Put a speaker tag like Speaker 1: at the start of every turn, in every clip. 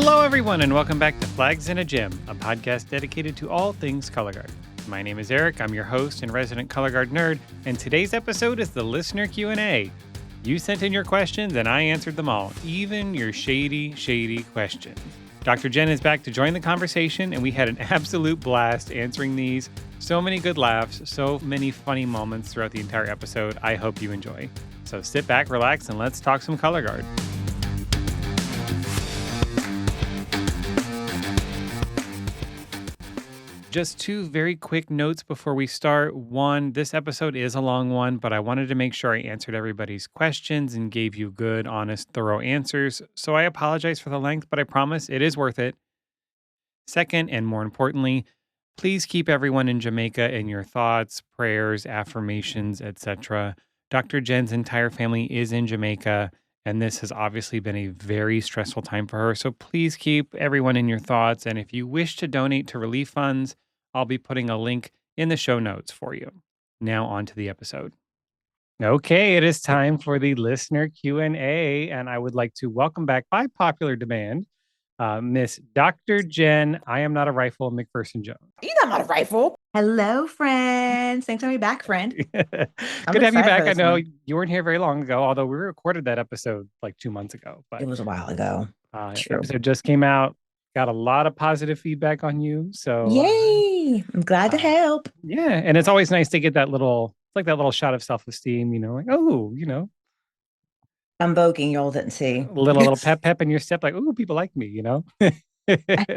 Speaker 1: Hello, everyone, and welcome back to Flags in a Gym, a podcast dedicated to all things color guard. My name is Eric. I'm your host and resident color guard nerd, and today's episode is the listener Q&A. You sent in your questions, and I answered them all, even your shady questions. Dr. Jen is back to join the conversation, and we had an absolute blast answering these. So many good laughs, so many funny moments throughout the entire episode. I hope you enjoy. So sit back, relax, and let's talk some color guard. Just two very quick notes before we start. One, this episode is a long one, but I wanted to make sure I answered everybody's questions and gave you good, honest, thorough answers. So I apologize for the length, but I promise it is worth it. Second, and more importantly, please keep everyone in Jamaica in your thoughts, prayers, affirmations, etc. Dr. Jen's entire family is in Jamaica, and this has obviously been a very stressful time for her. So please keep everyone in your thoughts. And if you wish to donate to relief funds, I'll be putting a link in the show notes for you. Now on to the episode. Okay, it is time for the listener Q&A, and I would like to welcome back by popular demand, Miss Dr. Jen, I am not a rifle, McPherson-Jones.
Speaker 2: You're not a rifle. Hello, friends. Thanks for having me back, friend.
Speaker 1: Good to have you back. I know you weren't here very long ago, although we recorded that episode like 2 months ago. But
Speaker 2: it was a while ago.
Speaker 1: The episode just came out. Got a lot of positive feedback on you. So
Speaker 2: yay. I'm glad to help.
Speaker 1: Yeah. And it's always nice to get that little shot of self-esteem, like, oh,
Speaker 2: I'm voguing, y'all didn't see.
Speaker 1: Little pep in your step, like, oh, people like me,
Speaker 2: I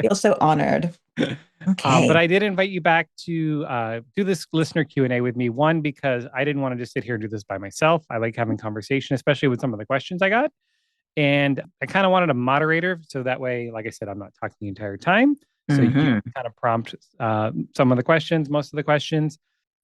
Speaker 2: feel so honored. Okay.
Speaker 1: But I did invite you back to do this listener Q&A with me. One, because I didn't want to just sit here and do this by myself. I like having conversation, especially with some of the questions I got. And I kind of wanted a moderator. So that way, like I said, I'm not talking the entire time. So you can kind of prompt some of the questions, most of the questions.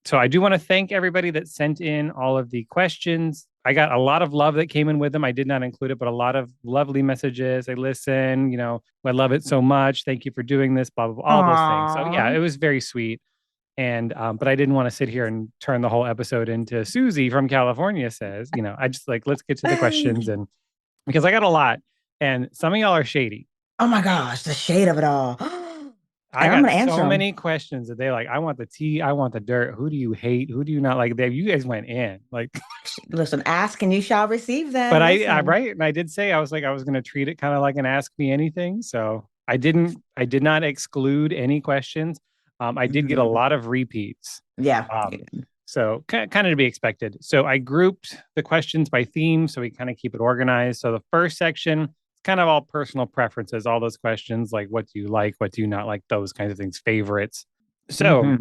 Speaker 1: So I do want to thank everybody that sent in all of the questions. I got a lot of love that came in with them. I did not include it, but a lot of lovely messages. I listen, I love it so much. Thank you for doing this, blah, blah, blah, all those things. So yeah, it was very sweet. And, but I didn't want to sit here and turn the whole episode into Susie from California says, I just let's get to the questions. And because I got a lot and some of y'all are shady.
Speaker 2: Oh my gosh, the shade of it all.
Speaker 1: I got so many questions that they I want the tea, I want the dirt. Who do you hate? Who do you not like? You guys went in.
Speaker 2: Listen, ask and you shall receive them.
Speaker 1: But I right. And I did say I was going to treat it kind of like an ask me anything. So I did not exclude any questions. I did get a lot of repeats.
Speaker 2: Yeah.
Speaker 1: So kind of to be expected. So I grouped the questions by theme so we kind of keep it organized. So the first section, kind of all personal preferences, all those questions like what do you like, what do you not like, those kinds of things, favorites. So,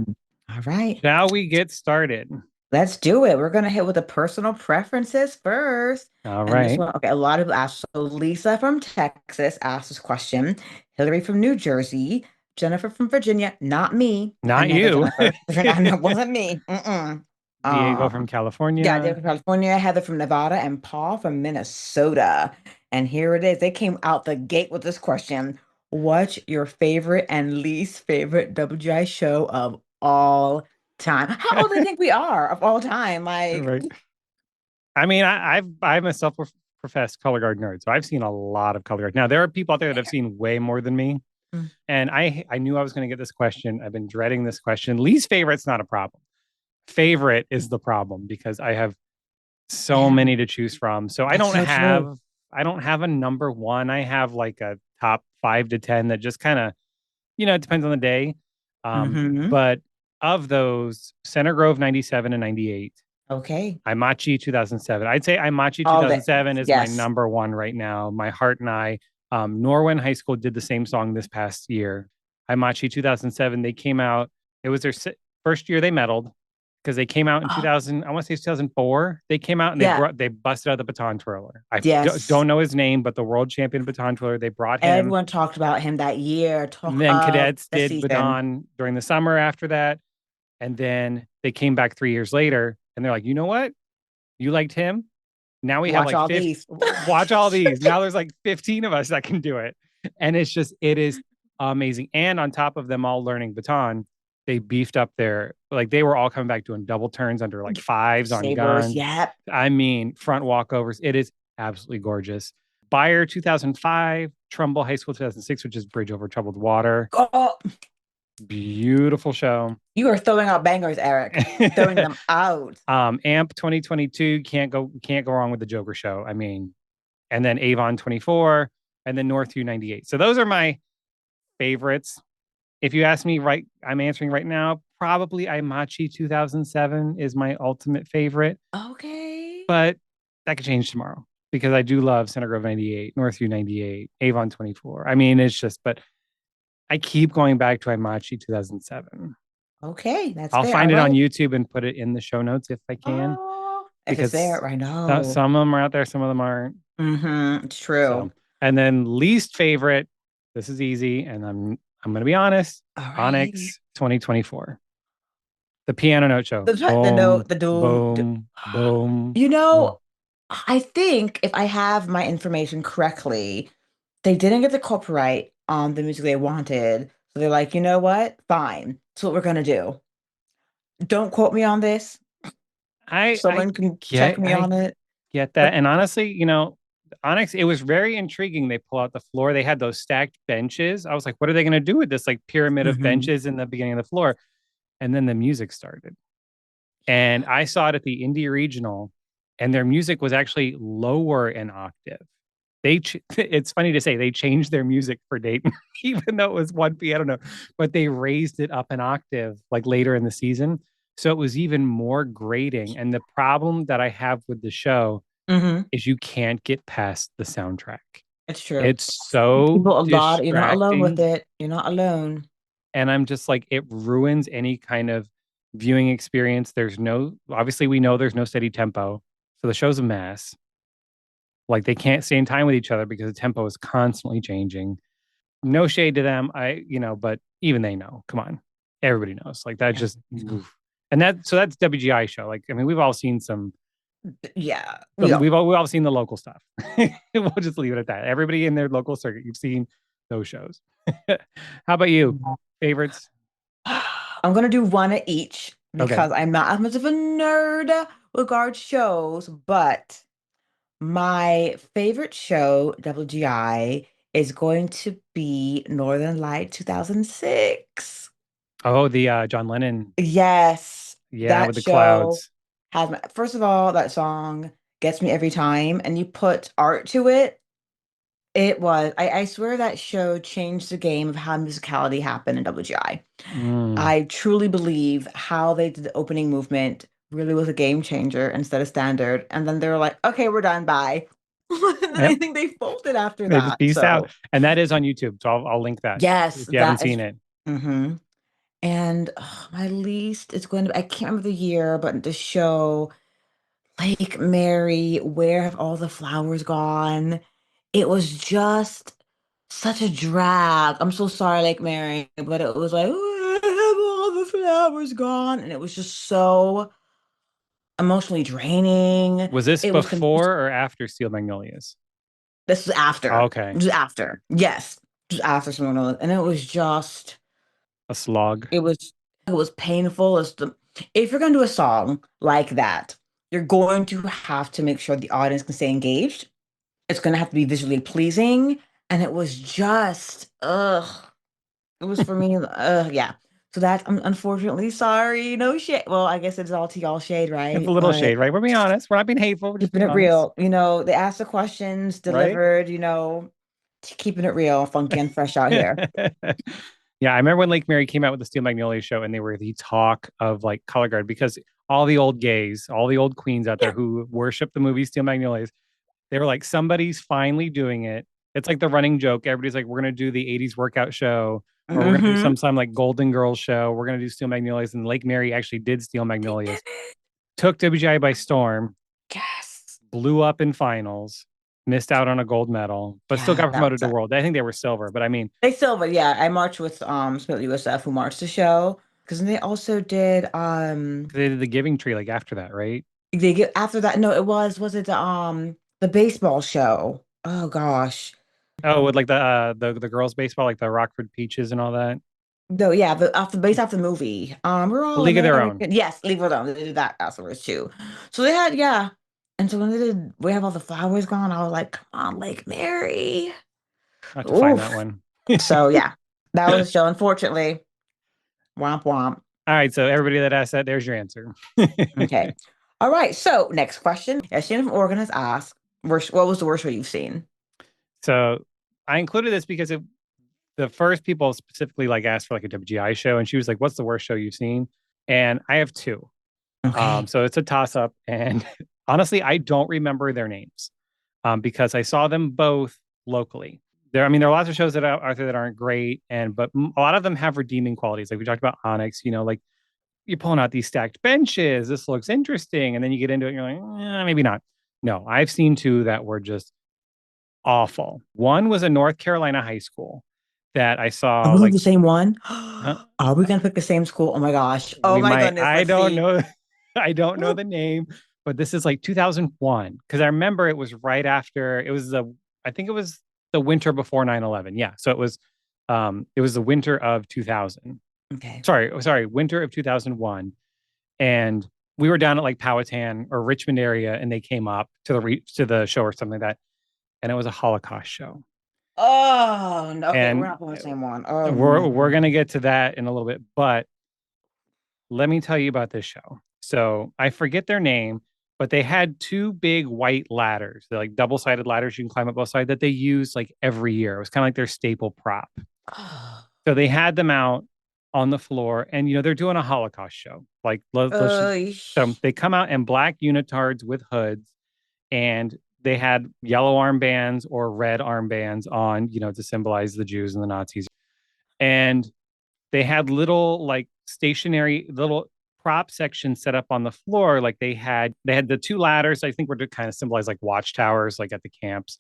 Speaker 2: all right.
Speaker 1: Shall we get started?
Speaker 2: Let's do it. We're going to hit with the personal preferences first.
Speaker 1: All right.
Speaker 2: Okay. A lot of people asked. So Lisa from Texas asked this question. Hillary from New Jersey. Jennifer from Virginia. Not me.
Speaker 1: Not you.
Speaker 2: It wasn't me.
Speaker 1: Diego from California.
Speaker 2: Yeah, Diego from California. Heather from Nevada. And Paul from Minnesota. And here it is. They came out the gate with this question. What's your favorite and least favorite WGI show of all time? How old do you think we are of all time?
Speaker 1: Right. I mean, I'm a self-professed color guard nerd, so I've seen a lot of color guard. Now, there are people out there that have seen way more than me. And I knew I was going to get this question. I've been dreading this question. Least favorite's not a problem. Favorite is the problem because I have so many to choose from. So I don't have a number one. I have like a top 5 to 10 that just kind of, it depends on the day. But of those, Center Grove 97 and 98.
Speaker 2: Okay.
Speaker 1: Aimachi 2007. I'd say Aimachi 2007 is my number one right now. My heart and I. Norwin High School did the same song this past year. Aimachi 2007. They came out. It was their first year they medaled. Because they came out in 2000, I want to say 2004. They came out and they busted out the baton twirler. I don't know his name, but the world champion baton twirler, they brought him.
Speaker 2: Everyone talked about him that year.
Speaker 1: And then cadets did baton during the summer after that. And then they came back 3 years later and they're like, you know what? You liked him. Now we have watch all these. Now there's like 15 of us that can do it. And it is amazing. And on top of them all learning baton, they beefed up they were all coming back doing double turns under like fives on guns.
Speaker 2: Yep.
Speaker 1: I mean, front walkovers. It is absolutely gorgeous. Buyer 2005, Trumbull High School 2006, which is Bridge Over Troubled Water.
Speaker 2: Oh,
Speaker 1: Beautiful show.
Speaker 2: you are throwing out bangers, Eric. Throwing them out.
Speaker 1: Amp 2022, can't go wrong with the Joker show. I mean, and then Avon 24, and then Northview 98. So those are my favorites. If you ask me right, I'm answering right now. Probably Aimachi 2007 is my ultimate favorite,
Speaker 2: Okay.
Speaker 1: but that could change tomorrow because I do love Center Grove 98, Northview 98, Avon 24. I mean, it's just, but I keep going back to Aimachi 2007.
Speaker 2: Okay, that's
Speaker 1: I'll
Speaker 2: fair. All
Speaker 1: find it on
Speaker 2: right.
Speaker 1: YouTube and put it in the show notes if I can,
Speaker 2: Oh, if it's
Speaker 1: because
Speaker 2: there, I know.
Speaker 1: some of them are out there, some of them aren't.
Speaker 2: Mm-hmm. It's true.
Speaker 1: So, and then least favorite, this is easy, and I'm going to be honest.
Speaker 2: All right.
Speaker 1: Onyx 2024, the piano note show.
Speaker 2: The
Speaker 1: Boom,
Speaker 2: note, the doom.
Speaker 1: boom, boom,
Speaker 2: You
Speaker 1: boom.
Speaker 2: know, I think if I have my information correctly, they didn't get the copyright on the music they wanted. So they're like, you know what? Fine. That's what we're gonna do. Don't quote me on this.
Speaker 1: I
Speaker 2: Someone can check
Speaker 1: get
Speaker 2: me
Speaker 1: I
Speaker 2: on it.
Speaker 1: get that,
Speaker 2: But
Speaker 1: and honestly, Onyx, it was very intriguing. They pull out the floor. They had those stacked benches. I was like, what are they going to do with this like pyramid of
Speaker 2: mhm.
Speaker 1: benches in the beginning of the floor? And then the music started. And I saw it at the Indie Regional, and their music was actually lower an octave. It's funny to say they changed their music for Dayton, even though it was one piano note, but they raised it up an octave like later in the season. So it was even more grating. And the problem that I have with the show
Speaker 2: Hmm.
Speaker 1: is you can't get past the soundtrack.
Speaker 2: It's true.
Speaker 1: It's so
Speaker 2: People a lot. You're not alone with
Speaker 1: distracting.
Speaker 2: it. You're not alone.
Speaker 1: And I'm just like, it ruins any kind of viewing experience. Obviously, we know there's no steady tempo. So the show's a mess. Like they can't stay in time with each other because the tempo is constantly changing. No shade to them. But even they know. Come on. Everybody knows. Like that just, oof. And that's WGI show. Like, I mean, we've all seen
Speaker 2: Yeah, we are.
Speaker 1: we've all seen the local stuff. We'll just leave it at that. Everybody in their local circuit, you've seen those shows. How about you? Favorites?
Speaker 2: I'm gonna do one at each
Speaker 1: Okay.
Speaker 2: because I'm not as much of a nerd regard shows, but my favorite show, WGI, is going to be Northern Light 2006.
Speaker 1: Oh, the John Lennon.
Speaker 2: Yes,
Speaker 1: Yeah,
Speaker 2: that
Speaker 1: with the
Speaker 2: show
Speaker 1: clouds.
Speaker 2: has my, first of all, that song gets me every time, and you put art to it. I swear that show changed the game of how musicality happened in WGI.
Speaker 1: Mm.
Speaker 2: I truly believe how they did the opening movement really was a game changer instead of standard. And then they were like, okay, we're done, bye. And then I
Speaker 1: Yep.
Speaker 2: think they folded after
Speaker 1: They just
Speaker 2: that.
Speaker 1: pieced out.
Speaker 2: So
Speaker 1: And that is on YouTube. So I'll link that
Speaker 2: yes,
Speaker 1: if you haven't
Speaker 2: that is
Speaker 1: seen it.
Speaker 2: hmm And my least is going to be, I can't remember the year, but the show Lake Mary, Where Have All the Flowers Gone? It was just such a drag. I'm so sorry, Lake Mary, but it was like, where have all the flowers gone? And it was just so emotionally draining.
Speaker 1: Was this
Speaker 2: It was confusing.
Speaker 1: before or after Steel Magnolias?
Speaker 2: This was after.
Speaker 1: Okay.
Speaker 2: This was after. Yes. This was after someone else. And it was just,
Speaker 1: A slog.
Speaker 2: it was it was painful. If you're gonna do a song like that, you're going to have to make sure the audience can stay engaged. It's gonna have to be visually pleasing. And it was just, ugh. It was for me, yeah. So that I'm unfortunately sorry. No shade. Well, I guess it's all to y'all shade,
Speaker 1: It's a
Speaker 2: right?
Speaker 1: little
Speaker 2: But
Speaker 1: shade, right? We're being honest. We're not being hateful. We're just
Speaker 2: keeping
Speaker 1: being
Speaker 2: it
Speaker 1: honest.
Speaker 2: real. They asked the questions,
Speaker 1: Right?
Speaker 2: delivered, keeping it real, funky and fresh out here.
Speaker 1: Yeah, I remember when Lake Mary came out with the Steel Magnolia show and they were the talk of like color guard because all the old gays, all the old queens out there
Speaker 2: Yeah.
Speaker 1: who worship the movie Steel Magnolias, they were like, somebody's finally doing it. It's like the running joke. Everybody's like, we're gonna do the 80s workout show, or we're gonna do
Speaker 2: Mm-hmm.
Speaker 1: some like Golden Girls show. We're gonna do Steel Magnolias. And Lake Mary actually did Steel
Speaker 2: They did
Speaker 1: Magnolias,
Speaker 2: it.
Speaker 1: took WGI by storm,
Speaker 2: Yes.
Speaker 1: blew up in finals, missed out on a gold medal, but still
Speaker 2: Yeah,
Speaker 1: got
Speaker 2: that
Speaker 1: promoted
Speaker 2: was
Speaker 1: to
Speaker 2: it.
Speaker 1: world. I think they were silver, but I mean,
Speaker 2: They still, but yeah, I marched with Smith USF who marched the show. Because they also did
Speaker 1: they did the Giving Tree like after that, right?
Speaker 2: they get after that, no, was it the baseball show? Oh gosh.
Speaker 1: Oh, with like the girls baseball, like the Rockford Peaches and all that.
Speaker 2: No, yeah, based off the movie. We're
Speaker 1: A
Speaker 2: all
Speaker 1: League of Their Own.
Speaker 2: American. Yes, Leave It Alone. They did that afterwards too. So they had, yeah. And so when they did, we have all the flowers gone, I was like, come on, Lake Mary.
Speaker 1: I have to find that
Speaker 2: Oof.
Speaker 1: one.
Speaker 2: So yeah, that was a show. Unfortunately, womp womp.
Speaker 1: All right. So everybody that asked that, there's your answer.
Speaker 2: Okay. All right. So next question. As Shannon from Oregon has asked, what was the worst show you've seen?
Speaker 1: So I included this because the first people specifically like asked for like a WGI show, and she was like, "What's the worst show you've seen?" And I have two.
Speaker 2: Okay.
Speaker 1: So it's a toss up, and honestly, I don't remember their names because I saw them both locally. I mean, there are lots of shows that are out there that aren't great, but a lot of them have redeeming qualities. Like we talked about Onyx, like you're pulling out these stacked benches. This looks interesting, and then you get into it, and you're like, maybe not. No, I've seen two that were just awful. One was a North Carolina high school that I
Speaker 2: Are
Speaker 1: saw
Speaker 2: we on
Speaker 1: like
Speaker 2: the same one?
Speaker 1: uh,
Speaker 2: Are we gonna pick the same school? Oh my gosh. Oh
Speaker 1: we
Speaker 2: my
Speaker 1: might
Speaker 2: goodness.
Speaker 1: I
Speaker 2: Let's
Speaker 1: don't
Speaker 2: see.
Speaker 1: know I don't know the name, but this is like 2001 because I remember it was right after it was the I think it was the winter before 9/11. Yeah, so it was the winter of 2000.
Speaker 2: Okay.
Speaker 1: Sorry, winter of 2001, and we were down at like Powhatan or Richmond area, and they came up to to the show or something like that, and it was a Holocaust show.
Speaker 2: Oh, no. Okay, we're
Speaker 1: And
Speaker 2: not on the same one. Oh
Speaker 1: we're
Speaker 2: no.
Speaker 1: gonna get to that in a little bit, but let me tell you about this show. So I forget their name, but they had two big white ladders. They're like double-sided ladders you can climb up both sides that they use like every year. It was kind of like their staple prop.
Speaker 2: Oh,
Speaker 1: So they had them out on the floor, and they're doing a Holocaust show. Like let's just so
Speaker 2: yeesh.
Speaker 1: they come out in black unitards with hoods, and they had yellow armbands or red armbands on, to symbolize the Jews and the Nazis. And they had little like stationary little prop sections set up on the floor. Like they had the two ladders, I think were to kind of symbolize like watchtowers, like at the camps.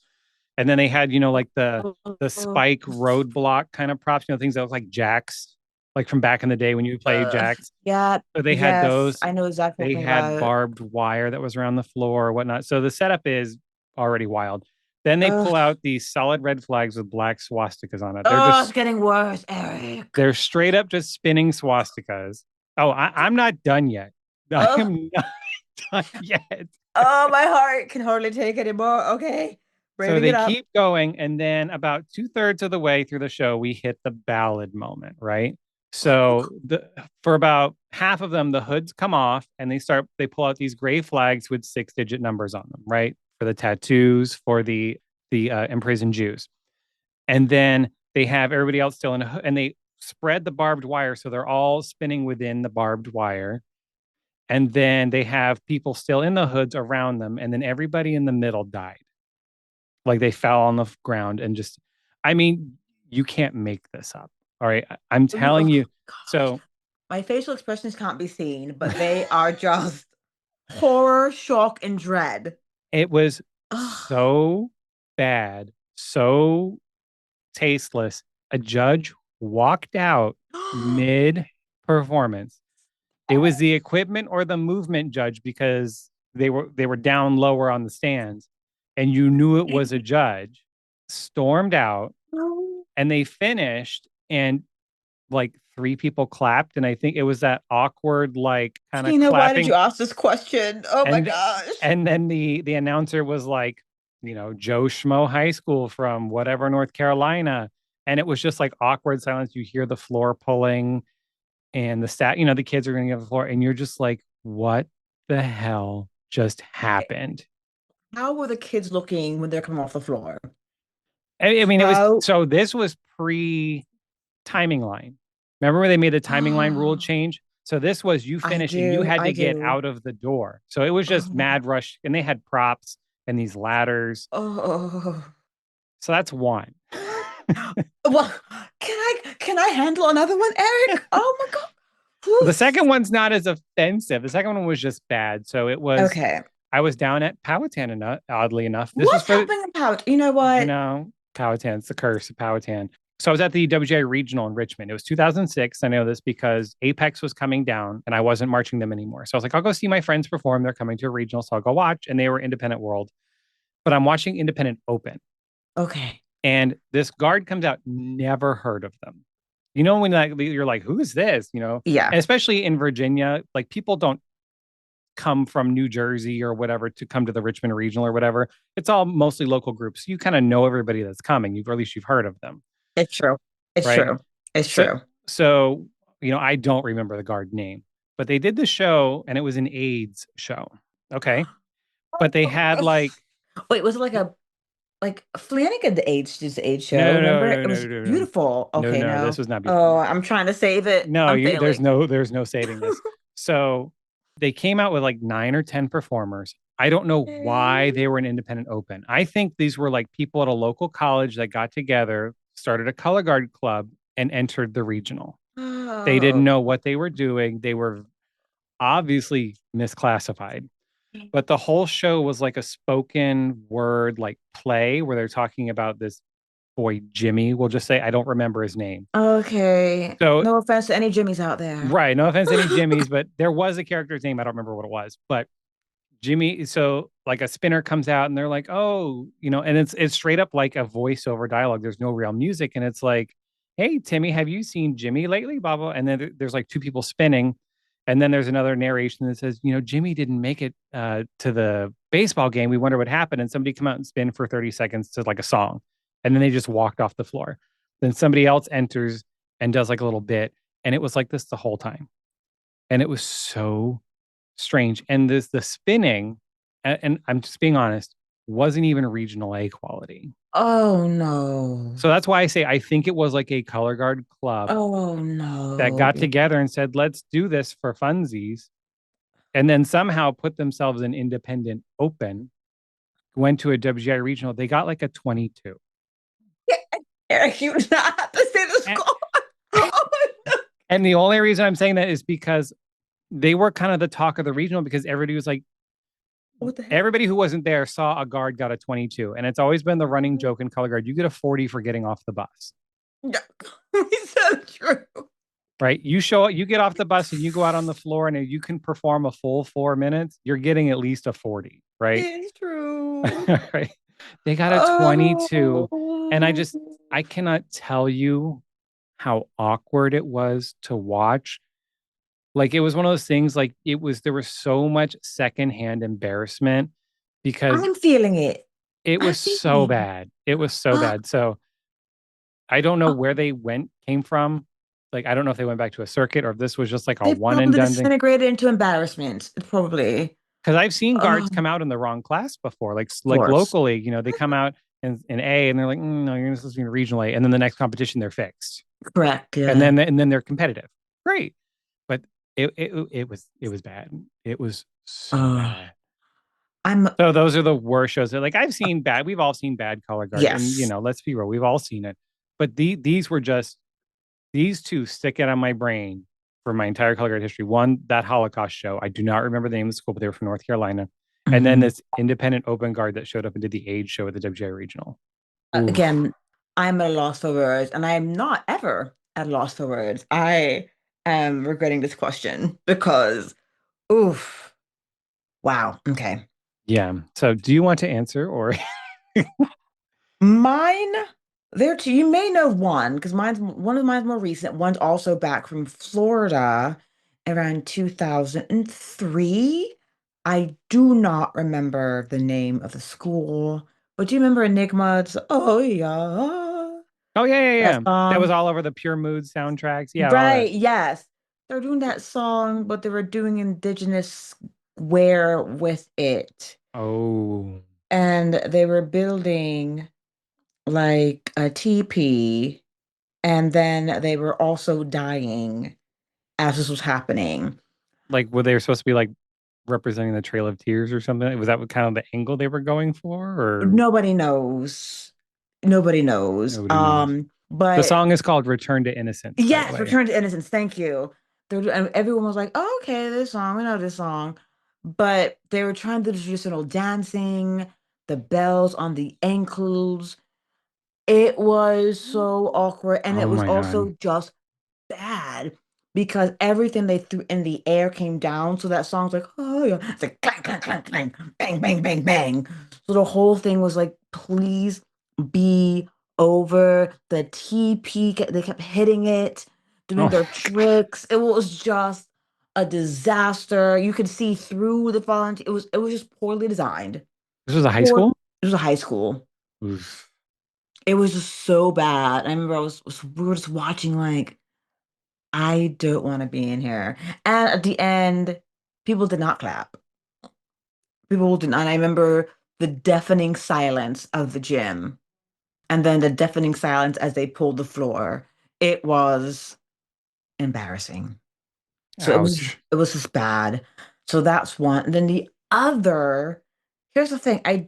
Speaker 1: And then they had, like the spike roadblock kind of props, things that look like jacks, like from back in the day when you played
Speaker 2: Uh,
Speaker 1: jacks.
Speaker 2: yeah,
Speaker 1: So they had
Speaker 2: yes,
Speaker 1: those.
Speaker 2: I know exactly what
Speaker 1: They
Speaker 2: you're talking
Speaker 1: had
Speaker 2: about.
Speaker 1: barbed wire that was around the floor or whatnot. So the setup is already wild. Then they
Speaker 2: Ugh.
Speaker 1: pull out these solid red flags with black swastikas on it. They're
Speaker 2: Oh, it's
Speaker 1: just
Speaker 2: getting worse, Eric.
Speaker 1: they're straight up just spinning swastikas. Oh, I'm not done yet. I
Speaker 2: Oh,
Speaker 1: am not done yet.
Speaker 2: oh, my heart can hardly take anymore. Okay,
Speaker 1: So
Speaker 2: braving
Speaker 1: they
Speaker 2: it up.
Speaker 1: keep going, and then about two-thirds of the way through the show, we hit the ballad moment, right? So for about half of them, the hoods come off and they pull out these gray flags with six-digit numbers on them, right? For the tattoos, for the imprisoned Jews. And then they have everybody else still and they spread the barbed wire so they're all spinning within the barbed wire. And then they have people still in the hoods around them, and then everybody in the middle died. Like they fell on the ground and just, I mean, you can't make this up. All right. I'm telling
Speaker 2: Oh,
Speaker 1: you.
Speaker 2: gosh.
Speaker 1: So
Speaker 2: My facial expressions can't be seen, but they are just horror, shock, and dread.
Speaker 1: it was
Speaker 2: Oh,
Speaker 1: so bad, so tasteless. A judge walked out mid performance. It was the equipment or the movement judge because they were down lower on the stands, and you knew it was a judge. Stormed out,
Speaker 2: no.
Speaker 1: and they finished, and like three people clapped, and I think it was that awkward like kind of
Speaker 2: Tina, why did
Speaker 1: clapping,
Speaker 2: you ask this question? Oh my
Speaker 1: and
Speaker 2: gosh.
Speaker 1: and then the announcer was like, Joe Schmo High School from whatever North Carolina, and it was just like awkward silence. You hear the floor pulling and the kids are going to get on the floor, and you're just like, what the hell just happened?
Speaker 2: How were the kids looking when they're coming off the floor?
Speaker 1: I mean,
Speaker 2: How?
Speaker 1: this was pre timing line. Remember when they made the timing line rule change? So this was you
Speaker 2: I
Speaker 1: finish and you
Speaker 2: do.
Speaker 1: had
Speaker 2: I
Speaker 1: to get
Speaker 2: do.
Speaker 1: out of the door. So it was just
Speaker 2: Oh,
Speaker 1: mad rush, and they had props and these ladders.
Speaker 2: oh.
Speaker 1: So that's one.
Speaker 2: Well, can I handle another one, Eric? Oh my God.
Speaker 1: The
Speaker 2: Oof.
Speaker 1: second one's not as offensive. The second one was just bad. So
Speaker 2: Okay.
Speaker 1: I was down at Powhatan, oddly enough. This was
Speaker 2: What's
Speaker 1: for
Speaker 2: happening about? You know what?
Speaker 1: Powhatan. It's the curse of Powhatan. So I was at the WGA Regional in Richmond. It was 2006. I know this because Apex was coming down and I wasn't marching them anymore. So I was like, I'll go see my friends perform. They're coming to a regional, so I'll go watch. And they were Independent World, but I'm watching Independent Open.
Speaker 2: Okay.
Speaker 1: And this guard comes out, never heard of them. When like, you're like, who is this?
Speaker 2: Yeah.
Speaker 1: And especially in Virginia, like people don't come from New Jersey or whatever to come to the Richmond Regional or whatever. It's all mostly local groups. You kind of know everybody that's coming. Or at least you've heard of them,
Speaker 2: It's true. It's
Speaker 1: right?
Speaker 2: true. It's
Speaker 1: So,
Speaker 2: true.
Speaker 1: so I don't remember the guard name, but they did the show and it was an AIDS show. Okay, but they had like
Speaker 2: Wait, was it like Flanagan the age show?
Speaker 1: no, no,
Speaker 2: Remember?
Speaker 1: no,
Speaker 2: It
Speaker 1: no,
Speaker 2: was
Speaker 1: no, no,
Speaker 2: beautiful.
Speaker 1: no,
Speaker 2: Okay,
Speaker 1: no.
Speaker 2: no.
Speaker 1: This was not before
Speaker 2: Oh,
Speaker 1: that.
Speaker 2: I'm trying to save it.
Speaker 1: No,
Speaker 2: I'm
Speaker 1: you
Speaker 2: failing.
Speaker 1: there's no saving this. So they came out with like 9 or 10 performers. I don't know why
Speaker 2: Okay.
Speaker 1: they were an independent open. I think these were like people at a local college that got together, started a color guard club, and entered the regional. They didn't
Speaker 2: Oh.
Speaker 1: know what they were doing. They were obviously misclassified. But the whole show was like a spoken word like play where they're talking about this boy Jimmy. We'll just say I don't remember his name.
Speaker 2: Okay.
Speaker 1: So
Speaker 2: No offense to any Jimmys out there.
Speaker 1: right, no offense to any Jimmys, but there was a character's name. I don't remember what it was, but Jimmy, so like a spinner comes out and they're like, oh, and it's straight up like a voiceover dialogue. There's no real music. And it's like, hey, Timmy, have you seen Jimmy lately? Blah, blah. And then there's like two people spinning. And then there's another narration that says, Jimmy didn't make it to the baseball game. We wonder what happened. And somebody come out and spin for 30 seconds to like a song. And then they just walked off the floor. Then somebody else enters and does like a little bit. And it was like this the whole time. And it was so strange. And the spinning, and I'm just being honest, wasn't even regional A quality.
Speaker 2: Oh no.
Speaker 1: So that's why I say I think it was like a color guard club
Speaker 2: Oh
Speaker 1: that
Speaker 2: no.
Speaker 1: got together and said, let's do this for funsies. And then somehow put themselves in independent open, went to a WGI regional. They got like a 22.
Speaker 2: Eric, you do not have to say the
Speaker 1: And,
Speaker 2: score. Oh, no.
Speaker 1: and the only reason I'm saying that is because they were kind of the talk of the regional because everybody was like,
Speaker 2: What the heck?
Speaker 1: everybody who wasn't there saw a guard got a 22. And it's always been the running joke in color guard. You get a 40 for getting off the bus,
Speaker 2: Yeah. It's so true.
Speaker 1: right? You get off the bus and you go out on the floor and if you can perform a full 4 minutes, you're getting at least a 40, right?
Speaker 2: It's true.
Speaker 1: Right. They got a 22. And
Speaker 2: Oh.
Speaker 1: I cannot tell you how awkward it was to watch. Like it was one of those things, like there was so much secondhand embarrassment because
Speaker 2: I'm feeling it.
Speaker 1: it
Speaker 2: I'm
Speaker 1: was so
Speaker 2: feeling it.
Speaker 1: bad. It was so bad. So I don't know where they came from. Like, I don't know if they went back to a circuit or if this was just like a
Speaker 2: They
Speaker 1: one and
Speaker 2: probably
Speaker 1: done thing.
Speaker 2: disintegrated into embarrassment. Probably.
Speaker 1: Because I've seen
Speaker 2: Oh,
Speaker 1: guards
Speaker 2: of
Speaker 1: come out in the wrong class before, like
Speaker 2: course.
Speaker 1: locally, they come out in A and they're like, no, you're supposed to be in regional A. And then the next competition, they're fixed.
Speaker 2: Correct.
Speaker 1: And
Speaker 2: Yeah.
Speaker 1: then they're competitive. Great. But it was bad. It was so
Speaker 2: Oh,
Speaker 1: bad.
Speaker 2: I'm
Speaker 1: So those are the worst shows. Like we've all seen bad color guard, and
Speaker 2: yes.
Speaker 1: let's be real, we've all seen it. But these were just these two stick it on my brain for my entire color guard history. One, that Holocaust show. I do not remember the name of the school, but they were from North Carolina. And then
Speaker 2: Mhm.
Speaker 1: this independent open guard that showed up and did the age show at the WGI Regional. Oof.
Speaker 2: Again, I'm at a loss for words, and I am not ever at a loss for words. I am regretting this question because, oof, wow. Okay.
Speaker 1: Yeah. So do you want to answer or
Speaker 2: Mine, there too. You may know one because mine's more recent. One's also back from Florida around 2003. I do not remember the name of the school, but do you remember Enigma's Oh yeah,
Speaker 1: Oh yeah, yeah,
Speaker 2: that
Speaker 1: yeah. That was
Speaker 2: song?
Speaker 1: all over the Pure Mood soundtracks. Yeah, all that.
Speaker 2: Right, yes. They're doing that song, but they were doing indigenous wear with it.
Speaker 1: Oh.
Speaker 2: And they were building like a teepee, and then they were also dying as this was happening.
Speaker 1: Like were they supposed to be like representing the Trail of Tears or something? Was that what kind of the angle they were going for or
Speaker 2: Nobody knows. Nobody knows.
Speaker 1: nobody knows? The
Speaker 2: But
Speaker 1: song is called Return to Innocence, by the
Speaker 2: yes,
Speaker 1: way.
Speaker 2: Return to Innocence. Thank you. And everyone was like, oh, okay, this song, we know this song. But they were trying to do the traditional dancing, the bells on the ankles. It was so awkward. And it
Speaker 1: Oh
Speaker 2: was
Speaker 1: my God.
Speaker 2: also just bad because everything they threw in the air came down. So that song's like, oh yeah, it's like clang, clang, clang, clang, bang, bang, bang, bang. So the whole thing was like, please be over. The TP, they kept hitting it, doing
Speaker 1: Oh
Speaker 2: their
Speaker 1: my God.
Speaker 2: tricks. It was just a disaster. You could see through the volunteer. It was just poorly designed.
Speaker 1: This was a high
Speaker 2: Poor.
Speaker 1: school?
Speaker 2: It was a high school.
Speaker 1: Oof.
Speaker 2: It was just so bad. I remember we were just watching like, I don't want to be in here. And at the end, people did not clap. People did not. And I remember the deafening silence of the gym and then the deafening silence as they pulled the floor. It was embarrassing. So
Speaker 1: Ouch.
Speaker 2: it was just bad. So that's one. And then the other, here's the thing. I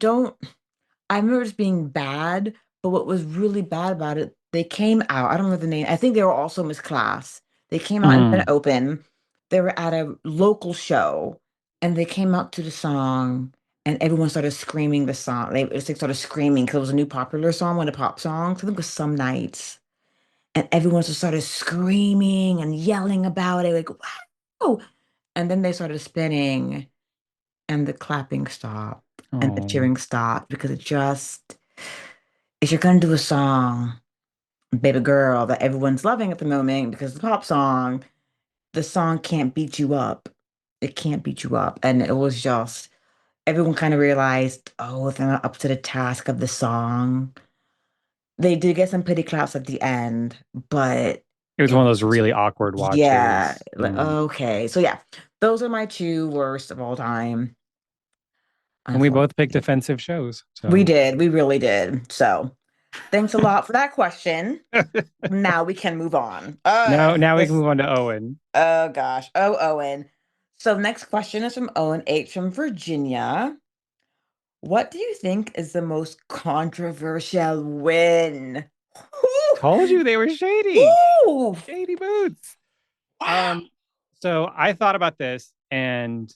Speaker 2: remember it being bad, but what was really bad about it, they came out. I don't remember the name. I think they were also Miss Class. They came out in an
Speaker 1: Mm.
Speaker 2: open. They were at a local show and they came out to the song and everyone started screaming the song. They just like, started screaming because it was a new popular song, one of the pop songs. I think it was Some Nights. And everyone just started screaming and yelling about it, like, wow. And then they started spinning and the clapping stopped and the
Speaker 1: Oh.
Speaker 2: cheering stopped because it just, if you're gonna do a song, baby girl, that everyone's loving at the moment because it's a pop song, the song can't beat you up. It can't beat you up. And it was just, everyone kind of realized, oh, they're not up to the task of the song. They did get some pity claps at the end, but
Speaker 1: It was
Speaker 2: it
Speaker 1: one of
Speaker 2: was,
Speaker 1: those really awkward
Speaker 2: yeah,
Speaker 1: watches.
Speaker 2: like, okay. So yeah, those are my two worst of all time,
Speaker 1: And we both picked
Speaker 2: unfortunately.
Speaker 1: offensive shows.
Speaker 2: We
Speaker 1: So
Speaker 2: did, we really did. So thanks a lot for that question. Now we can move on.
Speaker 1: now we can
Speaker 2: This,
Speaker 1: move on to Owen.
Speaker 2: oh gosh. Oh, Owen. So next question is from Owen H from Virginia. What do you think is the most controversial win?
Speaker 1: Told you they were shady.
Speaker 2: Ooh,
Speaker 1: Shady boots.
Speaker 2: wow.
Speaker 1: Um, so I thought about this, and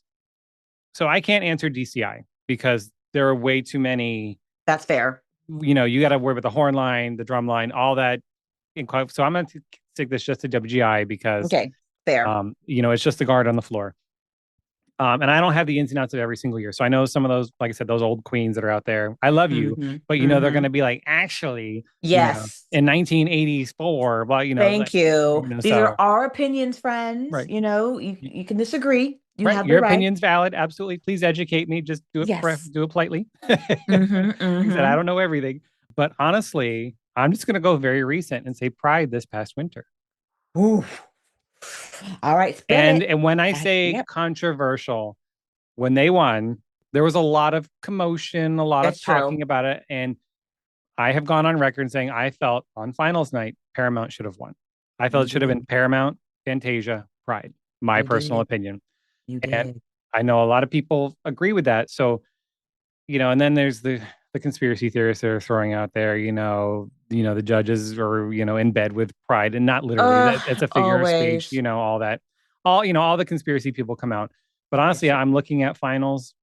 Speaker 1: so I can't answer DCI because there are way too many.
Speaker 2: That's fair.
Speaker 1: You got to worry about the horn line, the drum line, all that. So I'm going to stick this just to WGI because,
Speaker 2: Okay, fair.
Speaker 1: it's just the guard on the floor. And I don't have the ins and outs of every single year. So I know some of those, like I said, those old queens that are out there. I love you,
Speaker 2: Hmm.
Speaker 1: but they're going
Speaker 2: Hmm.
Speaker 1: to be like, actually,
Speaker 2: Yes.
Speaker 1: in 1984, but
Speaker 2: Thank you. These are
Speaker 1: so
Speaker 2: our opinions, friends.
Speaker 1: right.
Speaker 2: You can disagree. You
Speaker 1: Right.
Speaker 2: have the
Speaker 1: Your
Speaker 2: right.
Speaker 1: opinion's valid. Absolutely. Please educate me. Just
Speaker 2: Yes.
Speaker 1: do it politely.
Speaker 2: Hmm.
Speaker 1: He said, I
Speaker 2: Hmm.
Speaker 1: don't know everything. But honestly, I'm just going to go very recent and say Pride this past winter.
Speaker 2: Ooh. All right, spit
Speaker 1: And
Speaker 2: it.
Speaker 1: and when I say
Speaker 2: Yep,
Speaker 1: controversial, when they won, there was a lot of commotion, a lot of
Speaker 2: that's true.
Speaker 1: talking about it. And I have gone on record saying I felt on finals night, Paramount should have won. I felt
Speaker 2: You
Speaker 1: it should have been
Speaker 2: did.
Speaker 1: Paramount, Fantasia, Pride, my
Speaker 2: You
Speaker 1: personal
Speaker 2: did.
Speaker 1: opinion.
Speaker 2: You
Speaker 1: And
Speaker 2: did.
Speaker 1: I know a lot of people agree with that. So and then there's the conspiracy theorists that are throwing out there, the judges are, in bed with Pride, and not literally. That it's a figure of speech,
Speaker 2: Always.
Speaker 1: all that. All the conspiracy people come out. But
Speaker 2: That's
Speaker 1: honestly,
Speaker 2: true.
Speaker 1: I'm looking at finals.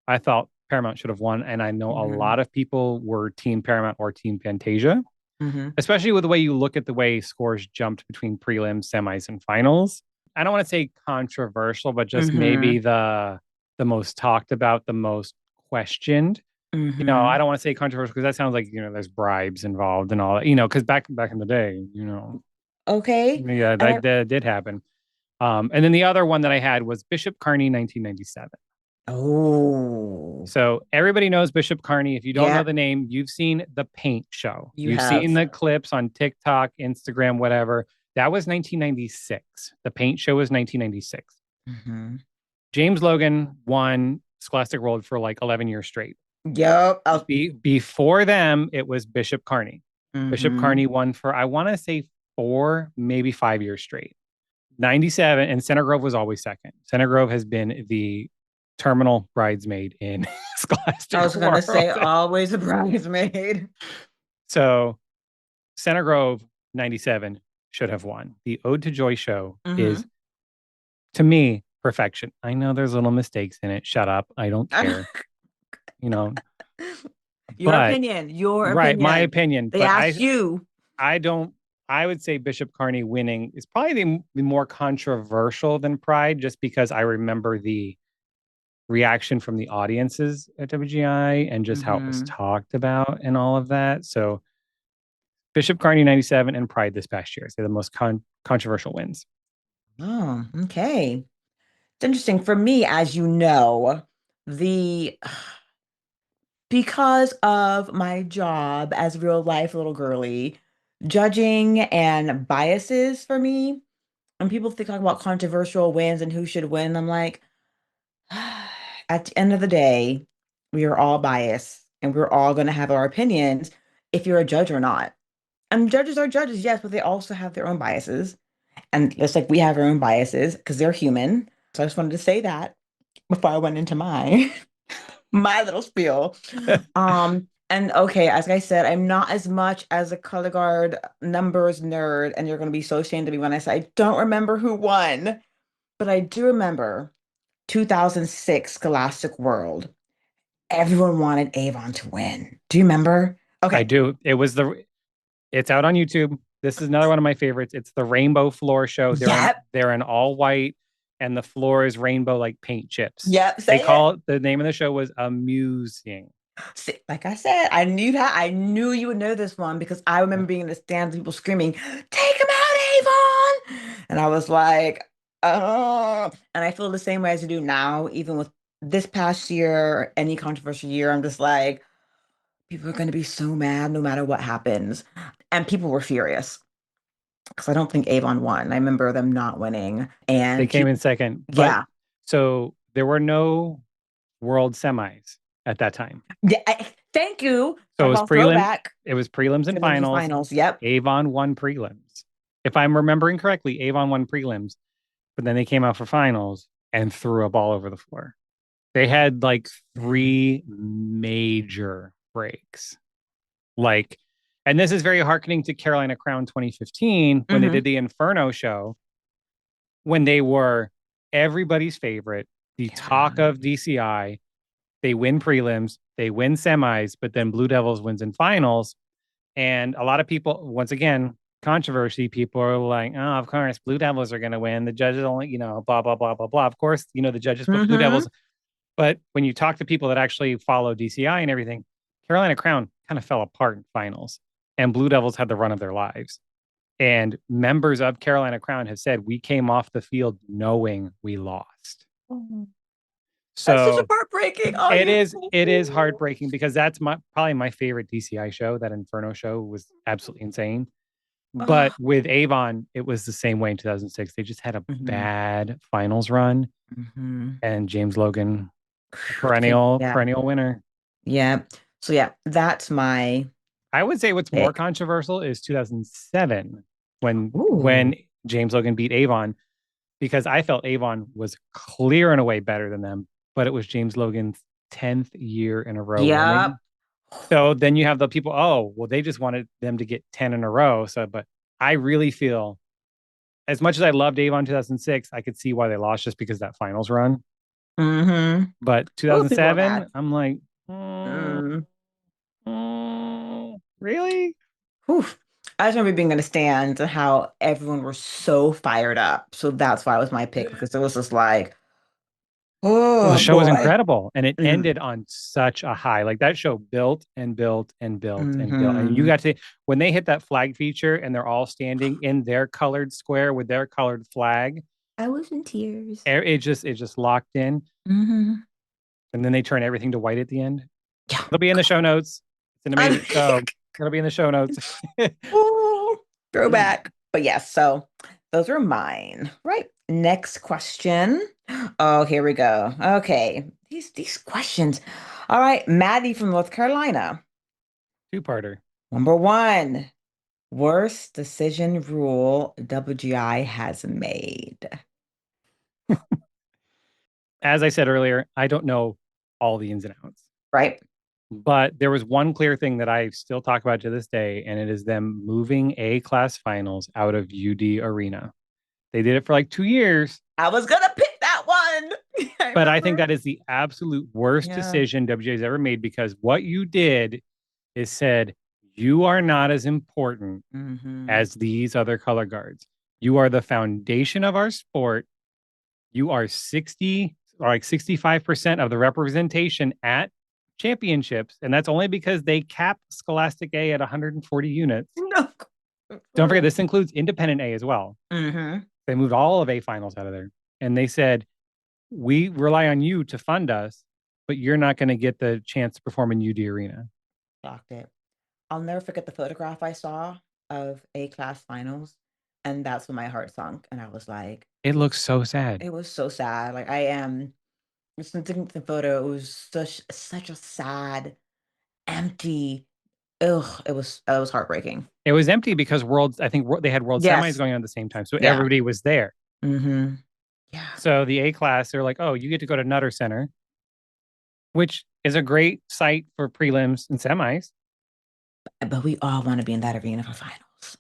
Speaker 1: I thought Paramount should have won, and I know a
Speaker 2: Hmm.
Speaker 1: lot of people were Team Paramount or Team Fantasia,
Speaker 2: Hmm.
Speaker 1: especially with the way you look at the way scores jumped between prelims, semis, and finals. I don't want to say controversial, but just maybe
Speaker 2: Hmm.
Speaker 1: the most talked about, the most questioned. I
Speaker 2: Hmm.
Speaker 1: don't want to say controversial because that sounds like, there's bribes involved and all that, because back in the day,
Speaker 2: Okay.
Speaker 1: yeah,
Speaker 2: And
Speaker 1: that did happen. And then the other one that I had was Bishop Kearney 1997.
Speaker 2: oh,
Speaker 1: So everybody knows Bishop Kearney. If you don't know
Speaker 2: yep,
Speaker 1: the name, you've seen the Paint Show.
Speaker 2: you
Speaker 1: You've seen
Speaker 2: have.
Speaker 1: the clips on TikTok, Instagram, whatever. That was 1996. The Paint Show was 1996.
Speaker 2: Hmm.
Speaker 1: James Logan won Scholastic World for like 11 years straight.
Speaker 2: Yep.
Speaker 1: Before them, it was Bishop Kearney. Bishop
Speaker 2: Hmm.
Speaker 1: Kearney won for, I want to say, 4, maybe 5 years straight. 97, and Center Grove was always second. Center Grove has been the terminal bridesmaid in
Speaker 2: I
Speaker 1: Scholastic
Speaker 2: was gonna
Speaker 1: World.
Speaker 2: say always a bridesmaid.
Speaker 1: So Center Grove 97 should have won. The Ode to Joy show is,
Speaker 2: Hmm.
Speaker 1: to me, perfection. I know there's little mistakes in it. Shut up. I don't care. You know,
Speaker 2: Your
Speaker 1: but
Speaker 2: opinion, your
Speaker 1: right, my
Speaker 2: opinion.
Speaker 1: opinion.
Speaker 2: They
Speaker 1: But
Speaker 2: asked you.
Speaker 1: I don't. I would say Bishop Kearney winning is probably the more controversial than Pride, just because I remember the reaction from the audiences at WGI and just how it was
Speaker 2: Hmm.
Speaker 1: talked about and all of that. So Bishop Kearney 97 and Pride this past year. Say the most controversial wins.
Speaker 2: Oh, okay. It's interesting for me, as you know, the because of my job as real life little girly, judging and biases for me, when people think about controversial wins and who should win, I'm like, at the end of the day, we are all biased and we're all going to have our opinions if you're a judge or not. And judges are judges, yes, but they also have their own biases. And just like we have our own biases because they're human. So I just wanted to say that before I went into my my little spiel. And okay, as I said, I'm not as much as a color guard numbers nerd, and you're gonna be so ashamed of me when I say I don't remember who won, but I do remember 2006 Scholastic World. Everyone wanted Avon to win. Do you remember?
Speaker 1: I
Speaker 2: Okay.
Speaker 1: do. It's out on YouTube. This is another one of my favorites. It's the Rainbow Floor Show.
Speaker 2: Yep.
Speaker 1: They're in all white, and the floor is rainbow like paint chips.
Speaker 2: Yep.
Speaker 1: They
Speaker 2: Say it.
Speaker 1: call it, the name of the show was Amusing.
Speaker 2: See, like I said, I knew that. I knew you would know this one because I remember being in the stands, people screaming, "Take him out, Avon!" And I was like, "Oh!" And I feel the same way as you do now, even with this past year, any controversial year. I'm just like, people are going to be so mad no matter what happens, and people were furious because I don't think Avon won. I remember them not winning,
Speaker 1: They
Speaker 2: and
Speaker 1: came in second, but
Speaker 2: yeah,
Speaker 1: so there were no world semis at that time.
Speaker 2: yeah. Thank you.
Speaker 1: So
Speaker 2: Talk
Speaker 1: it was
Speaker 2: about
Speaker 1: prelim,
Speaker 2: throwback.
Speaker 1: it was prelims and
Speaker 2: Prelims and
Speaker 1: finals.
Speaker 2: finals. Yep.
Speaker 1: Avon won prelims. If I'm remembering correctly, Avon won prelims, but then they came out for finals and threw up all over the floor. They had like
Speaker 2: Man.
Speaker 1: three major breaks. Like, and this is very hearkening to Carolina Crown 2015 when they
Speaker 2: Hmm.
Speaker 1: did the Inferno show, when they were everybody's favorite, the talk
Speaker 2: Yeah.
Speaker 1: of DCI. They win prelims, they win semis, but then Blue Devils wins in finals. And a lot of people, once again, controversy, people are like, oh, of course, Blue Devils are going to win. The judges only, blah, blah, blah, blah, blah. Of course, the judges put Blue
Speaker 2: Hmm.
Speaker 1: Devils. But when you talk to people that actually follow DCI and everything, Carolina Crown kind of fell apart in finals, and Blue Devils had the run of their lives. And members of Carolina Crown have said, we came off the field knowing we lost.
Speaker 2: That's such a
Speaker 1: So
Speaker 2: heartbreaking. Oh,
Speaker 1: it
Speaker 2: you're
Speaker 1: is
Speaker 2: so
Speaker 1: it is
Speaker 2: cool.
Speaker 1: heartbreaking because that's probably my favorite DCI show. That Inferno show was absolutely insane. But
Speaker 2: Oh.
Speaker 1: with Avon, it was the same way in 2006. They just had a
Speaker 2: Hmm.
Speaker 1: bad finals run,
Speaker 2: Hmm.
Speaker 1: and James Logan,
Speaker 2: Take,
Speaker 1: perennial
Speaker 2: yeah.
Speaker 1: perennial winner.
Speaker 2: Yeah. So yeah, that's my
Speaker 1: I would say what's more
Speaker 2: pick.
Speaker 1: controversial is 2007 when
Speaker 2: Ooh.
Speaker 1: James Logan beat Avon, because I felt Avon was clear and away better than them, but it was James Logan's 10th year in a row
Speaker 2: Yep.
Speaker 1: winning. So then you have the people, oh, well, they just wanted them to get 10 in a row. So, but I really feel, as much as I loved Avon 2006, I could see why they lost just because of that finals run.
Speaker 2: Hmm.
Speaker 1: But
Speaker 2: Ooh, people are mad.
Speaker 1: 2007, I'm like,
Speaker 2: Mm.
Speaker 1: really?
Speaker 2: Whew. I just remember being in the stands and how everyone was so fired up. So that's why it was my pick because it was just like,
Speaker 1: Well, the
Speaker 2: oh
Speaker 1: show was
Speaker 2: boy.
Speaker 1: incredible and it
Speaker 2: Mm.
Speaker 1: ended on such a high. Like that show built and built and built and built. And you
Speaker 2: Hmm.
Speaker 1: got to, when they hit that flag feature and they're all standing in their colored square with their colored flag,
Speaker 2: I was in tears.
Speaker 1: it just locked in.
Speaker 2: Hmm.
Speaker 1: And then they turn everything to white at the end.
Speaker 2: Yeah.
Speaker 1: It'll be in the show notes. It's an amazing show. It'll be in the show notes.
Speaker 2: Ooh, throwback. But yes, so those are mine. Right. Next question. Oh, here we go. Okay. These questions. All right. Maddie from North Carolina.
Speaker 1: Two-parter.
Speaker 2: Number one, worst decision rule WGI has made.
Speaker 1: As I said earlier, I don't know all the ins and outs,
Speaker 2: Right?
Speaker 1: but there was one clear thing that I still talk about to this day, and it is them moving A class finals out of UD Arena. They did it for like 2 years,
Speaker 2: I was gonna pick that one. I
Speaker 1: but I think
Speaker 2: remember.
Speaker 1: that is the absolute worst
Speaker 2: Yeah.
Speaker 1: decision WJ has ever made, because what you did is said, you are not as important
Speaker 2: Hmm.
Speaker 1: as these other color guards. You are the foundation of our sport. You are 60 or like 65% of the representation at championships. And that's only because they capped Scholastic A at 140 units.
Speaker 2: No.
Speaker 1: Don't forget, this includes independent A as well.
Speaker 2: Hmm.
Speaker 1: They moved all of A finals out of there. And they said, we rely on you to fund us, but you're not going to get the chance to perform in UD Arena.
Speaker 2: Locked it. I'll never forget the photograph I saw of A class finals. And that's when my heart sunk. And I was like,
Speaker 1: It looks so sad.
Speaker 2: it was so sad. Like I am just looking at the photo, it was such a sad, empty. Ugh, it was heartbreaking.
Speaker 1: It was empty because I think they had world semis
Speaker 2: Yes.
Speaker 1: going on at the same time. So
Speaker 2: Yeah.
Speaker 1: everybody was there.
Speaker 2: Mm-hmm. Yeah.
Speaker 1: So the A class, they're like, oh, you get to go to Nutter Center, which is a great site for prelims and semis.
Speaker 2: But we all want to be in that arena for finals.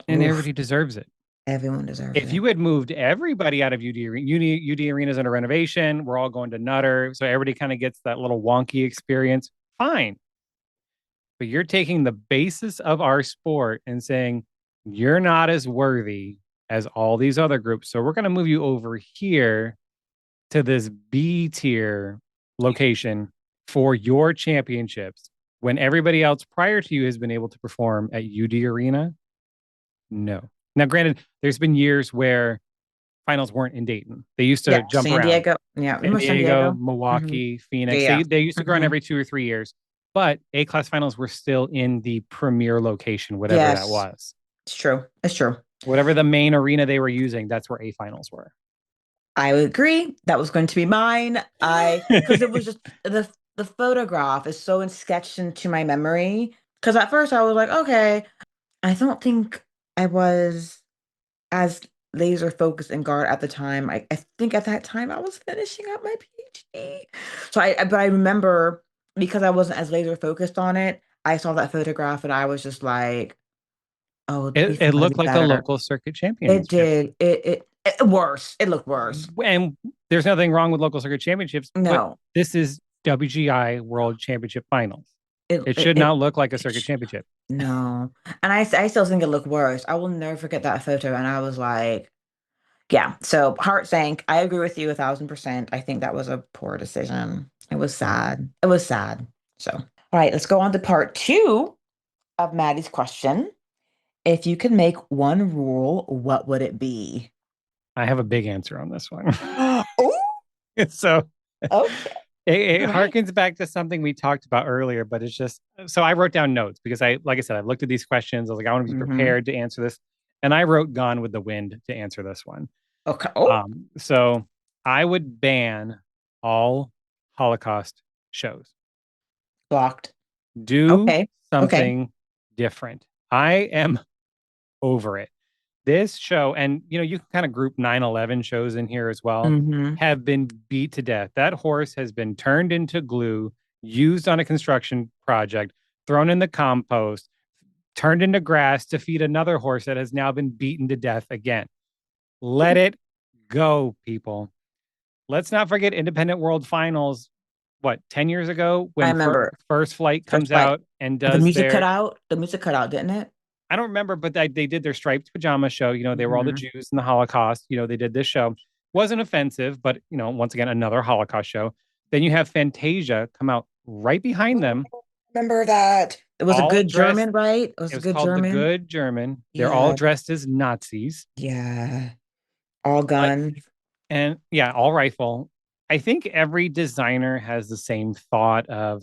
Speaker 1: And
Speaker 2: Oof.
Speaker 1: everybody deserves it.
Speaker 2: Everyone deserves
Speaker 1: If
Speaker 2: it.
Speaker 1: you had moved everybody out of UD Arena's under renovation, we're all going to Nutter. So everybody kind of gets that little wonky experience. Fine. But you're taking the basis of our sport and saying you're not as worthy as all these other groups. So we're going to move you over here to this B tier location for your championships when everybody else prior to you has been able to perform at UD Arena. No. Now, granted, there's been years where finals weren't in Dayton. They used
Speaker 2: Yeah.
Speaker 1: to jump
Speaker 2: San
Speaker 1: around.
Speaker 2: Diego. Yeah.
Speaker 1: San
Speaker 2: Remember San
Speaker 1: Diego,
Speaker 2: Diego? Hmm.
Speaker 1: Milwaukee,
Speaker 2: Yeah.
Speaker 1: Phoenix.
Speaker 2: Yeah.
Speaker 1: They used to run
Speaker 2: Hmm.
Speaker 1: every 2 or 3 years, but A class finals were still in the premier location, whatever that
Speaker 2: Yes.
Speaker 1: was.
Speaker 2: It's true. It's true.
Speaker 1: Whatever the main arena they were using, that's where A finals were.
Speaker 2: I would agree. That was going to be mine. Because it was just the photograph is so sketched into my memory. Because at first I was like, okay, I don't think I was as laser focused and guard at the time. I think at that time I was finishing up my PhD. But I remember because I wasn't as laser focused on it, I saw that photograph and I was just like, oh, these are
Speaker 1: It
Speaker 2: going to
Speaker 1: looked
Speaker 2: be
Speaker 1: like a
Speaker 2: better.
Speaker 1: local circuit
Speaker 2: It
Speaker 1: championships.
Speaker 2: did. It worse. It looked worse.
Speaker 1: And there's nothing wrong with local circuit championships, but
Speaker 2: No,
Speaker 1: this is WGI World Championship Finals.
Speaker 2: it
Speaker 1: It
Speaker 2: it,
Speaker 1: should
Speaker 2: it,
Speaker 1: not look like a
Speaker 2: it
Speaker 1: circuit championship.
Speaker 2: no. And I still think it looked worse. I will never forget that photo. And I was like, yeah. So heart sank. I agree with you 1,000%. I think that was a poor decision. It was sad. It was sad. So, all right, let's go on to part two of Maddie's question. If you could make one rule, what would it be?
Speaker 1: I have a big answer on this one.
Speaker 2: Oh,
Speaker 1: So
Speaker 2: okay.
Speaker 1: it
Speaker 2: All right.
Speaker 1: harkens back to something we talked about earlier, but it's just so I wrote down notes because like I said, I've looked at these questions. I was like, I want to be
Speaker 2: Mm-hmm.
Speaker 1: prepared to answer this. And I wrote Gone with the Wind to answer this one.
Speaker 2: Okay. Oh,
Speaker 1: So I would ban all Holocaust shows.
Speaker 2: blocked.
Speaker 1: Do
Speaker 2: Okay. Okay.
Speaker 1: something different. I am over it. This show, and you can kind of group 9/11 shows in here as well,
Speaker 2: Mm-hmm.
Speaker 1: have been beat to death. That horse has been turned into glue, used on a construction project, thrown in the compost, turned into grass to feed another horse that has now been beaten to death again. Let it go, people. Let's not forget Independent World Finals, what, 10 years ago
Speaker 2: I
Speaker 1: when
Speaker 2: remember.
Speaker 1: First Flight
Speaker 2: First
Speaker 1: comes
Speaker 2: Flight.
Speaker 1: out and
Speaker 2: The
Speaker 1: does
Speaker 2: music cut
Speaker 1: their,
Speaker 2: out. The music cut out, didn't it?
Speaker 1: I don't remember, but they did their striped pajama show. They were all the
Speaker 2: Hmm.
Speaker 1: Jews in the Holocaust. They did this show. Wasn't offensive, but once again, another Holocaust show. Then you have Fantasia come out right behind
Speaker 2: Oh,
Speaker 1: them,
Speaker 2: remember that. It was a
Speaker 1: all
Speaker 2: good
Speaker 1: dressed.
Speaker 2: German, right? It was
Speaker 1: It
Speaker 2: a
Speaker 1: was
Speaker 2: good
Speaker 1: called The
Speaker 2: German.
Speaker 1: Good German. They're all
Speaker 2: Yeah.
Speaker 1: dressed as Nazis.
Speaker 2: Yeah. All
Speaker 1: Like,
Speaker 2: guns.
Speaker 1: and yeah, all rifle. I think every designer has the same thought of,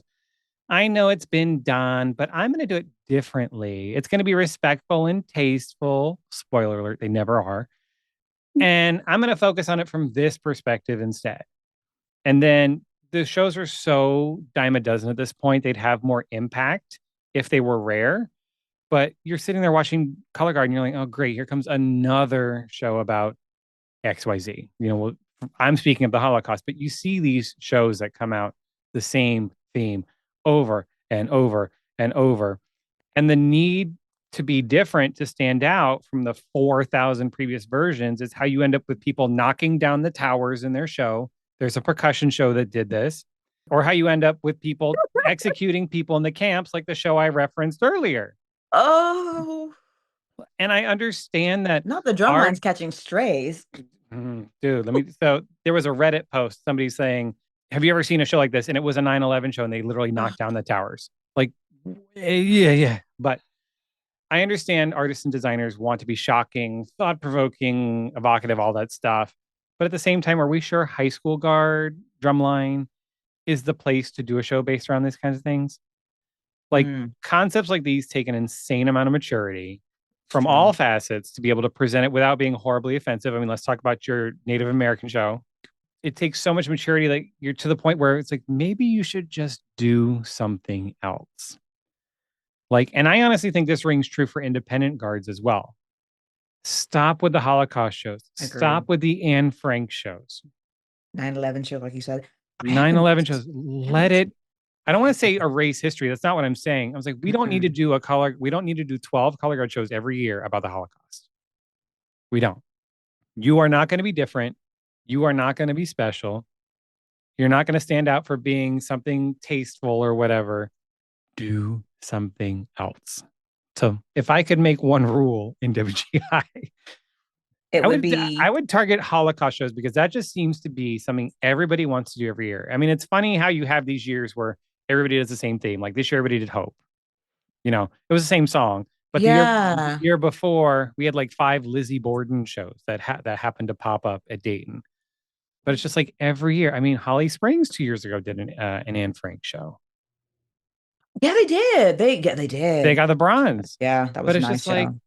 Speaker 1: I know it's been done, but I'm going to do it differently. It's going to be respectful and tasteful. Spoiler alert, they never are. And I'm going to focus on it from this perspective instead. And then the shows are so dime a dozen at this point, they'd have more impact if they were rare. But you're sitting there watching Color Guard and you're like, oh, great, here comes another show about XYZ. Well, I'm speaking of the Holocaust, but you see these shows that come out the same theme over and over and over. And the need to be different to stand out from the 4,000 previous versions is how you end up with people knocking down the towers in their show. There's a percussion show that did this, or how you end up with people executing people in the camps, like the show I referenced earlier.
Speaker 2: Oh,
Speaker 1: And I understand that
Speaker 2: not the
Speaker 1: our
Speaker 2: drumlines catching strays.
Speaker 1: dude, so there was a Reddit post, somebody saying, have you ever seen a show like this? And it was a 9/11 show and they literally
Speaker 2: Oh,
Speaker 1: knocked down the towers. Like, yeah, yeah. But I understand artists and designers want to be shocking, thought provoking, evocative, all that stuff. But at the same time, are we sure high school guard, drumline is the place to do a show based around these kinds of things? Like
Speaker 2: Mm,
Speaker 1: concepts like these take an insane amount of maturity
Speaker 2: it's
Speaker 1: from
Speaker 2: true.
Speaker 1: all facets to be able to present it without being horribly offensive. I mean, let's talk about your Native American show. It takes so much maturity that you're to the point where it's like maybe you should just do something else. Like, and I honestly think this rings true for independent guards as well. Stop with the Holocaust shows. Stop
Speaker 2: Agreed.
Speaker 1: with the Anne Frank shows.
Speaker 2: 9/11 show, like you said. I
Speaker 1: 9/11 shows.
Speaker 2: I haven't
Speaker 1: Let
Speaker 2: seen
Speaker 1: it. I don't want to say erase history. That's not what I'm saying. I was like, we don't need to
Speaker 2: Mm-mm.
Speaker 1: do a color. We don't need to do 12 color guard shows every year about the Holocaust. We don't. You are not going to be different. You are not going to be special. You're not going to stand out for being something tasteful or whatever. Do something else. So if I could make one rule in WGI,
Speaker 2: It
Speaker 1: I
Speaker 2: would
Speaker 1: would I
Speaker 2: be,
Speaker 1: would target Holocaust shows because that just seems to be something everybody wants to do every year. I mean, it's funny how you have these years where everybody does the same theme. Like this year, everybody did Hope. You know, it was the same song. But the
Speaker 2: yeah.
Speaker 1: year before, we had like 5 Lizzie Borden shows that happened to pop up at Dayton. But it's just like every year. I mean, Holly Springs 2 years ago did an Anne Frank show.
Speaker 2: Yeah, they did. They
Speaker 1: They
Speaker 2: did.
Speaker 1: got the bronze.
Speaker 2: Yeah, that
Speaker 1: But
Speaker 2: was a
Speaker 1: it's
Speaker 2: nice
Speaker 1: just like,
Speaker 2: show.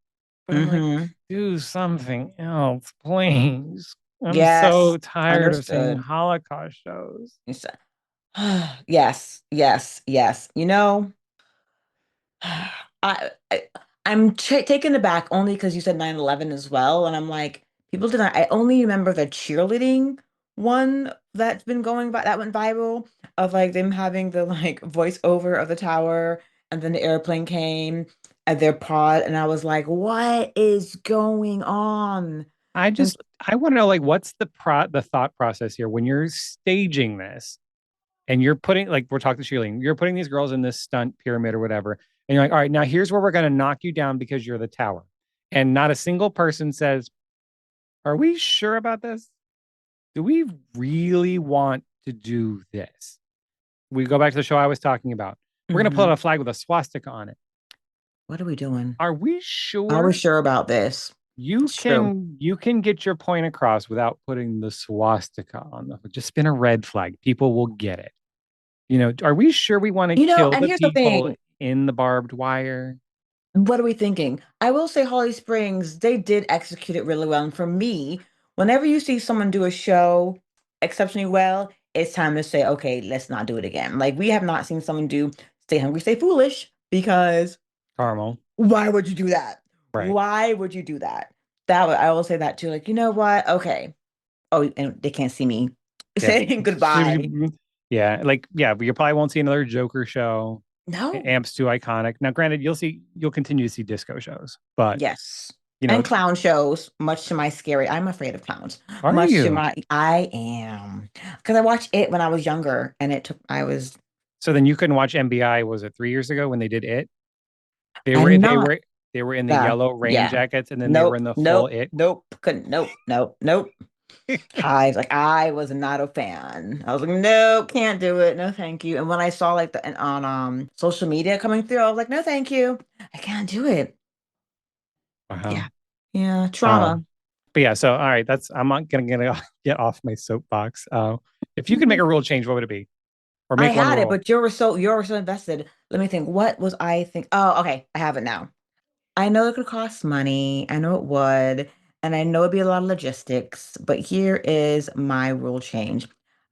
Speaker 1: but I'm like,
Speaker 2: Mm-hmm.
Speaker 1: do something else, please. I'm
Speaker 2: Yes.
Speaker 1: so tired of seeing
Speaker 2: Understood.
Speaker 1: Holocaust shows.
Speaker 2: You said- Yes, yes, yes. I'm taken aback only because you said 9/11 as well, and I'm like, people did not. I only remember the cheerleading one that's been going by that went viral of like them having the like voiceover of the tower, and then the airplane came at their pod, and I was like, what is going on?
Speaker 1: I
Speaker 2: And
Speaker 1: just I want to know like what's the thought process here when you're staging this and you're putting like we're talking cheerleading, you're putting these girls in this stunt pyramid or whatever, and you're like, all right, now here's where we're gonna knock you down because you're the tower. And not a single person says, are we sure about this? Do we really want to do this? We go back to the show I was talking about. We're gonna pull out
Speaker 2: Mhm.
Speaker 1: a flag with a swastika on it.
Speaker 2: What are we doing?
Speaker 1: Are we
Speaker 2: Are we
Speaker 1: sure
Speaker 2: sure about this?
Speaker 1: you
Speaker 2: It's true.
Speaker 1: can get your point across without putting the swastika on the just spin a red flag? People will get it. You know, are we sure we want to kill
Speaker 2: And
Speaker 1: the
Speaker 2: here's the
Speaker 1: people
Speaker 2: thing.
Speaker 1: in the barbed wire?
Speaker 2: What are we thinking? I will say Holly Springs, they did execute it really well. And for me, whenever you see someone do a show exceptionally well, it's time to say, okay, let's not do it again. Like we have not seen someone do Stay Hungry, Stay Foolish because
Speaker 1: Caramel,
Speaker 2: why would you do that?
Speaker 1: right?
Speaker 2: Why would you do that? I will say that too. Like, you know what? Okay. Oh, and they can't see me
Speaker 1: Yeah,
Speaker 2: saying goodbye.
Speaker 1: yeah, like yeah. You probably won't see another Joker show.
Speaker 2: No.
Speaker 1: Amp's too iconic. Now, granted, you'll continue to see disco shows, but
Speaker 2: Yes.
Speaker 1: you
Speaker 2: And
Speaker 1: know,
Speaker 2: clown shows, much to my scary, I'm afraid of clowns.
Speaker 1: are
Speaker 2: Much to
Speaker 1: you?
Speaker 2: my, I am. Because I watched it when I was younger and I was,
Speaker 1: So then you couldn't watch MBI. Was it 3 years ago when they did it? They were
Speaker 2: I'm
Speaker 1: they
Speaker 2: not
Speaker 1: were they were in the
Speaker 2: the,
Speaker 1: yellow rain
Speaker 2: yeah.
Speaker 1: jackets, and then they were
Speaker 2: Nope,
Speaker 1: in the full
Speaker 2: nope,
Speaker 1: it.
Speaker 2: nope, couldn't, nope, nope, nope. I was not a fan. I was like, no, can't do it. No, thank you. And when I saw like on social media coming through, I was like, no, thank you. I can't do it.
Speaker 1: Wow.
Speaker 2: Yeah. Yeah.
Speaker 1: Um,
Speaker 2: Trauma.
Speaker 1: but yeah, so all right, that's I'm not gonna get off my soapbox. If you could make a rule change, what would it be? Or
Speaker 2: I
Speaker 1: make one
Speaker 2: had it,
Speaker 1: rule?
Speaker 2: but you were so invested. Let me think. What was I think? Oh, okay. I have it now. I know it could cost money. I know it would. And I know it'd be a lot of logistics, but here is my rule change.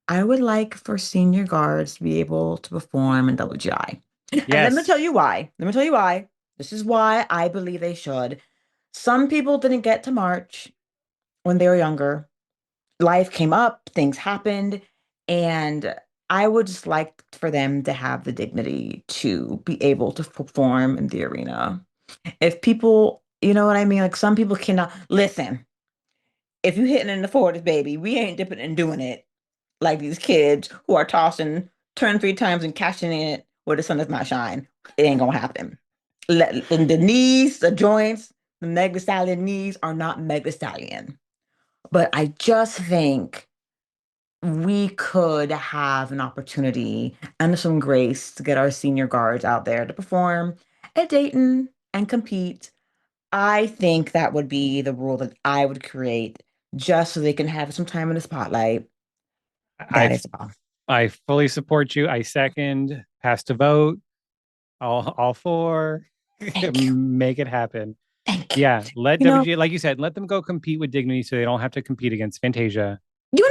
Speaker 2: I would like for senior guards to be able to perform in WGI. And let me
Speaker 1: Yes.
Speaker 2: tell you why. Let me tell you why. This is why I believe they should. Some people didn't get to march when they were younger. Life came up, things happened, and I would just like for them to have the dignity to be able to perform in the arena. If people, you know what I mean? Like some people cannot listen. If you hitting in the 40s, baby, we ain't dipping and doing it like these kids who are tossing, turn 3 times and catching it where the sun does not shine. It ain't gonna happen. The knees, the joints, the Meg Thee Stallion knees are not Meg Thee Stallion. But I just think we could have an opportunity and some grace to get our senior guards out there to perform at Dayton and compete. I think that would be the rule that I would create just so they can have some time in the spotlight.
Speaker 1: I
Speaker 2: That is all.
Speaker 1: I fully support you. I second. Pass to vote. All for.
Speaker 2: Thank you.
Speaker 1: Make it happen.
Speaker 2: Thank you.
Speaker 1: Yeah, let
Speaker 2: You know,
Speaker 1: WGA, like you said, let them go compete with dignity so they don't have to compete against Fantasia,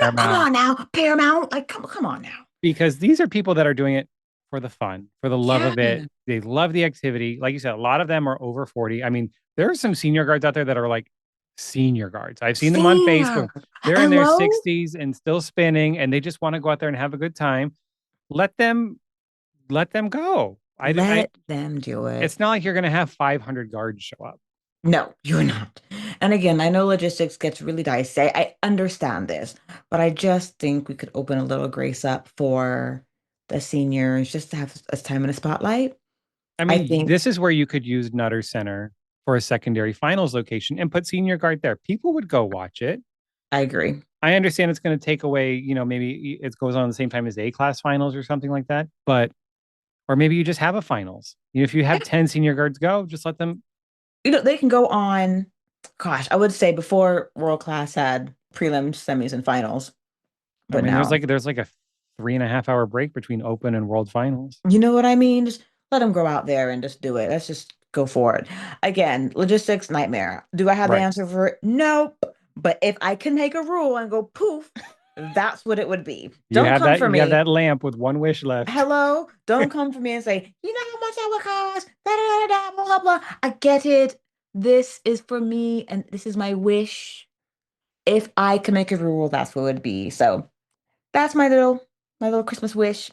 Speaker 2: come
Speaker 1: Paramount,
Speaker 2: on now, Paramount. Like, come on now.
Speaker 1: because these are people that are doing it for the fun, for the love
Speaker 2: Yeah.
Speaker 1: of it. They love the activity. Like you said, a lot of them are over 40. I mean, there are some senior guards out there that are like senior guards. I've seen them on Facebook.
Speaker 2: Senior.
Speaker 1: They're in their
Speaker 2: Hello?
Speaker 1: 60s and still spinning, and they just want to go out there and have a good time. Let them let them go. I
Speaker 2: Let them do it.
Speaker 1: it's not like you're going to have 500 guards show up.
Speaker 2: No, you're not. And again, I know logistics gets really dicey. I understand this, but I just think we could open a little grace up for the seniors just to have a time in the spotlight.
Speaker 1: I
Speaker 2: I
Speaker 1: mean,
Speaker 2: think
Speaker 1: this is where you could use Nutter Center for a secondary finals location and put senior guard there. People would go watch it.
Speaker 2: I agree.
Speaker 1: I understand it's going to take away, maybe it goes on at the same time as A class finals or something like that. But, or maybe you just have a finals. If you have 10 senior guards go, just let them.
Speaker 2: They can go on, gosh, I would say before world class had prelims, semis, and finals,
Speaker 1: I
Speaker 2: but
Speaker 1: mean, there's
Speaker 2: now,
Speaker 1: like, there's like a 3.5 hour break between open and world finals.
Speaker 2: you know what I mean? Just let them go out there and just do it. Let's just go for it. Again, logistics nightmare. Do I have the
Speaker 1: Right.
Speaker 2: answer for it? Nope. But if I can make a rule and go poof, that's what it would be. Don't come for
Speaker 1: You have
Speaker 2: me.
Speaker 1: that lamp with one wish left.
Speaker 2: Hello, don't come for me and say, you know how much that would cost? Da, da, da, da, blah, blah, blah. I get it. This is for me, and this is my wish. If I can make a rule, that's what it would be. So that's my little Christmas wish.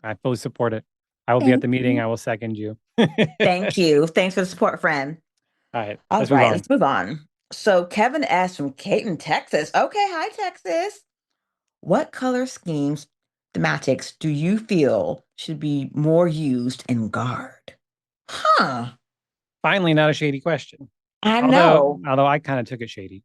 Speaker 1: I fully support it. I will be at
Speaker 2: Thank
Speaker 1: the meeting.
Speaker 2: you.
Speaker 1: I will second you. All
Speaker 2: Thank you. Thanks for the support, friend.
Speaker 1: right.
Speaker 2: All
Speaker 1: Let's move
Speaker 2: right,
Speaker 1: on.
Speaker 2: let's move on. So Kevin S. from Caton, Texas. Okay, hi, Texas. What color schemes, thematics do you feel should be more used in Guard? Huh.
Speaker 1: Finally, not a shady question.
Speaker 2: I
Speaker 1: Although,
Speaker 2: know.
Speaker 1: although I kind of took it shady.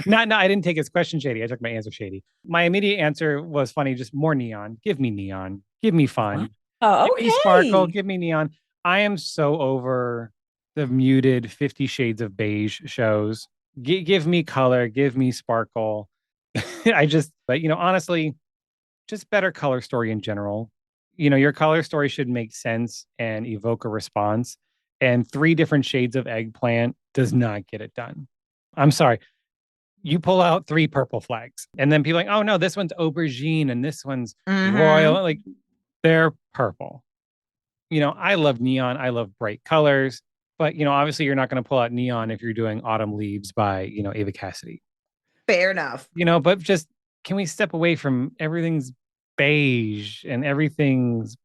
Speaker 1: Not, no, I didn't take his question shady. I took my answer shady. My immediate answer was funny, just more neon. Give me neon. Give me
Speaker 2: Wow.
Speaker 1: fun.
Speaker 2: Oh,
Speaker 1: Give me sparkle.
Speaker 2: okay.
Speaker 1: Give me neon. I am so over the muted 50 Shades of Beige shows. Give me color. Give me sparkle. But honestly, just better color story in general. Your color story should make sense and evoke a response. And three different shades of eggplant does not get it done. I'm sorry. You pull out three purple flags, and then people are like, oh no, this one's aubergine and this one's
Speaker 2: Mm-hmm.
Speaker 1: royal. Like they're purple. I love neon. I love bright colors. But obviously you're not going to pull out neon if you're doing Autumn Leaves by, Ava Cassidy.
Speaker 2: Fair enough.
Speaker 1: But just can we step away from everything's beige and everything's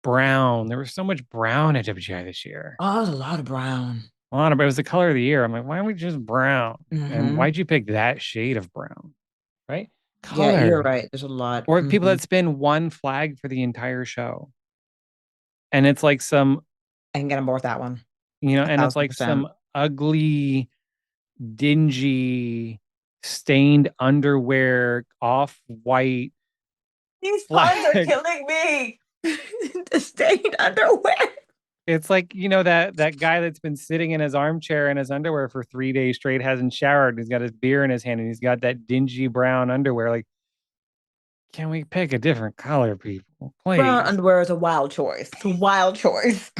Speaker 1: brown? There was so much brown at WGI this year.
Speaker 2: Oh, there's a lot of brown.
Speaker 1: A lot of it was the color of the year. I'm like, why don't we just brown? And
Speaker 2: Mm-hmm.
Speaker 1: why'd you pick that shade of brown? Right?
Speaker 2: Yeah, you're
Speaker 1: Color.
Speaker 2: right. There's a lot.
Speaker 1: Or people
Speaker 2: Mm-hmm.
Speaker 1: that spin one flag for the entire show. And it's like some,
Speaker 2: I can get on board with that one. A
Speaker 1: and it's
Speaker 2: thousand
Speaker 1: like
Speaker 2: percent.
Speaker 1: some ugly, dingy, stained underwear, off white
Speaker 2: These puns are
Speaker 1: flag.
Speaker 2: killing me. The stained underwear.
Speaker 1: It's like, that guy that's been sitting in his armchair in his underwear for 3 days straight, hasn't showered. He's got his beer in his hand and he's got that dingy brown underwear. Like, can we pick a different color, people?
Speaker 2: Brown
Speaker 1: Please
Speaker 2: underwear is a wild choice. It's a wild choice.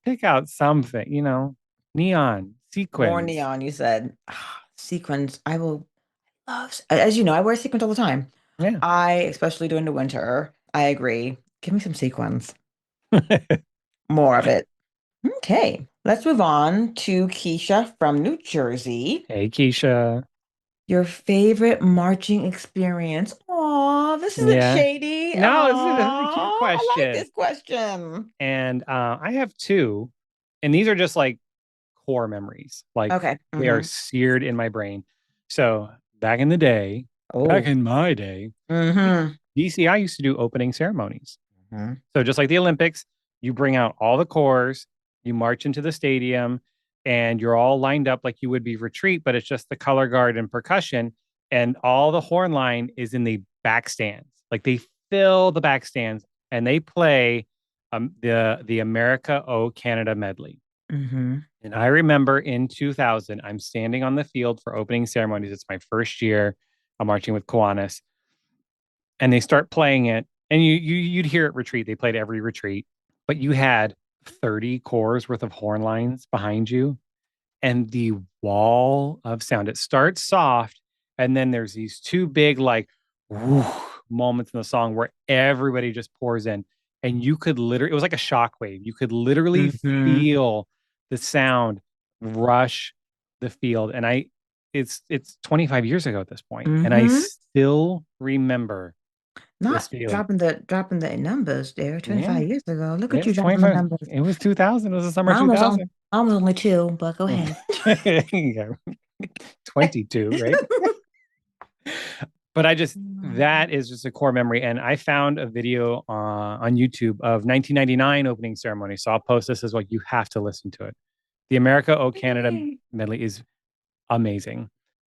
Speaker 1: pick out something, neon,
Speaker 2: More
Speaker 1: sequins.
Speaker 2: neon, you said. Sequins. I will love, as you know, I wear sequins all the time.
Speaker 1: Yeah.
Speaker 2: Especially during the winter, I agree. Give me some sequins. More of it. Okay, let's move on to Keisha from New Jersey.
Speaker 1: Hey, Keisha.
Speaker 2: Your favorite marching experience? Aw, this isn't
Speaker 1: Yeah.
Speaker 2: shady.
Speaker 1: No, this is a cute
Speaker 2: Aw, I like
Speaker 1: question.
Speaker 2: this question.
Speaker 1: And I have two, and these are just like core memories. Like
Speaker 2: Okay.
Speaker 1: they are
Speaker 2: Mm-hmm.
Speaker 1: seared in my brain. So back in the day, back
Speaker 2: Oh.
Speaker 1: in my day,
Speaker 2: Mm-hmm.
Speaker 1: DCI used to do opening ceremonies.
Speaker 2: Mm-hmm.
Speaker 1: So just like the Olympics, you bring out all the corps, you march into the stadium, and you're all lined up like you would be retreat, but it's just the color guard and percussion, and all the horn line is in the back stands. Like they fill the back stands and they play the America O Canada medley.
Speaker 2: Mm-hmm.
Speaker 1: And I remember in 2000, I'm standing on the field for opening ceremonies. It's my first year. I'm marching with Kiwanis, and they start playing it. And you'd hear it retreat. They played every retreat, but you had 30 cores worth of horn lines behind you and the wall of sound. It starts soft, and then there's these two big like whoo, moments in the song where everybody just pours in, and you could literally it was like a shockwave. You could literally
Speaker 2: Mm-hmm.
Speaker 1: feel the sound rush the field, and it's 25 years ago at this point, and I
Speaker 2: Mm-hmm.
Speaker 1: still remember this
Speaker 2: Not
Speaker 1: feeling.
Speaker 2: dropping the numbers there
Speaker 1: Yeah,
Speaker 2: 25 years ago. Look at
Speaker 1: yeah,
Speaker 2: you
Speaker 1: it's
Speaker 2: dropping the
Speaker 1: 25.
Speaker 2: numbers.
Speaker 1: It was 2000. It was the summer
Speaker 2: Mine was on
Speaker 1: 2000.
Speaker 2: mine was only two, but go ahead.
Speaker 1: Yeah, 22, right? But that is just a core memory. And I found a video on YouTube of 1999 opening ceremony. So I'll post this as well. You have to listen to it. The America O Canada medley is amazing.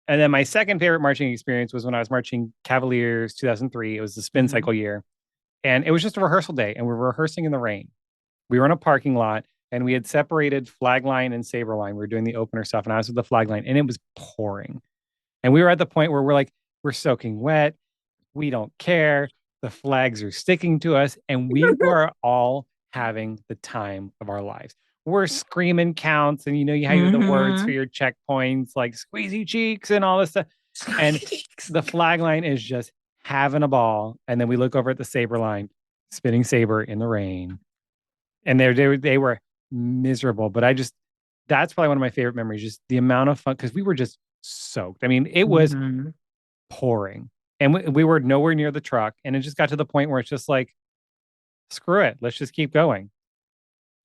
Speaker 1: And then my second favorite marching experience was when I was marching Cavaliers 2003. It was the spin
Speaker 2: Mhm.
Speaker 1: cycle year. And it was just a rehearsal day. And we were rehearsing in the rain. We were in a parking lot and we had separated flag line and saber line. We were doing the opener stuff. And I was with the flag line and it was pouring. And we were at the point where we're like, we're soaking wet. We don't care. The flags are sticking to us. And we were all having the time of our lives. We're screaming counts. And you have the words for
Speaker 2: Mhm.
Speaker 1: your checkpoints like squeezy cheeks and all this stuff. And the flag line is just having a ball. And then we look over at the saber line, spinning saber in the rain. And they were miserable. But that's probably one of my favorite memories, just the amount of fun, because we were just soaked. I mean, it was
Speaker 2: Mhm.
Speaker 1: pouring and we were nowhere near the truck. And it just got to the point where it's just like, screw it. Let's just keep going.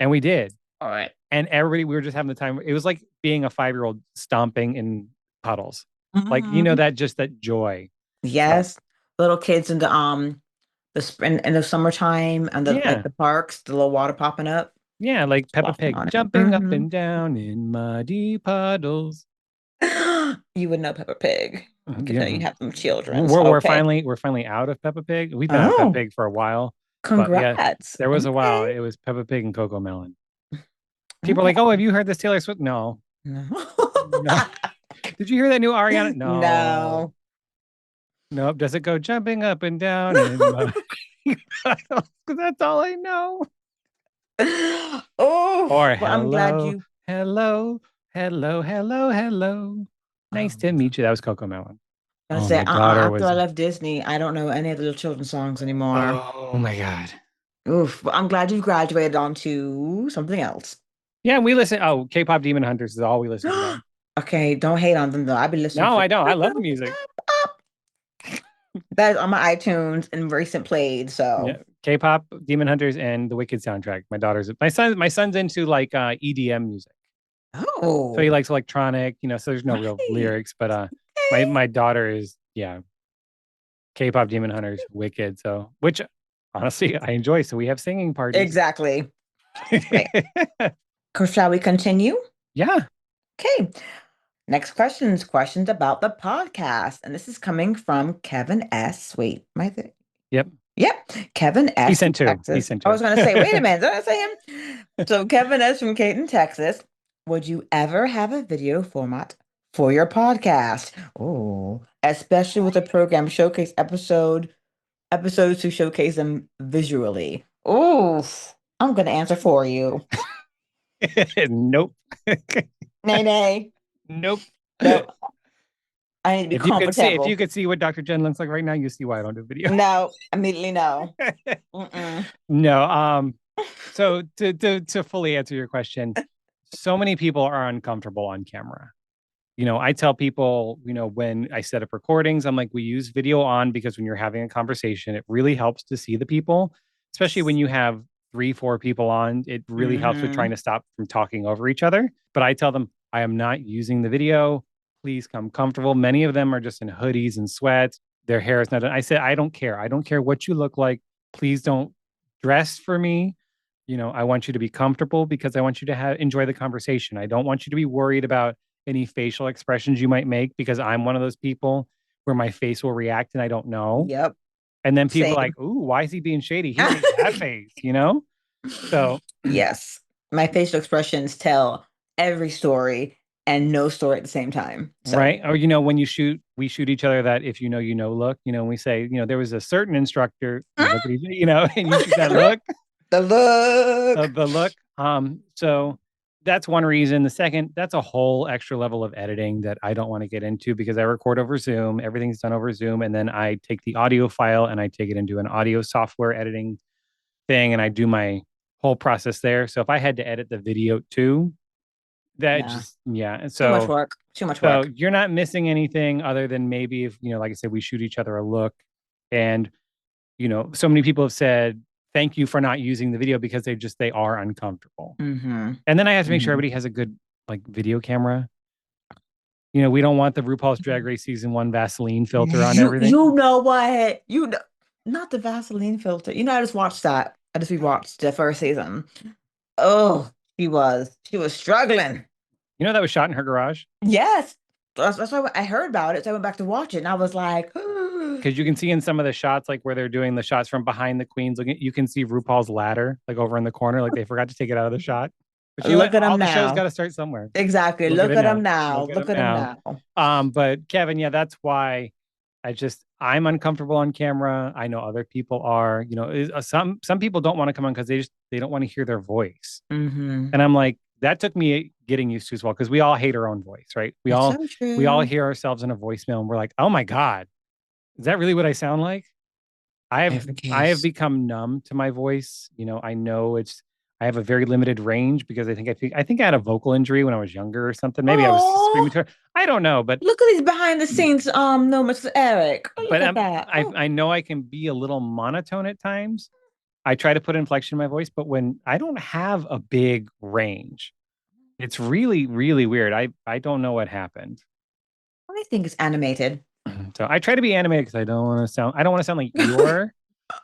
Speaker 1: And we did.
Speaker 2: All right.
Speaker 1: And everybody, we were just having the time. It was like being a 5-year-old stomping in puddles. Like,
Speaker 2: Mhm.
Speaker 1: that joy. So,
Speaker 2: Yes. Little kids the spring in the summertime and the like
Speaker 1: yeah.
Speaker 2: the parks, the little water popping up,
Speaker 1: Yeah. Like Peppa
Speaker 2: splashing
Speaker 1: Pig
Speaker 2: on it.
Speaker 1: jumping up and down in muddy puddles.
Speaker 2: You would know Peppa Pig. I could tell you
Speaker 1: Yeah.
Speaker 2: have some children's.
Speaker 1: We're
Speaker 2: Okay.
Speaker 1: finally out of Peppa Pig. We've been out of Peppa
Speaker 2: Oh,
Speaker 1: Pig for a while. But yeah,
Speaker 2: congrats.
Speaker 1: there was a while.
Speaker 2: Okay.
Speaker 1: It was Peppa Pig and Coco Melon. People are
Speaker 2: Okay.
Speaker 1: like, "Oh, have you heard this Taylor Swift?" No,
Speaker 2: No.
Speaker 1: no. Did you hear that new Ariana? No,
Speaker 2: No.
Speaker 1: nope. Does it go jumping up and down in my? Because that's all I know.
Speaker 2: Oh,
Speaker 1: Or
Speaker 2: well, I'm glad
Speaker 1: hello,
Speaker 2: you.
Speaker 1: hello, hello, hello, hello. Nice to
Speaker 2: Um,
Speaker 1: meet you. That was Coco Melon.
Speaker 2: I
Speaker 1: Oh,
Speaker 2: say,
Speaker 1: my daughter
Speaker 2: after
Speaker 1: was.
Speaker 2: I left Disney, I don't know any of the little children's songs anymore.
Speaker 1: Oh my God.
Speaker 2: Oof. Well, I'm glad you graduated on to something else.
Speaker 1: Yeah, we listen. Oh, K-pop Demon Hunters is all we listen to now.
Speaker 2: Okay, don't hate on them though. I've been listening
Speaker 1: No,
Speaker 2: for
Speaker 1: I don't. I love the music.
Speaker 2: that is on my iTunes and recent played. So,
Speaker 1: Yeah, K-pop, Demon Hunters, and the Wicked soundtrack. My son's into like EDM music, so he
Speaker 2: oh,
Speaker 1: likes electronic. So there's no real
Speaker 2: right.
Speaker 1: lyrics, but my
Speaker 2: Okay.
Speaker 1: my daughter is K-pop, Demon Hunters, Wicked. So which honestly I enjoy. So we have singing parties.
Speaker 2: Exactly. That's great. Shall we continue?
Speaker 1: Yeah.
Speaker 2: Okay. Next questions about the podcast. And this is coming from Kevin S. Wait, am I there?
Speaker 1: Yep.
Speaker 2: Yep. Kevin
Speaker 1: He
Speaker 2: S. from
Speaker 1: sent two. He
Speaker 2: Texas.
Speaker 1: sent
Speaker 2: I
Speaker 1: two.
Speaker 2: was going to say, wait a minute. Did I say him? So, Kevin S. from Caton, Texas. Would you ever have a video format for your podcast? Oh, especially with a program showcase episodes to showcase them visually. Oof. I'm going to answer for you.
Speaker 1: Nope.
Speaker 2: Nay, nay.
Speaker 1: Nope.
Speaker 2: No, I need to be
Speaker 1: If you
Speaker 2: comfortable.
Speaker 1: could see what Dr. Jen looks like right now, you see why I don't do video.
Speaker 2: No, immediately no. Mm-mm.
Speaker 1: No. So to fully answer your question, so many people are uncomfortable on camera. I tell people, when I set up recordings, I'm like, we use video on because when you're having a conversation, it really helps to see the people, especially when you have 3, 4 people on. It really helps with trying
Speaker 2: Mm-hmm.
Speaker 1: to stop from talking over each other. But I tell them, I am not using the video. Please come comfortable. Many of them are just in hoodies and sweats. Their hair is not done. I said, I don't care. I don't care what you look like. Please don't dress for me. I want you to be comfortable because I want you to enjoy the conversation. I don't want you to be worried about any facial expressions you might make because I'm one of those people where my face will react and I don't know.
Speaker 2: Yep.
Speaker 1: And then people are
Speaker 2: Same.
Speaker 1: like, "Ooh, why is he being shady? He made that face," So
Speaker 2: Yes. my facial expressions tell every story and no story at the same time. So
Speaker 1: Right. Or, when we shoot each other that if you know, look, we say, there was a certain instructor, we look at each, and you shoot that look,
Speaker 2: the look.
Speaker 1: the look. So that's one reason. The second, that's a whole extra level of editing that I don't want to get into because I record over Zoom. Everything's done over Zoom. And then I take the audio file and I take it into an audio software editing thing and I do my whole process there. So if I had to edit the video too, that
Speaker 2: Yeah.
Speaker 1: just, yeah. And
Speaker 2: Too much
Speaker 1: so,
Speaker 2: work. Too much
Speaker 1: so
Speaker 2: work.
Speaker 1: you're not missing anything other than maybe if, like I said, we shoot each other a look and, so many people have said, thank you for not using the video because they are uncomfortable.
Speaker 2: Mm-hmm.
Speaker 1: And then I have to make sure
Speaker 2: Mm-hmm.
Speaker 1: everybody has a good like video camera. We don't want the RuPaul's Drag Race season 1 Vaseline filter on everything.
Speaker 2: You know what? You know, not the Vaseline filter. I just watched that. I just rewatched the first season. Oh, she was struggling.
Speaker 1: That was shot in her garage
Speaker 2: Yes. That's why I heard about it. So I went back to watch it and I was like,
Speaker 1: because you can see in some of the shots, like where they're doing the shots from behind the queens, you can see RuPaul's ladder like over in the corner, like they forgot to take it out of the shot. But you know what?
Speaker 2: look at
Speaker 1: All
Speaker 2: him
Speaker 1: the show's got
Speaker 2: now.
Speaker 1: to start somewhere.
Speaker 2: Exactly.
Speaker 1: Look at
Speaker 2: Look
Speaker 1: it
Speaker 2: at
Speaker 1: now.
Speaker 2: him now.
Speaker 1: Look at
Speaker 2: Look
Speaker 1: him
Speaker 2: at him
Speaker 1: now.
Speaker 2: now.
Speaker 1: But Kevin, yeah, that's why I'm uncomfortable on camera. I know other people are. Some people don't want to come on because they don't want to hear their voice.
Speaker 2: Mm-hmm.
Speaker 1: And I'm like, that took me getting used to as well because we all hate our own voice, right? We
Speaker 2: It's
Speaker 1: all
Speaker 2: so
Speaker 1: we all
Speaker 2: true.
Speaker 1: hear ourselves in a voicemail and we're like, oh my God, is that really what I sound like?
Speaker 2: Every
Speaker 1: I have
Speaker 2: case.
Speaker 1: become numb to my voice. I know I have a very limited range because I think I had a vocal injury when I was younger or something. Maybe I was screaming
Speaker 2: Oh,
Speaker 1: to her. I don't know, but
Speaker 2: look at these behind the scenes. No, Mr. Eric. Oh, look
Speaker 1: but
Speaker 2: at that. Oh,
Speaker 1: I know I can be a little monotone at times. I try to put inflection in my voice, but when I don't have a big range, it's really, really weird. I don't know what happened.
Speaker 2: I think it's animated.
Speaker 1: So I try to be animated because I don't want to sound like Eeyore.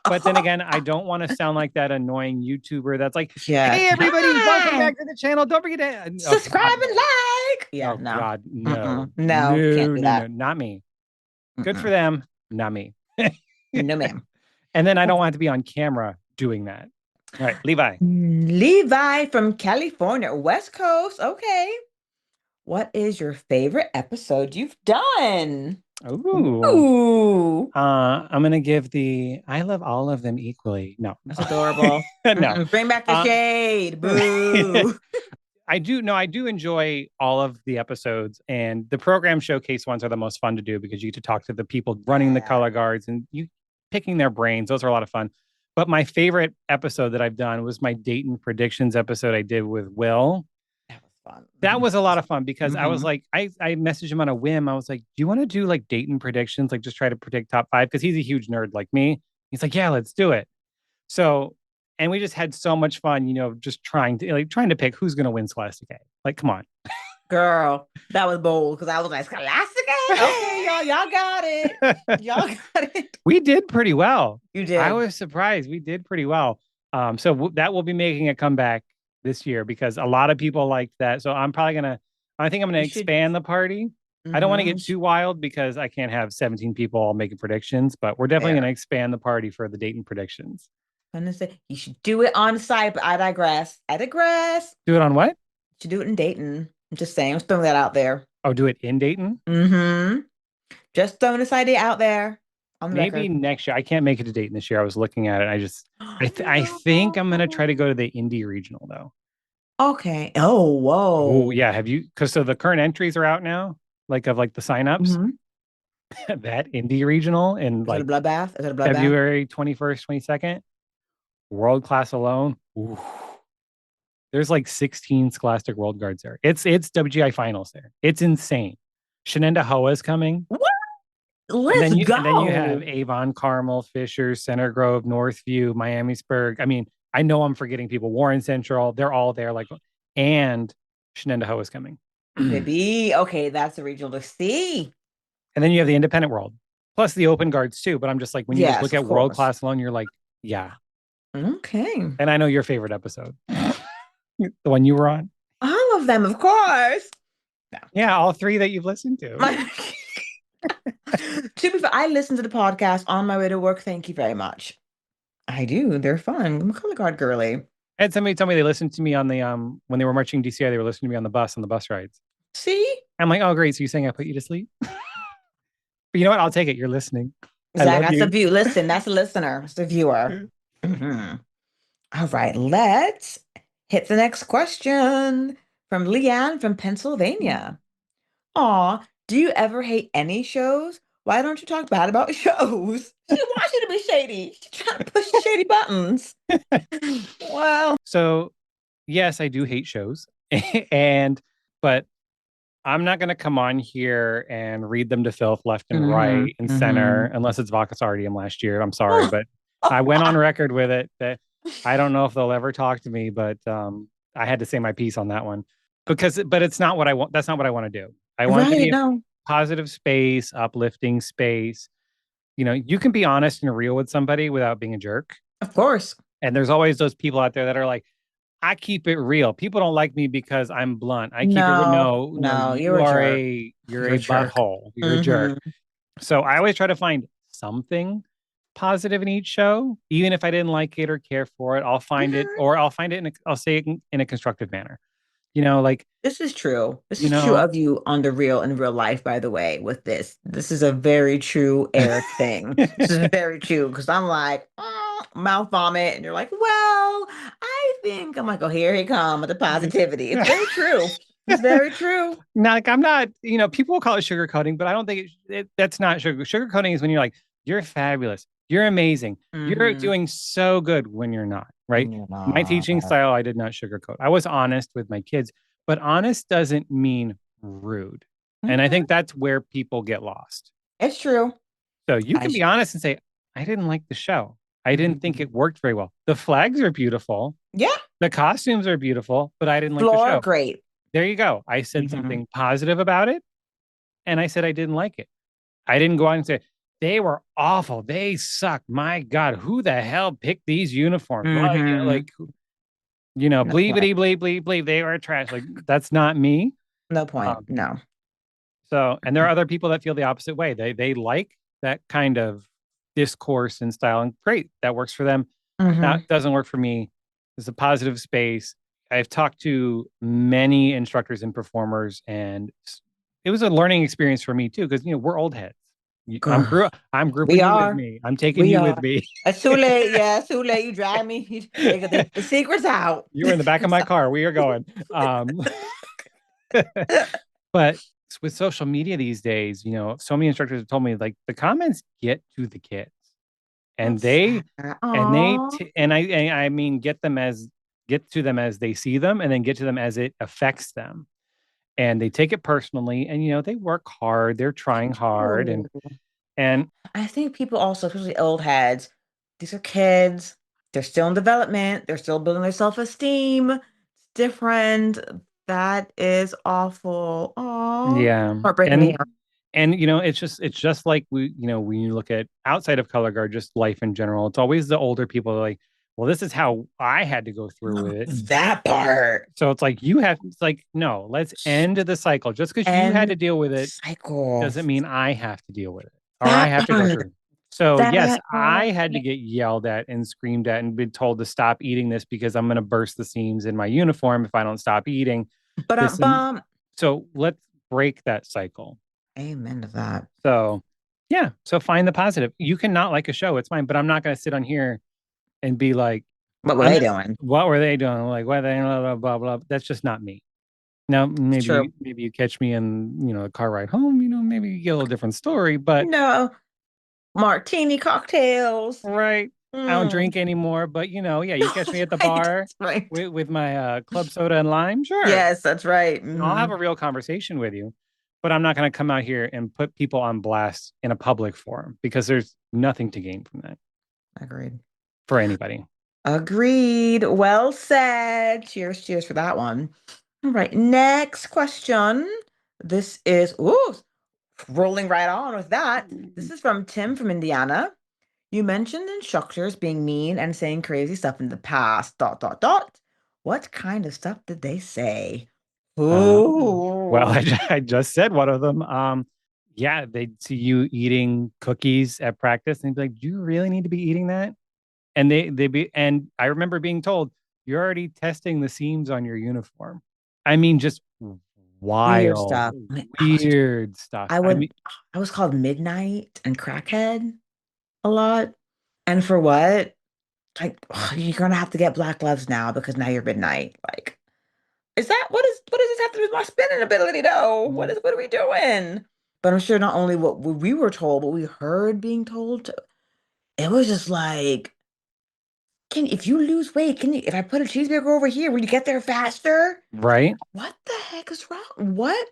Speaker 1: But then again, I don't want to sound like that annoying YouTuber that's like,
Speaker 2: Yeah.
Speaker 1: "Hey everybody, welcome
Speaker 2: Hi.
Speaker 1: back to the channel. Don't forget to oh
Speaker 2: Subscribe
Speaker 1: god,
Speaker 2: and like. Yeah,
Speaker 1: oh
Speaker 2: no.
Speaker 1: god, no,
Speaker 2: Mm-mm. No, can't
Speaker 1: no,
Speaker 2: do
Speaker 1: no, no,
Speaker 2: that.
Speaker 1: not me. Good for
Speaker 2: Mm-mm.
Speaker 1: them, not me.
Speaker 2: No, ma'am.
Speaker 1: And then I don't want to be on camera doing that. All right, Levi.
Speaker 2: Levi from California, West Coast. Okay. What is your favorite episode you've done?
Speaker 1: Ooh,
Speaker 2: Ooh,
Speaker 1: I'm gonna give I love all of them equally. No,
Speaker 2: that's adorable.
Speaker 1: no.
Speaker 2: Mm-mm. Bring back the
Speaker 1: Uh,
Speaker 2: shade. Boo.
Speaker 1: I do no, I do enjoy all of the episodes, and the program showcase ones are the most fun to do because you get to talk to the people running the
Speaker 2: Yeah,
Speaker 1: color guards and you picking their brains. Those are a lot of fun. But my favorite episode that I've done was my Dayton predictions episode I did with Will.
Speaker 2: that was fun.
Speaker 1: That was a lot of fun because I was
Speaker 2: Mm-hmm.
Speaker 1: like, I messaged him on a whim. I was like, do you want to do like Dayton predictions? Like just try to predict top five? Because he's a huge nerd like me. He's like, yeah, let's do it. So, and we just had so much fun, just trying to pick who's going to win Scholastic A. Like, come on.
Speaker 2: Girl, that was bold because I was like, Scholastic A? Okay, y'all got it. Y'all got it.
Speaker 1: We did pretty well.
Speaker 2: You
Speaker 1: I
Speaker 2: did.
Speaker 1: was surprised. We did pretty well. So that will be making a comeback this year because a lot of people liked that. So I think I'm gonna
Speaker 2: You should.
Speaker 1: expand the party. I don't want to
Speaker 2: Mm-hmm.
Speaker 1: get too wild because I can't have 17 people all making predictions, but we're definitely
Speaker 2: Fair.
Speaker 1: gonna expand the party for the Dayton predictions.
Speaker 2: I'm gonna say you should do it on site, but I digress. I digress.
Speaker 1: Do it on what?
Speaker 2: You should do it in Dayton. I'm just saying, I'm just throwing that out there.
Speaker 1: Oh, do it in Dayton?
Speaker 2: Mm-hmm. Just throwing this idea out there on the
Speaker 1: Maybe
Speaker 2: record.
Speaker 1: next year. I can't make it to Dayton this year. I was looking at it. I think I'm gonna try to
Speaker 2: No.
Speaker 1: go to the Indy regional though.
Speaker 2: Okay. Oh,
Speaker 1: Oh
Speaker 2: whoa.
Speaker 1: yeah, have you? Because so the current entries are out now, like the signups.
Speaker 2: Mm-hmm.
Speaker 1: That Indy regional in
Speaker 2: Is it a
Speaker 1: like
Speaker 2: bloodbath? Is it a bloodbath?
Speaker 1: February 21st, 22nd, world class alone. Ooh. There's like 16 Scholastic World Guards there. It's WGI finals there. It's insane. Shenenda Hoa is coming.
Speaker 2: What?
Speaker 1: And
Speaker 2: Let's
Speaker 1: then you have
Speaker 2: go.
Speaker 1: Avon, Carmel, Fisher, Center Grove, Northview, Miamisburg. I mean, I know I'm forgetting people. Warren Central, they're all there. Like, and Shenenda Hoa is coming. And
Speaker 2: Baby. Okay, that's a regional to see.
Speaker 1: then you have the independent world, plus the open guards too. But I'm just like, when you just
Speaker 2: Yes,
Speaker 1: look
Speaker 2: of
Speaker 1: at world
Speaker 2: course.
Speaker 1: class alone, you're like, yeah.
Speaker 2: Okay.
Speaker 1: And I know your favorite episode, the one you were on.
Speaker 2: All of them, of course. No.
Speaker 1: Yeah, all three that you've listened to.
Speaker 2: My to be fair, I listen to the podcast on my way to work. Thank you very much. I do. They're fun. I'm a color guard girly.
Speaker 1: I had somebody tell me they listened to me on the when they were marching DCI, they were listening to me on the bus rides.
Speaker 2: See?
Speaker 1: I'm like, oh great, so you're saying I put you to sleep? But you know what? I'll take it. You're listening. I
Speaker 2: Zach,
Speaker 1: love
Speaker 2: that's a
Speaker 1: you.
Speaker 2: view. Listen, that's a listener. It's a viewer. Mhm. All right, let's hit the next question from Leanne from Pennsylvania. Aw, do you ever hate any shows? Why don't you talk bad about shows? She wants you to be shady. She's trying to push shady buttons. Well,
Speaker 1: So yes, I do hate shows. and but I'm not gonna come on here and read them to filth left and
Speaker 2: mm-hmm,
Speaker 1: right and center
Speaker 2: mm-hmm.
Speaker 1: unless it's Vacasardium last year. I'm sorry, but I went on record with it that I don't know if they'll ever talk to me, but I had to say my piece on that one but it's not what I want. That's not what I want to do. I want it to
Speaker 2: Right,
Speaker 1: be a
Speaker 2: no,
Speaker 1: positive space, uplifting space. You can be honest and real with somebody without being a jerk.
Speaker 2: of course.
Speaker 1: And there's always those people out there that are like, I keep it real. People don't like me because I'm blunt. I keep it real.
Speaker 2: No,
Speaker 1: No, no,
Speaker 2: no, you're a jerk.
Speaker 1: you're
Speaker 2: You're a
Speaker 1: a
Speaker 2: jerk.
Speaker 1: butthole. You're a jerk.
Speaker 2: Mm-hmm.
Speaker 1: So I always try to find something positive in each show, even if I didn't like it or care for it. I'll find it,
Speaker 2: Mhm.
Speaker 1: or I'll find it I'll say it in a constructive manner. Like
Speaker 2: This is true. This
Speaker 1: you
Speaker 2: is true
Speaker 1: know,
Speaker 2: of you on the real in real life, by the way, with this. This is a very true Eric thing. This is very true because I'm like, "Oh," mouth vomit, and you're like, well, I think I'm like, oh, here he come with the positivity. It's very true. It's very true.
Speaker 1: Now, like I'm not, people will call it sugarcoating, but I don't think that's not sugar. Sugarcoating is when you're like, you're fabulous, you're amazing, you're
Speaker 2: Mm-hmm.
Speaker 1: doing so good when you're not, right?
Speaker 2: You're
Speaker 1: My teaching
Speaker 2: not.
Speaker 1: style, I did not sugarcoat. I was honest with my kids, but honest doesn't mean rude. And I
Speaker 2: Mhm.
Speaker 1: think that's where people get lost.
Speaker 2: It's true.
Speaker 1: So you
Speaker 2: I
Speaker 1: can be
Speaker 2: sh
Speaker 1: honest and say, I didn't like the show. I didn't think
Speaker 2: Mhm.
Speaker 1: it worked very well. The flags are beautiful.
Speaker 2: Yeah,
Speaker 1: The costumes are beautiful, but I didn't like the
Speaker 2: floor,
Speaker 1: show.
Speaker 2: great.
Speaker 1: There you go. I said
Speaker 2: Hmm.
Speaker 1: something positive about it and I said I didn't like it. I didn't go out and say they were awful. They suck. My God, who the hell picked these uniforms? Well,
Speaker 2: Hmm. No point.
Speaker 1: bleepity bleep bleep bleep. They were trash. Like that's not me.
Speaker 2: No point.
Speaker 1: Um,
Speaker 2: No.
Speaker 1: and there are other people that feel the opposite way. They like that kind of discourse and style, and great, that works for them.
Speaker 2: Hmm.
Speaker 1: That doesn't work for me. It's a positive space. I've talked to many instructors and performers, and it was a learning experience for me too, because we're old heads.
Speaker 2: Girl,
Speaker 1: I'm
Speaker 2: we
Speaker 1: grouping you with
Speaker 2: are.
Speaker 1: me. I'm taking
Speaker 2: We
Speaker 1: you with
Speaker 2: are.
Speaker 1: me.
Speaker 2: It's too late. Yeah, it's too late. You drag me. The secret's out.
Speaker 1: You were in the back of my car. We are going. But with social media these days, so many instructors have told me like the comments get to the kids, and
Speaker 2: That's sad. Aw.
Speaker 1: I mean get to them as they see them, and then get to them as it affects them, and they take it personally, and they work hard, they're
Speaker 2: They
Speaker 1: trying hard,
Speaker 2: do.
Speaker 1: and
Speaker 2: I think people also, especially old heads, these are kids. They're still in development. They're still building their self-esteem. It's different. That is awful. Oh,
Speaker 1: yeah,
Speaker 2: heartbreaking to
Speaker 1: and
Speaker 2: hear.
Speaker 1: it's just like when you look at outside of color guard, just life in general, it's always the older people that are like, well, this is how I had to go through with it.
Speaker 2: That part.
Speaker 1: So it's like, no, let's end the cycle. Just because you had
Speaker 2: End
Speaker 1: to deal with it
Speaker 2: cycle.
Speaker 1: doesn't mean I have to deal with it or I
Speaker 2: That
Speaker 1: have to go
Speaker 2: part.
Speaker 1: through. So yes,
Speaker 2: That
Speaker 1: I
Speaker 2: part.
Speaker 1: had to get yelled at and screamed at and been told to stop eating this because I'm going to burst the seams in my uniform if I don't stop eating
Speaker 2: But
Speaker 1: this. And
Speaker 2: bum.
Speaker 1: so let's break that cycle.
Speaker 2: Amen to that.
Speaker 1: So yeah, so find the positive. You cannot like a show, it's fine, but I'm not going to sit on here and be like,
Speaker 2: What were
Speaker 1: I'm
Speaker 2: they
Speaker 1: not,
Speaker 2: doing?
Speaker 1: what were they doing? Like, what they blah, blah, blah, blah. That's just not me. Now,
Speaker 2: It's true.
Speaker 1: maybe you catch me in, a car ride home, maybe you get a little different story, but
Speaker 2: No, martini cocktails.
Speaker 1: right, I don't
Speaker 2: Mm.
Speaker 1: drink anymore. But yeah,
Speaker 2: No,
Speaker 1: you catch me
Speaker 2: that's
Speaker 1: at the
Speaker 2: right.
Speaker 1: bar
Speaker 2: That's right.
Speaker 1: with my club soda and lime, sure.
Speaker 2: Yes, that's right.
Speaker 1: I'll
Speaker 2: Hmm.
Speaker 1: have a real conversation with you, but I'm not going to come out here and put people on blast in a public forum because there's nothing to gain from that
Speaker 2: Agreed.
Speaker 1: for anybody.
Speaker 2: Agreed. Well said. Cheers, cheers for that one. All right, next question. This is rolling right on with that. This is from Tim from Indiana. You mentioned instructors being mean and saying crazy stuff in the past. Dot dot dot. What kind of stuff did they say?
Speaker 1: Uh, well,
Speaker 2: Ooh.
Speaker 1: I just said one of them. Yeah, they'd see you eating cookies at practice and they'd be like, "Do you really need to be eating that?" And and I remember being told, you're already testing the seams on your uniform. I mean, just
Speaker 2: Weird
Speaker 1: wild,
Speaker 2: stuff. I mean,
Speaker 1: weird stuff.
Speaker 2: I
Speaker 1: I
Speaker 2: would
Speaker 1: mean,
Speaker 2: I was called Midnight and Crackhead a lot. And for what? Like, you're gonna have to get black gloves now because now you're Midnight. Like, what does this have to do with my spinning ability though? What are we doing? But I'm sure not only what we were told, but we heard being told to, it was just like, can if you lose weight, can you if I put a cheeseburger over here, will you get there faster?
Speaker 1: right?
Speaker 2: What the heck is wrong? What?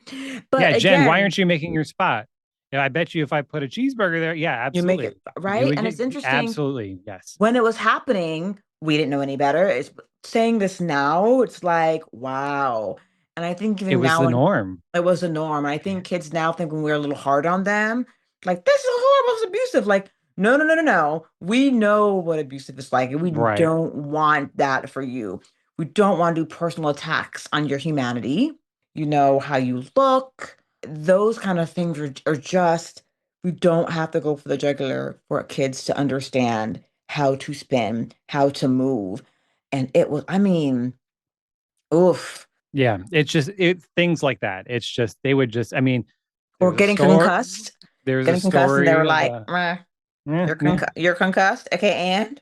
Speaker 2: But
Speaker 1: Yeah, Jen, why
Speaker 2: again,
Speaker 1: aren't you making your spot? Yeah, I bet you if I put a cheeseburger there, yeah,
Speaker 2: you make
Speaker 1: absolutely.
Speaker 2: it
Speaker 1: You
Speaker 2: right.
Speaker 1: would
Speaker 2: And
Speaker 1: get
Speaker 2: it's interesting
Speaker 1: absolutely, yes.
Speaker 2: when it was happening, we didn't know any better. It's saying this now, it's like, wow. And I think
Speaker 1: It
Speaker 2: even
Speaker 1: was the
Speaker 2: now, and
Speaker 1: norm.
Speaker 2: it was a norm. And I think kids now think when we're a little hard on them, like, this is horrible, it's abusive. Like, no, no, no, no, no. We know what abusive is like, and we
Speaker 1: Right.
Speaker 2: don't want that for you. We don't want to do personal attacks on your humanity. You know, how you look. Those kind of things are just, we don't have to go for the jugular for kids to understand how to spin, how to move. And it was, I mean, oof.
Speaker 1: Yeah. It's just things like that. It's just they would just I mean,
Speaker 2: Or
Speaker 1: there's a
Speaker 2: getting
Speaker 1: store
Speaker 2: concussed,
Speaker 1: there's a
Speaker 2: getting concussed, and they were
Speaker 1: story of
Speaker 2: like, "Meh,
Speaker 1: yeah, yeah.
Speaker 2: you're concussed. Okay, and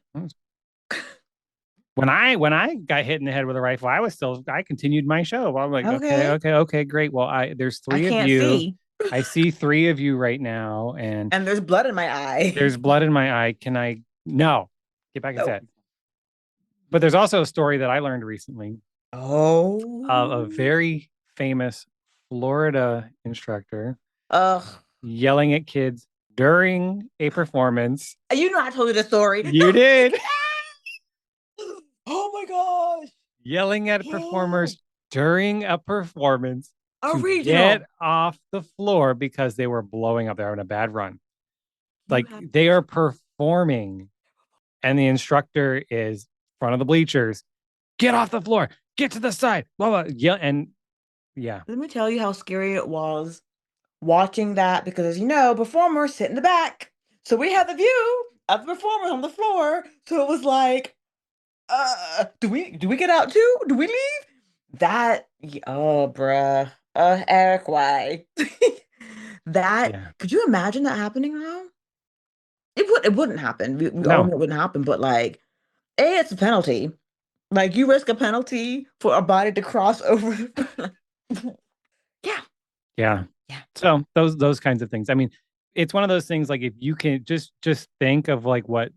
Speaker 1: When I got hit in the head with a rifle, I continued my show. I'm like, okay,
Speaker 2: okay,
Speaker 1: okay, okay, great. Well, there's
Speaker 2: I
Speaker 1: three of
Speaker 2: can't
Speaker 1: you.
Speaker 2: see.
Speaker 1: I see three of you right now, and
Speaker 2: And there's blood in my eye.
Speaker 1: there's blood in my eye. Can I no get back
Speaker 2: Nope.
Speaker 1: inside? But there's also a story that I learned recently of a
Speaker 2: Oh,
Speaker 1: very famous Florida instructor
Speaker 2: ugh.
Speaker 1: yelling at kids during a performance.
Speaker 2: You know I told you the story. No,
Speaker 1: You
Speaker 2: you
Speaker 1: did
Speaker 2: can't. Oh my gosh.
Speaker 1: yelling at performers during a performance to get
Speaker 2: Original.
Speaker 1: off the floor because they were blowing up. They're having a bad run.
Speaker 2: You
Speaker 1: Like
Speaker 2: have
Speaker 1: they are performing, and the instructor is in front of the bleachers. Get off the floor. Get to the side. Blah blah. Yeah, and yeah,
Speaker 2: Let me tell you how scary it was watching that because, as you know, performers sit in the back. So we had the view of the performers on the floor. So it was like, do we get out too? Do we leave? Oh, bruh. Eric, why? That,
Speaker 1: yeah.
Speaker 2: could you imagine that happening now? It wouldn't happen. We all
Speaker 1: No,
Speaker 2: know it wouldn't happen, but like, it's a penalty. Like, you risk a penalty for a body to cross over. Yeah,
Speaker 1: yeah.
Speaker 2: yeah,
Speaker 1: So those kinds of things. I mean, it's one of those things. Like if you can just think of like what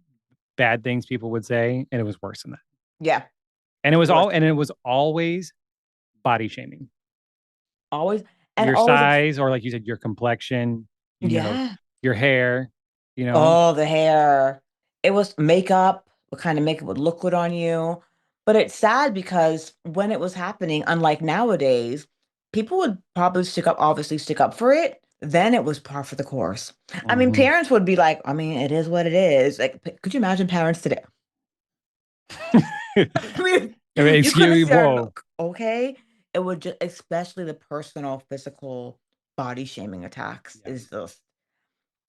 Speaker 1: bad things people would say, and it was worse than that.
Speaker 2: yeah.
Speaker 1: And
Speaker 2: Worse.
Speaker 1: it was always body shaming.
Speaker 2: Always, and
Speaker 1: Your
Speaker 2: always,
Speaker 1: size, or like you said, your complexion,
Speaker 2: yeah.
Speaker 1: your hair, you know.
Speaker 2: Oh, the hair. It was makeup, what kind of makeup would look good on you. But it's sad because when it was happening, unlike nowadays, people would probably obviously stick up for it. Then it was par for the course. I mean,
Speaker 1: Mhm.
Speaker 2: parents would be like, I mean, it is what it is. Like, could you imagine parents today? I mean,
Speaker 1: I mean,
Speaker 2: you couldn't
Speaker 1: excuse
Speaker 2: see our
Speaker 1: whoa.
Speaker 2: look, okay? It would just, especially the personal, physical body shaming attacks
Speaker 1: Yeah.
Speaker 2: is just,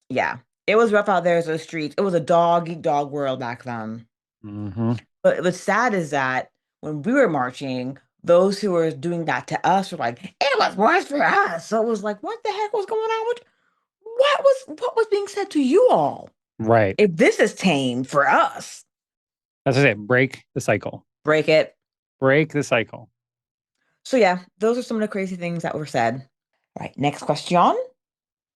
Speaker 2: yeah. It was rough out there as the streets. It was a dog eat dog world back then.
Speaker 1: Hmm.
Speaker 2: But what's sad is that when we were marching, those who were doing that to us were like, it was worse for us. So it was like, what the heck was going on with what was being said to you all?
Speaker 1: Right.
Speaker 2: If this is tame for us,
Speaker 1: That's what I say. Break the cycle.
Speaker 2: break it.
Speaker 1: Break the cycle.
Speaker 2: So yeah, those are some of the crazy things that were said. All right, next question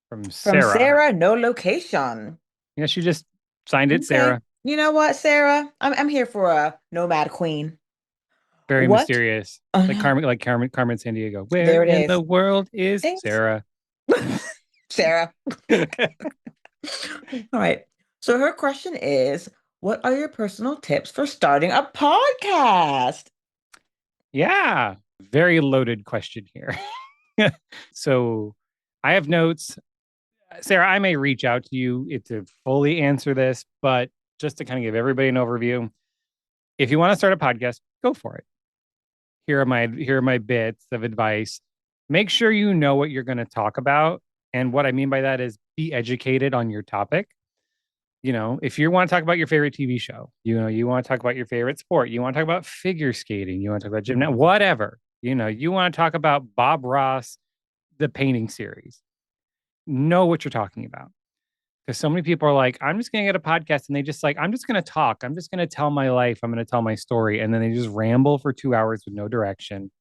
Speaker 1: From
Speaker 2: from
Speaker 1: Sarah.
Speaker 2: Sarah, no location.
Speaker 1: Yeah, she just signed it,
Speaker 2: Okay.
Speaker 1: Sarah.
Speaker 2: You know what, Sarah? I'm here for a nomad queen.
Speaker 1: Very
Speaker 2: What?
Speaker 1: mysterious. Carmen San Diego. Where
Speaker 2: There it
Speaker 1: in
Speaker 2: is.
Speaker 1: the world is
Speaker 2: Thanks,
Speaker 1: Sarah?
Speaker 2: Sarah. All right. So her question is, what are your personal tips for starting a podcast?
Speaker 1: Yeah. Very loaded question here. So I have notes. Sarah, I may reach out to you to fully answer this, but just to kind of give everybody an overview, if you want to start a podcast, go for it. Here are my bits of advice. Make sure you know what you're going to talk about. And what I mean by that is be educated on your topic. if you want to talk about your favorite TV show, you want to talk about your favorite sport, you want to talk about figure skating, you want to talk about gymnastics, whatever, you want to talk about Bob Ross, the painting series, know what you're talking about. Because so many people are like, I'm just going to get a podcast and they just like, I'm just going to talk. I'm just going to tell my life. I'm going to tell my story. And then they just ramble for 2 hours with no direction.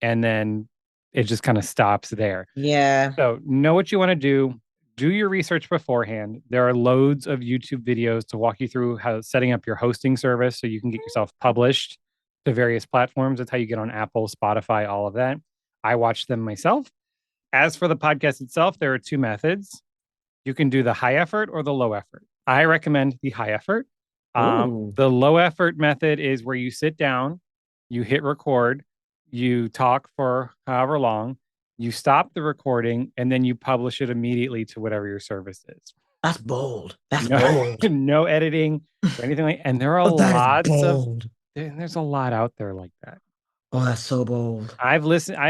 Speaker 1: And then it just kind of stops there.
Speaker 2: Yeah.
Speaker 1: So know what you want to do. Do your research beforehand. There are loads of YouTube videos to walk you through how setting up your hosting service so you can get yourself published to various platforms. That's how you get on Apple, Spotify, all of that. I watch them myself. As for the podcast itself, there are two methods. You can do the high effort or the low effort. I recommend the high effort.
Speaker 2: Ooh.
Speaker 1: The low effort method is where you sit down, you hit record, you talk for however long, you stop the recording, and then you publish it immediately to whatever your service is.
Speaker 2: That's bold. That's
Speaker 1: No,
Speaker 2: bold.
Speaker 1: no editing or anything like. And there are
Speaker 2: Oh, that is
Speaker 1: lots of.
Speaker 2: bold.
Speaker 1: There's a lot out there like that.
Speaker 2: Oh, that's so bold.
Speaker 1: I've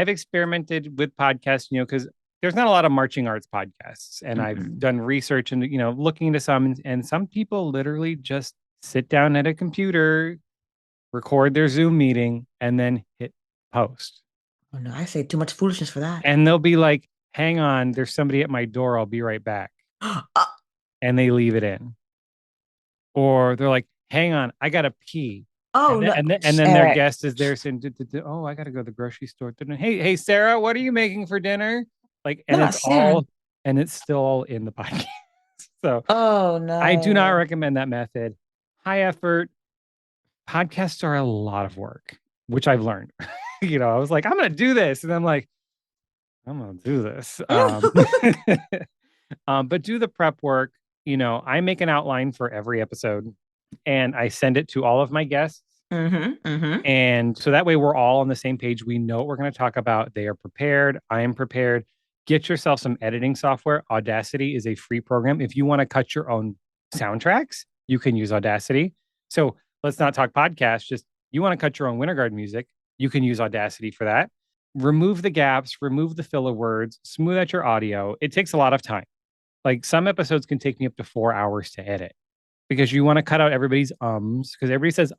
Speaker 1: experimented with podcasts, because there's not a lot of marching arts podcasts. And I've
Speaker 2: Mm-mm.
Speaker 1: done research and, looking into some, and some people literally just sit down at a computer, record their Zoom meeting, and then hit post.
Speaker 2: Oh, no, I say too much foolishness for that.
Speaker 1: And they'll be like, hang on, there's somebody at my door. I'll be right back.
Speaker 2: Uh,
Speaker 1: And they leave it in. Or they're like, hang on, I got to pee.
Speaker 2: oh,
Speaker 1: And then,
Speaker 2: no.
Speaker 1: and then their
Speaker 2: Eric.
Speaker 1: guest is there saying, "Oh, I got to go to the grocery store. Hey, Sarah, what are you making for dinner?" Like, and
Speaker 2: Not Sarah.
Speaker 1: it's still in the podcast. So
Speaker 2: Oh,
Speaker 1: I do not
Speaker 2: no.
Speaker 1: recommend that method. High effort podcasts are a lot of work, which I've learned. I was like, I'm going to do this, and I'm like, I'm going to do this. But do the prep work. I make an outline for every episode, and I send it to all of my guests.
Speaker 2: Mm-hmm.
Speaker 1: And so that way we're all on the same page. We know what we're going to talk about. They are prepared. I am prepared. Get yourself some editing software. Audacity is a free program. If you want to cut your own soundtracks, you can use Audacity. So let's not talk podcasts. Just you want to cut your own winterguard music, you can use Audacity for that. Remove the gaps, remove the filler words, smooth out your audio. It takes a lot of time. Like some episodes can take me up to 4 hours to edit because you want to cut out everybody's ums because everybody says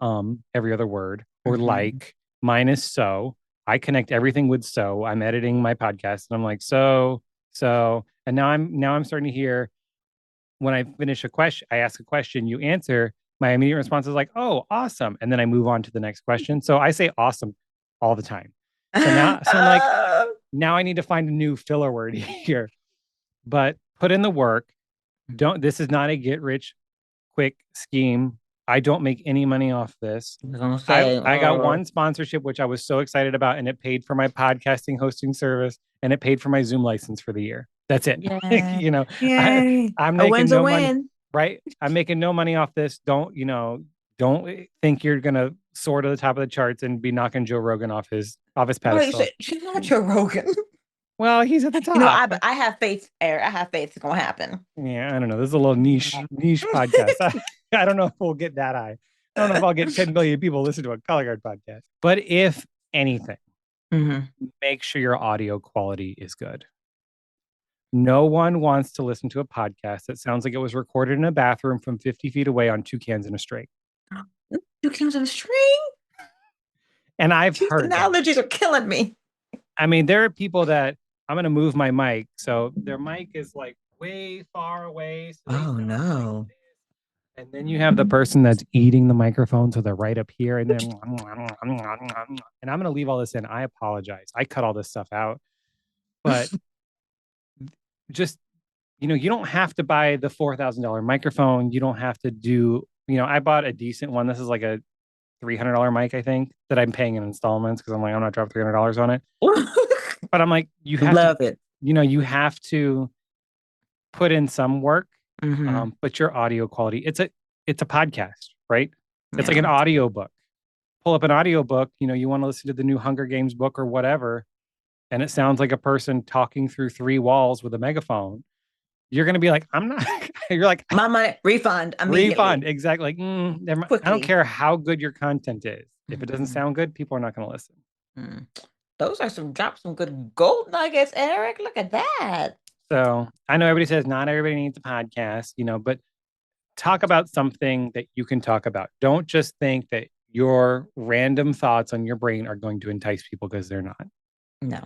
Speaker 1: every other word or
Speaker 2: Mm-hmm.
Speaker 1: like. Mine is so. I connect everything with so. I'm editing my podcast and I'm like so, and now I'm starting to hear when I finish a question, I ask a question, you answer. My immediate response is like, oh, awesome, and then I move on to the next question. So I say awesome all the time. So I'm like, now I need to find a new filler word here, but put in the work. Don't. This is not a get rich quick scheme. I don't make any money off this.
Speaker 2: I was gonna
Speaker 1: I
Speaker 2: say,
Speaker 1: I got one sponsorship which I was so excited about, and it paid for my podcasting hosting service, and it paid for my Zoom license for the year. That's it.
Speaker 2: yeah,
Speaker 1: I
Speaker 2: yay.
Speaker 1: I'm
Speaker 2: A
Speaker 1: making
Speaker 2: win's a
Speaker 1: no money,
Speaker 2: win.
Speaker 1: right? I'm making no money off this. Don't think you're gonna soar to the top of the charts and be knocking Joe Rogan off his
Speaker 2: Well, you
Speaker 1: pedestal.
Speaker 2: said she's not Joe Rogan.
Speaker 1: Well, he's at the
Speaker 2: You know,
Speaker 1: top.
Speaker 2: I have faith, Eric. I have faith it's gonna happen.
Speaker 1: Yeah, I don't know. This is a little niche podcast. I don't know if we'll get that high. I don't know if I'll get 10 million people listen to a color guard podcast. But if anything,
Speaker 2: Hmm.
Speaker 1: make sure your audio quality is good. No one wants to listen to a podcast that sounds like it was recorded in a bathroom from 50 feet away on two cans and a string.
Speaker 2: Two cans on a string.
Speaker 1: And I've
Speaker 2: These
Speaker 1: heard that.
Speaker 2: analogies are killing me.
Speaker 1: I mean, there are people that I'm going to move my mic. So their mic is like way far away. So they
Speaker 2: Oh
Speaker 1: sound like
Speaker 2: no.
Speaker 1: this. And then you have the person that's eating the microphone, so they're right up here, and then and I'm gonna leave all this in. I apologize. I cut all this stuff out, but just you don't have to buy the $4,000 microphone. You don't have to do. I bought a decent one. This is like a $300 mic, I think, that I'm paying in installments because I'm like I'm not dropping $300 on it. But I'm like, you have to,
Speaker 2: Love it.
Speaker 1: you have to put in some work.
Speaker 2: Hmm.
Speaker 1: But your audio quality, it's a podcast, right? It's like an
Speaker 2: Yeah.
Speaker 1: audio book. Pull up an audio book, you want to listen to the new Hunger Games book or whatever, and it sounds like a person talking through three walls with a megaphone. You're going to be like, I'm not, you're like,
Speaker 2: My money refund
Speaker 1: refund.
Speaker 2: immediately.
Speaker 1: Exactly. Like, I don't
Speaker 2: Quickly.
Speaker 1: care how good your content is. If it doesn't
Speaker 2: Mhm.
Speaker 1: sound good, people are not going to listen.
Speaker 2: Mm. Those are some good gold nuggets, Eric. Look at that.
Speaker 1: So I know everybody says not everybody needs a podcast, but talk about something that you can talk about. Don't just think that your random thoughts on your brain are going to entice people because they're not.
Speaker 2: No.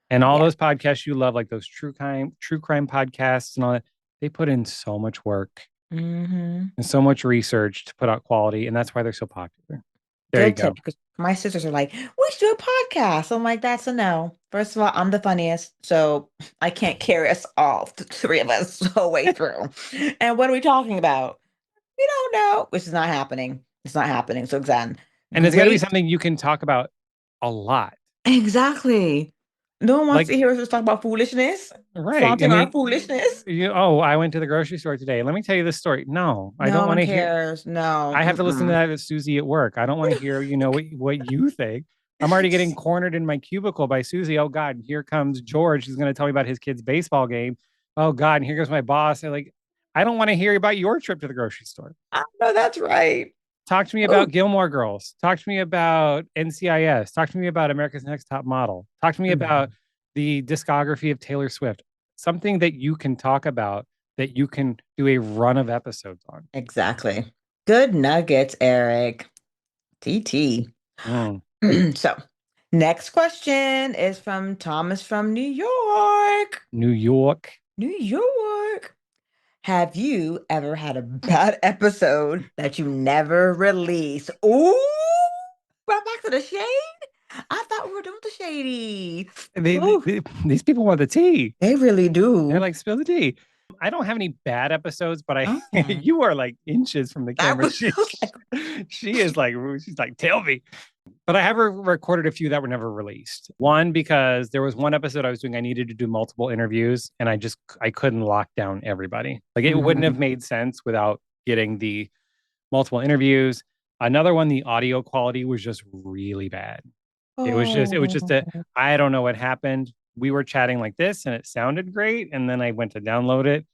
Speaker 1: And all
Speaker 2: Yeah.
Speaker 1: those podcasts you love, like those true crime podcasts and all that, they put in so much work
Speaker 2: Hmm.
Speaker 1: and so much research to put out quality, and that's why they're so popular. There you
Speaker 2: Good tip
Speaker 1: go.
Speaker 2: because my sisters are like, we should do a podcast. I'm like, that's a no. First of all, I'm the funniest, so I can't carry us all, the three of us, the whole way through. And what are we talking about? We don't know, which is not happening. It's not happening. So, Xan,
Speaker 1: And it's got to be
Speaker 2: great.
Speaker 1: something you can talk about a lot.
Speaker 2: Exactly. No one wants
Speaker 1: Like,
Speaker 2: to hear us just talk about foolishness,
Speaker 1: right. I
Speaker 2: flaunting our
Speaker 1: mean,
Speaker 2: foolishness.
Speaker 1: I went to the grocery store today. Let me tell you this story. No, I don't
Speaker 2: No
Speaker 1: want
Speaker 2: one
Speaker 1: to hear.
Speaker 2: cares. No.
Speaker 1: I have to listen to
Speaker 2: Mm-mm.
Speaker 1: that as Susie at work. I don't want to hear, what you think. I'm already getting cornered in my cubicle by Susie. Oh God, here comes George. He's going to tell me about his kid's baseball game. Oh God, and here goes my boss. I don't want to hear about your trip to the grocery store.
Speaker 2: I know that's right.
Speaker 1: Talk to me
Speaker 2: Oh.
Speaker 1: about Gilmore Girls. Talk to me about NCIS. Talk to me about America's Next Top Model. Talk to me about
Speaker 2: Mhm.
Speaker 1: the discography of Taylor Swift. Something that you can talk about that you can do a run of episodes on.
Speaker 2: Exactly. Good nuggets, Eric. TT.
Speaker 1: Mm,
Speaker 2: So, next question is from Thomas from New York.
Speaker 1: New York.
Speaker 2: New York. Have you ever had a bad episode that you never released? Ooh, right back to the shade. I thought we were doing the shady. Ooh,
Speaker 1: These people want the tea.
Speaker 2: they really
Speaker 1: They're
Speaker 2: do.
Speaker 1: like, spill the tea. I don't have any bad episodes, but
Speaker 2: Oh,
Speaker 1: you are like inches from the
Speaker 2: I
Speaker 1: camera.
Speaker 2: was, I was like,
Speaker 1: She's like, tell me. But I have recorded a few that were never released. One, because there was one episode I was doing, I needed to do multiple interviews and I couldn't lock down everybody. Like it wouldn't have
Speaker 2: mhm.
Speaker 1: made sense without getting the multiple interviews. Another one, the audio quality was just really bad. It was just a,
Speaker 2: Oh,
Speaker 1: I don't know what happened. We were chatting like this and it sounded great. And then I went to download it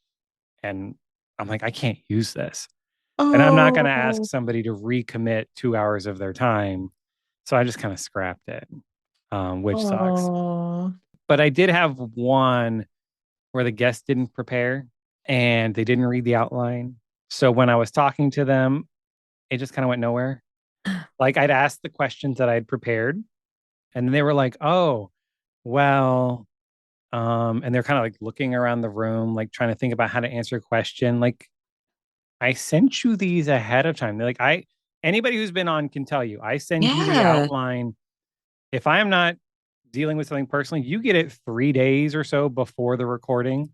Speaker 1: and I'm like, I can't use this. And I'm not going to ask
Speaker 2: oh,
Speaker 1: somebody to recommit 2 hours of their time. So I just kind of scrapped it, which sucks.
Speaker 2: oh.
Speaker 1: But I did have one where the guest didn't prepare and they didn't read the outline. So when I was talking to them, it just kind of went nowhere. Like I'd asked the questions that I'd prepared and they were like, oh, well, and they're kind of like looking around the room, like trying to think about how to answer a question. Like I sent you these ahead of time. They're like, anybody who's been on can tell you, I send you the
Speaker 2: Yeah.
Speaker 1: outline. If I'm not dealing with something personally, you get it 3 days or so before the recording.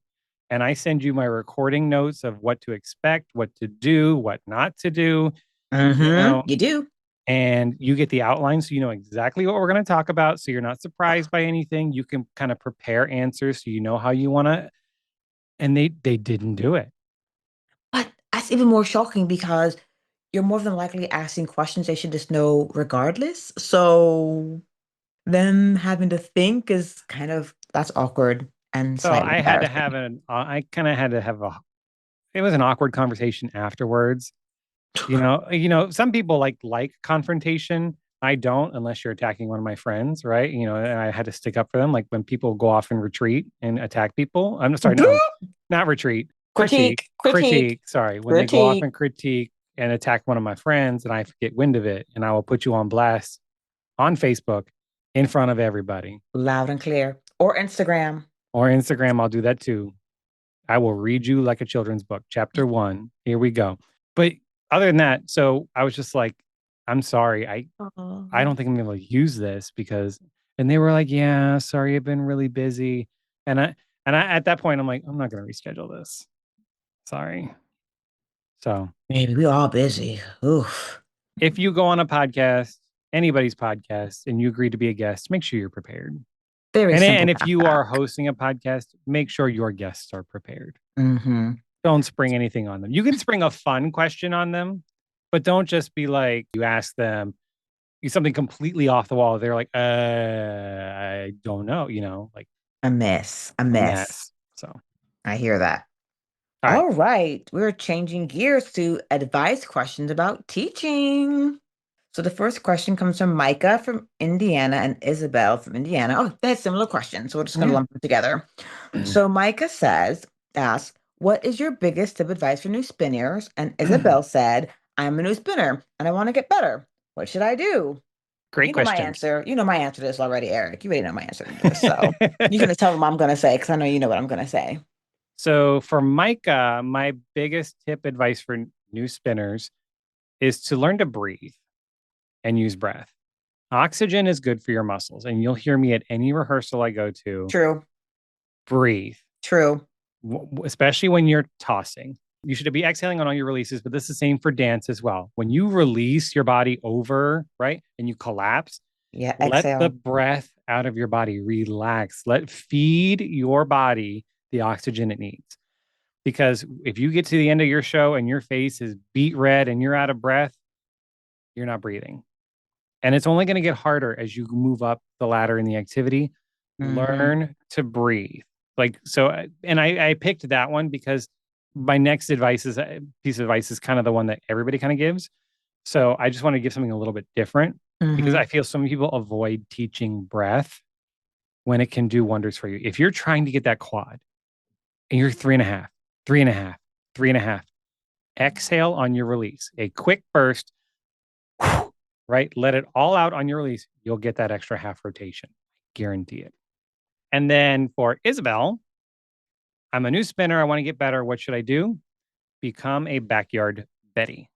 Speaker 1: And I send you my recording notes of what to expect, what to do, what not to do, you
Speaker 2: Mm-hmm.
Speaker 1: know,
Speaker 2: You do.
Speaker 1: and you get the outline so you know exactly what we're going to talk about. So you're not surprised by anything. You can kind of prepare answers so you know how you want to. And they didn't do it.
Speaker 2: But that's even more shocking because you're more than likely asking questions they should just know regardless. So them having to think is kind of that's awkward and
Speaker 1: So
Speaker 2: slightly embarrassing.
Speaker 1: I kind of had to have it was an awkward conversation afterwards. Some people like confrontation. I don't unless you're attacking one of my friends, right? And I had to stick up for them. Like when people go off and retreat and attack people. I'm sorry, no, not retreat,
Speaker 2: Critique, critique,
Speaker 1: critique. Sorry, when they go off
Speaker 2: critique,
Speaker 1: and critique and attack one of my friends, and I get wind of it, and I will put you on blast on Facebook in front of everybody
Speaker 2: loud and clear. Or Instagram.
Speaker 1: or Instagram. I'll do that too. I will read you like a children's book. Chapter one. Here we go. But other than that, so I was just like, I'm sorry. I
Speaker 2: Oh,
Speaker 1: don't think I'm gonna be able to use this because and they were like, yeah, sorry, I've been really busy. And I at that point I'm like, I'm not gonna reschedule this. Sorry. So
Speaker 2: maybe we all busy. Oof.
Speaker 1: if you go on a podcast, anybody's podcast, and you agree to be a guest, make sure you're prepared.
Speaker 2: Very
Speaker 1: And
Speaker 2: simple
Speaker 1: if you are
Speaker 2: task.
Speaker 1: hosting a podcast, make sure your guests are prepared.
Speaker 2: Mm-hmm.
Speaker 1: Don't spring anything on them. You can spring a fun question on them, but don't just be like, you ask them something completely off the wall. They're like, I don't know, like
Speaker 2: A mess. A
Speaker 1: a
Speaker 2: mess.
Speaker 1: mess. So, all
Speaker 2: I hear that.
Speaker 1: right.
Speaker 2: All right, we're changing gears to advice questions about teaching. So the first question comes from Micah from Indiana and Isabel from Indiana. Oh, they had similar questions, so we're just going to
Speaker 1: Yeah.
Speaker 2: lump them together. So Micah asks, What is your biggest tip advice for new spinners? And Isabel said, I'm a new spinner and I want to get better. What should I do?
Speaker 1: Great
Speaker 2: You know my
Speaker 1: question.
Speaker 2: answer. You know my answer to this already, Eric. You already know my answer to this. So you're going to tell them what I'm going to say because I know you know what I'm going to say.
Speaker 1: So for Micah, my biggest tip advice for new spinners is to learn to breathe and use breath. Oxygen is good for your muscles, and you'll hear me at any rehearsal I go to.
Speaker 2: True.
Speaker 1: Breathe,
Speaker 2: True.
Speaker 1: especially when you're tossing. You should be exhaling on all your releases, but this is the same for dance as well. When you release your body over, right, and you collapse,
Speaker 2: Yeah.
Speaker 1: let the
Speaker 2: Exhale.
Speaker 1: breath out of your body. Relax. Let feed your body the oxygen it needs. Because if you get to the end of your show and your face is beet red and you're out of breath, you're not breathing. And it's only going to get harder as you move up the ladder in the activity.
Speaker 2: Mm-hmm.
Speaker 1: Learn to breathe. Like, so, and I picked that one because my next piece of advice is kind of the one that everybody kind of gives. So I just want to give something a little bit different because
Speaker 2: Mm-hmm.
Speaker 1: I feel some people avoid teaching breath when it can do wonders for you. If you're trying to get that quad and you're three and a half, three and a half, three and a half, exhale on your release, a quick burst, right? Let it all out on your release. You'll get that extra half rotation. Guarantee it. And then for Isabel, I'm a new spinner. I want to get better. What should I do? Become a backyard Betty.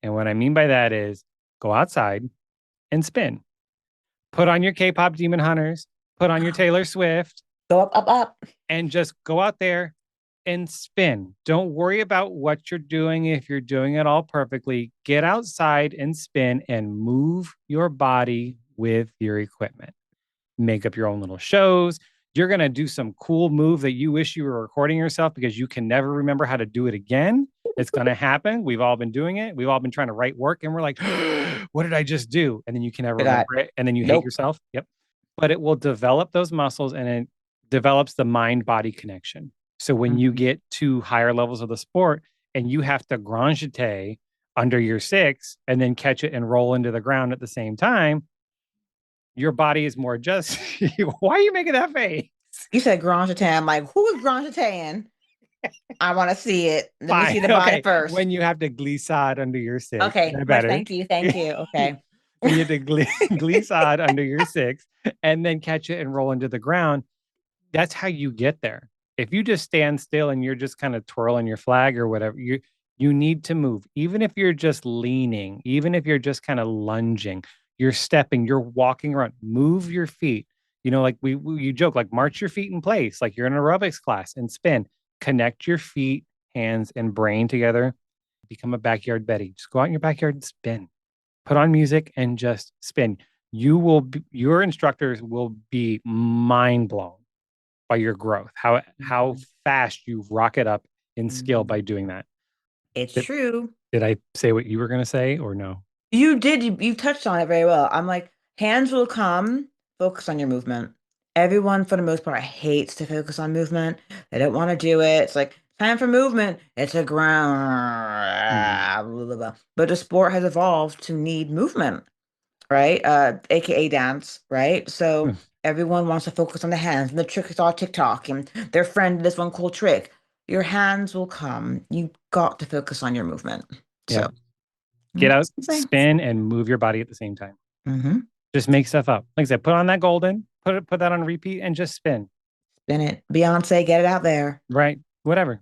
Speaker 1: And what I mean by that is go outside and spin. Put on your K-pop Demon Hunters, put on your Taylor Swift,
Speaker 2: Go up, up, up.
Speaker 1: and just go out there and spin. Don't worry about what you're doing if you're doing it all perfectly. Get outside and spin and move your body with your equipment. Make up your own little shows. You're going to do some cool move that you wish you were recording yourself because you can never remember how to do it again. It's going to happen. We've all been doing it. We've all been trying to write work and we're like, what did I just do? And then you can never
Speaker 2: Forgot.
Speaker 1: remember it. And then you hate
Speaker 2: Nope.
Speaker 1: yourself. Yep. But it will develop those muscles and it develops the mind body connection. So when you
Speaker 2: Mhm.
Speaker 1: get to higher levels of the sport and you have to grand jeté under your six and then catch it and roll into the ground at the same time, your body is more just. Why are you making that face?
Speaker 2: You said Grand Chatain. I'm like, who is Grand Chatain? I want to see it. Let me
Speaker 1: Fine.
Speaker 2: see the body
Speaker 1: Okay.
Speaker 2: first.
Speaker 1: When you have to glissade under your six, is
Speaker 2: Okay.
Speaker 1: that
Speaker 2: Much
Speaker 1: better?
Speaker 2: thank you. Thank you. Okay.
Speaker 1: When you have to glissade under your six and then catch it and roll into the ground, that's how you get there. If you just stand still and you're just kind of twirling your flag or whatever, you need to move. Even if you're just leaning, even if you're just kind of lunging, you're stepping, you're walking around, move your feet. Like you joke, like march your feet in place, like you're in an aerobics class and spin. Connect your feet, hands, and brain together. Become a backyard Betty. Just go out in your backyard and spin. Put on music and just spin. Your instructors will be mind blown by your growth, how
Speaker 2: Mhm.
Speaker 1: fast you rocket up in skill
Speaker 2: Mhm.
Speaker 1: by doing that.
Speaker 2: It's
Speaker 1: Did,
Speaker 2: true.
Speaker 1: did I say what you were going to say or no?
Speaker 2: You did. You touched on it very well. I'm like, hands will come. Focus on your movement. Everyone, for the most part, hates to focus on movement. They don't want to do it. It's like time for movement. It's a
Speaker 1: Mm.
Speaker 2: ground. Blah, blah, blah. But the sport has evolved to need movement, right? AKA dance, right? So everyone wants to focus on the hands, and the trick is all TikTok, and their friend did this one cool trick. Your hands will come. You got to focus on your movement.
Speaker 1: Yeah.
Speaker 2: So,
Speaker 1: Get out,
Speaker 2: say.
Speaker 1: spin, and move your body at the same time.
Speaker 2: Mm-hmm.
Speaker 1: Just make stuff up. Like I said, put on that golden, put that on repeat, and just spin.
Speaker 2: Spin it. Beyonce, get it out there.
Speaker 1: Right. Whatever.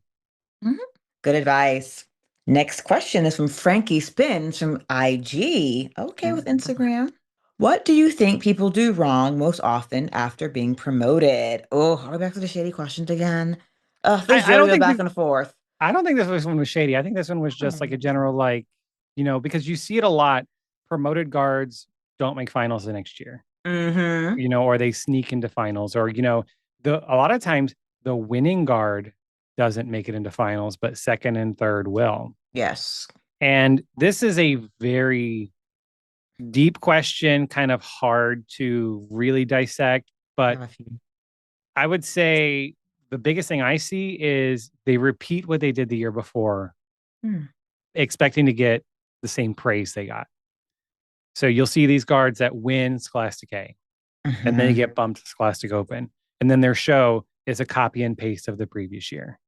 Speaker 2: Mhm. Good advice. Next question is from Frankie Spins from IG. Okay, with Instagram. What do you think people do wrong most often after being promoted? Oh, are we back to the shady questions again? This
Speaker 1: I
Speaker 2: really
Speaker 1: don't
Speaker 2: go
Speaker 1: think
Speaker 2: back
Speaker 1: this.
Speaker 2: and forth.
Speaker 1: I don't think this one was shady. I think this one was just like a general like, because you see it a lot. Promoted guards don't make finals the next year.
Speaker 2: Mm-hmm.
Speaker 1: Or they sneak into finals, or a lot of times the winning guard doesn't make it into finals, but second and third will.
Speaker 2: Yes.
Speaker 1: And this is a very deep question, kind of hard to really dissect,
Speaker 2: I
Speaker 1: but
Speaker 2: have a few.
Speaker 1: I would say the biggest thing I see is they repeat what they did the year before,
Speaker 2: Hmm.
Speaker 1: expecting to get the same praise they got. So you'll see these guards that win Scholastic A and then they
Speaker 2: Mm-hmm.
Speaker 1: get bumped to Scholastic Open. And then their show is a copy and paste of the previous year.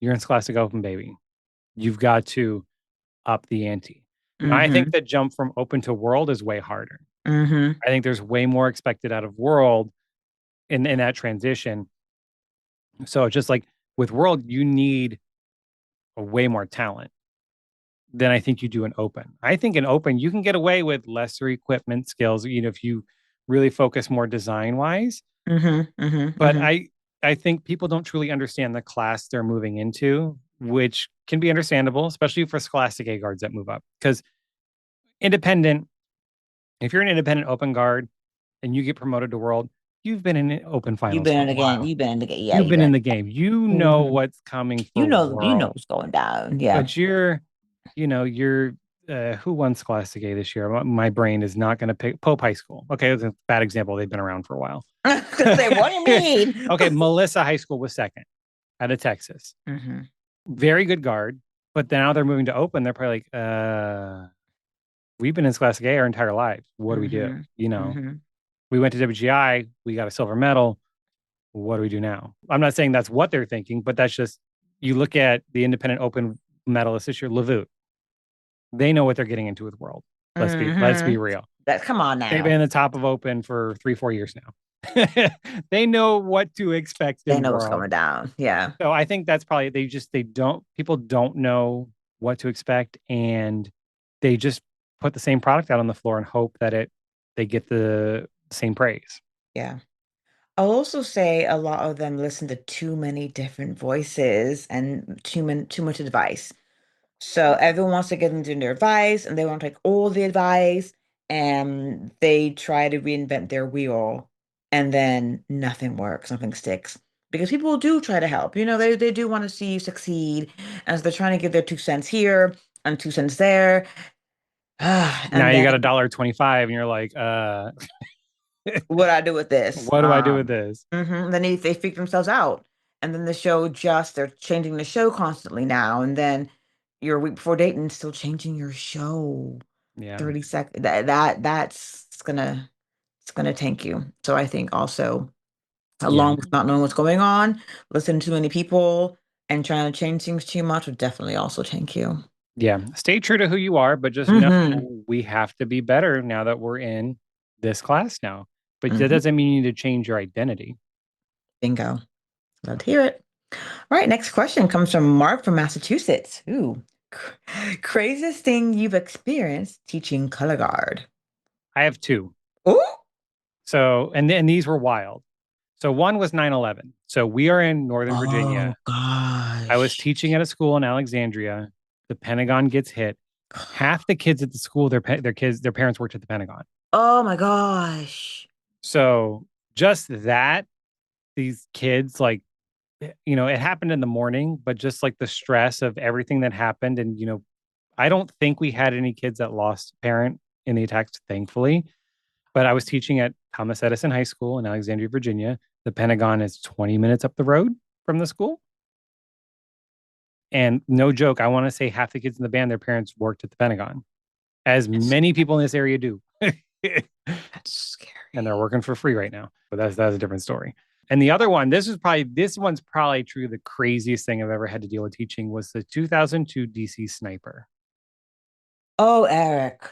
Speaker 1: you're in Scholastic Open, baby. You've got to up the ante. Now, I think
Speaker 2: Mm-hmm.
Speaker 1: the jump from open to world is way harder.
Speaker 2: Mm-hmm.
Speaker 1: I think there's way more expected out of world in that transition. So it's just like with world, you need a way more talent than I think you do in open. I think in open, you can get away with lesser equipment skills, if you really focus more design wise.
Speaker 2: Mm-hmm. Mm-hmm.
Speaker 1: But
Speaker 2: Mm-hmm.
Speaker 1: I think people don't truly understand the class they're moving into, which can be understandable, especially for Scholastic A guards that move up. Because independent, if you're an independent open guard and you get promoted to world, you've been in open
Speaker 2: You've
Speaker 1: finals
Speaker 2: been
Speaker 1: for
Speaker 2: in
Speaker 1: a
Speaker 2: the game.
Speaker 1: while.
Speaker 2: You've been in the game. Yeah,
Speaker 1: You've
Speaker 2: you've
Speaker 1: been in
Speaker 2: been.
Speaker 1: the game. You know
Speaker 2: Mm-hmm.
Speaker 1: what's coming for
Speaker 2: You know
Speaker 1: world.
Speaker 2: what's going down. Yeah.
Speaker 1: But you're who won Scholastic A this year? My brain is not going to pick Pope High School. Okay, it's a bad example. They've been around for a while.
Speaker 2: Gonna say, what do you mean?
Speaker 1: Okay, Melissa High School was second out of Texas.
Speaker 2: Mm-hmm.
Speaker 1: Very good guard, but now they're moving to open. They're probably like, we've been in Scholastic A our entire lives. What do we do?
Speaker 2: Mm-hmm. Mm-hmm.
Speaker 1: We went to WGI, we got a silver medal. What do we do now? I'm not saying that's what they're thinking, but that's just you look at the independent open medalist this year, Levoot. They know what they're getting into with world. Let's be
Speaker 2: Mm-hmm.
Speaker 1: real.
Speaker 2: That come on
Speaker 1: They've been
Speaker 2: now.
Speaker 1: in the top of open for 3-4 years now. They know what to expect
Speaker 2: They
Speaker 1: in
Speaker 2: know what's
Speaker 1: world.
Speaker 2: going down. Yeah.
Speaker 1: So I think that's probably they don't people don't know what to expect, and they just put the same product out on the floor and hope that they get the same praise.
Speaker 2: Yeah. I'll also say a lot of them listen to too many different voices and too much advice. So everyone wants to get into their advice and they want to take all the advice and they try to reinvent their wheel and then nothing works, nothing sticks. Because people do try to help. They do want to see you succeed. And so they're trying to give their 2 cents here and 2 cents there.
Speaker 1: Now
Speaker 2: And
Speaker 1: you
Speaker 2: then
Speaker 1: got $1.25 and you're like,
Speaker 2: what do I do with this?
Speaker 1: what do I do with this?
Speaker 2: Then they freak themselves out. And then the show they're changing the show constantly now. And then you're a week before dating, still changing your show.
Speaker 1: Yeah.
Speaker 2: 30 seconds. That's it's gonna tank you. So I think also
Speaker 1: Yeah.
Speaker 2: along with not knowing what's going on, listening to too many people and trying to change things too much would definitely also tank you.
Speaker 1: Yeah. Stay true to who you are, but just know
Speaker 2: Mm-hmm.
Speaker 1: we have to be better now that we're in this class now. But that
Speaker 2: Mm-hmm.
Speaker 1: doesn't mean you need to change your identity.
Speaker 2: Bingo. Love to hear it. All right, next question comes from Mark from Massachusetts. Ooh. Craziest thing you've experienced teaching color guard.
Speaker 1: I have two.
Speaker 2: Ooh.
Speaker 1: So, and these were wild. So one was 9/11. So we are in Northern
Speaker 2: Oh
Speaker 1: Virginia. I was
Speaker 2: gosh.
Speaker 1: teaching at a school in Alexandria. The Pentagon gets hit. Half the kids at the school, their parents worked at the Pentagon.
Speaker 2: Oh my gosh.
Speaker 1: So just that, these kids, like, it happened in the morning, but just like the stress of everything that happened. And, I don't think we had any kids that lost a parent in the attacks, thankfully. But I was teaching at Thomas Edison High School in Alexandria, Virginia. The Pentagon is 20 minutes up the road from the school. And no joke, I want to say half the kids in the band, their parents worked at the Pentagon, as
Speaker 2: That's,
Speaker 1: many people in this area do. And
Speaker 2: that's scary.
Speaker 1: they're working for free right now. But that's a different story. And the other one, this one's probably true. The craziest thing I've ever had to deal with teaching was the 2002 DC sniper.
Speaker 2: Oh, Eric.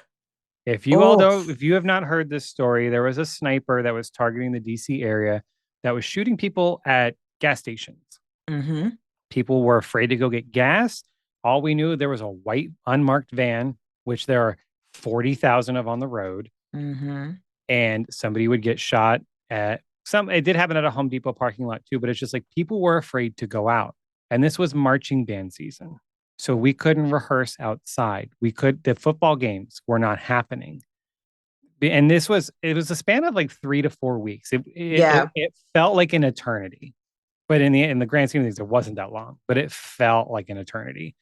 Speaker 1: If you all
Speaker 2: Oh.
Speaker 1: don't, if you have not heard this story, there was a sniper that was targeting the DC area that was shooting people at gas stations.
Speaker 2: Mm-hmm.
Speaker 1: People were afraid to go get gas. All we knew, there was a white unmarked van, which there are 40,000 of on the road,
Speaker 2: Mm-hmm.
Speaker 1: and somebody would get shot at it did happen at a Home Depot parking lot too, but it's just like people were afraid to go out. And this was marching band season. So we couldn't rehearse outside. The football games were not happening. And it was a span of like 3 to 4 weeks.
Speaker 2: Yeah.
Speaker 1: It felt like an eternity. But in the grand scheme of things, it wasn't that long, but it felt like an eternity.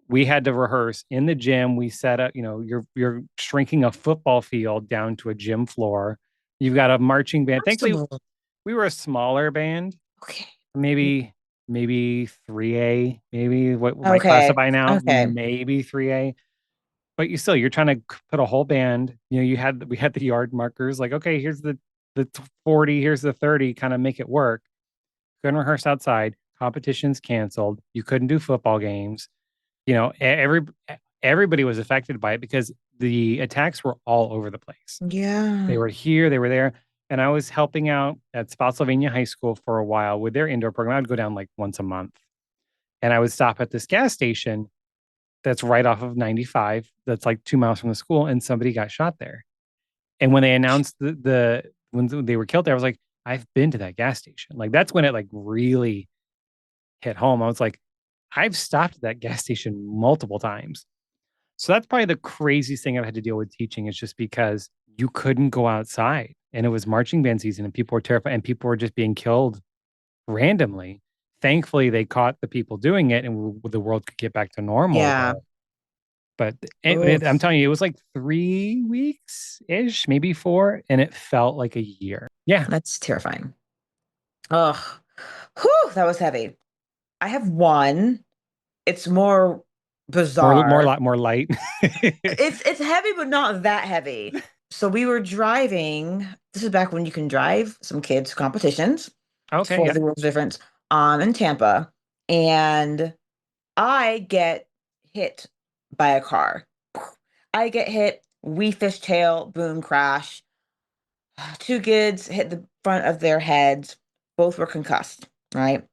Speaker 1: We had to rehearse in the gym. We set up, you're shrinking a football field down to a gym floor. You've got a marching band. Thankfully,
Speaker 2: Possible.
Speaker 1: we were a smaller band,
Speaker 2: Okay.
Speaker 1: maybe 3A, maybe what we might
Speaker 2: Okay.
Speaker 1: classify now,
Speaker 2: Okay.
Speaker 1: maybe 3A. But you're trying to put a whole band. We had the yard markers, like, okay, here's the 40, here's the 30, kind of make it work. Couldn't rehearse outside, competitions canceled. You couldn't do football games. Everybody was affected by it because the attacks were all over the place. They
Speaker 2: Yeah.
Speaker 1: were here, they were there. And I was helping out at Spotsylvania High School for a while with their indoor program. I'd go down like once a month. And I would stop at this gas station that's right off of 95, that's like 2 miles from the school, and somebody got shot there. And when they announced when they were killed there, I was like, I've been to that gas station. Like that's when it like really hit home. I was like, I've stopped at that gas station multiple times. So that's probably the craziest thing I've had to deal with teaching is just because you couldn't go outside and it was marching band season and people were terrified and people were just being killed randomly. Thankfully, they caught the people doing it and the world could get back to normal.
Speaker 2: Yeah.
Speaker 1: But I'm
Speaker 2: Oof.
Speaker 1: telling you, it was like 3 weeks ish, maybe four, and it felt like a year. Yeah,
Speaker 2: That's terrifying. Ugh. Whew, that was heavy. I have one. It's more bizarre.
Speaker 1: more light.
Speaker 2: It's heavy, but not that heavy. So we were driving. This is back when you can drive some kids competitions
Speaker 1: Okay,
Speaker 2: for
Speaker 1: yeah.
Speaker 2: the world's difference in Tampa. And I get hit by a car. I get hit, we fishtail, boom, crash. Two kids hit the front of their heads. Both were concussed, right?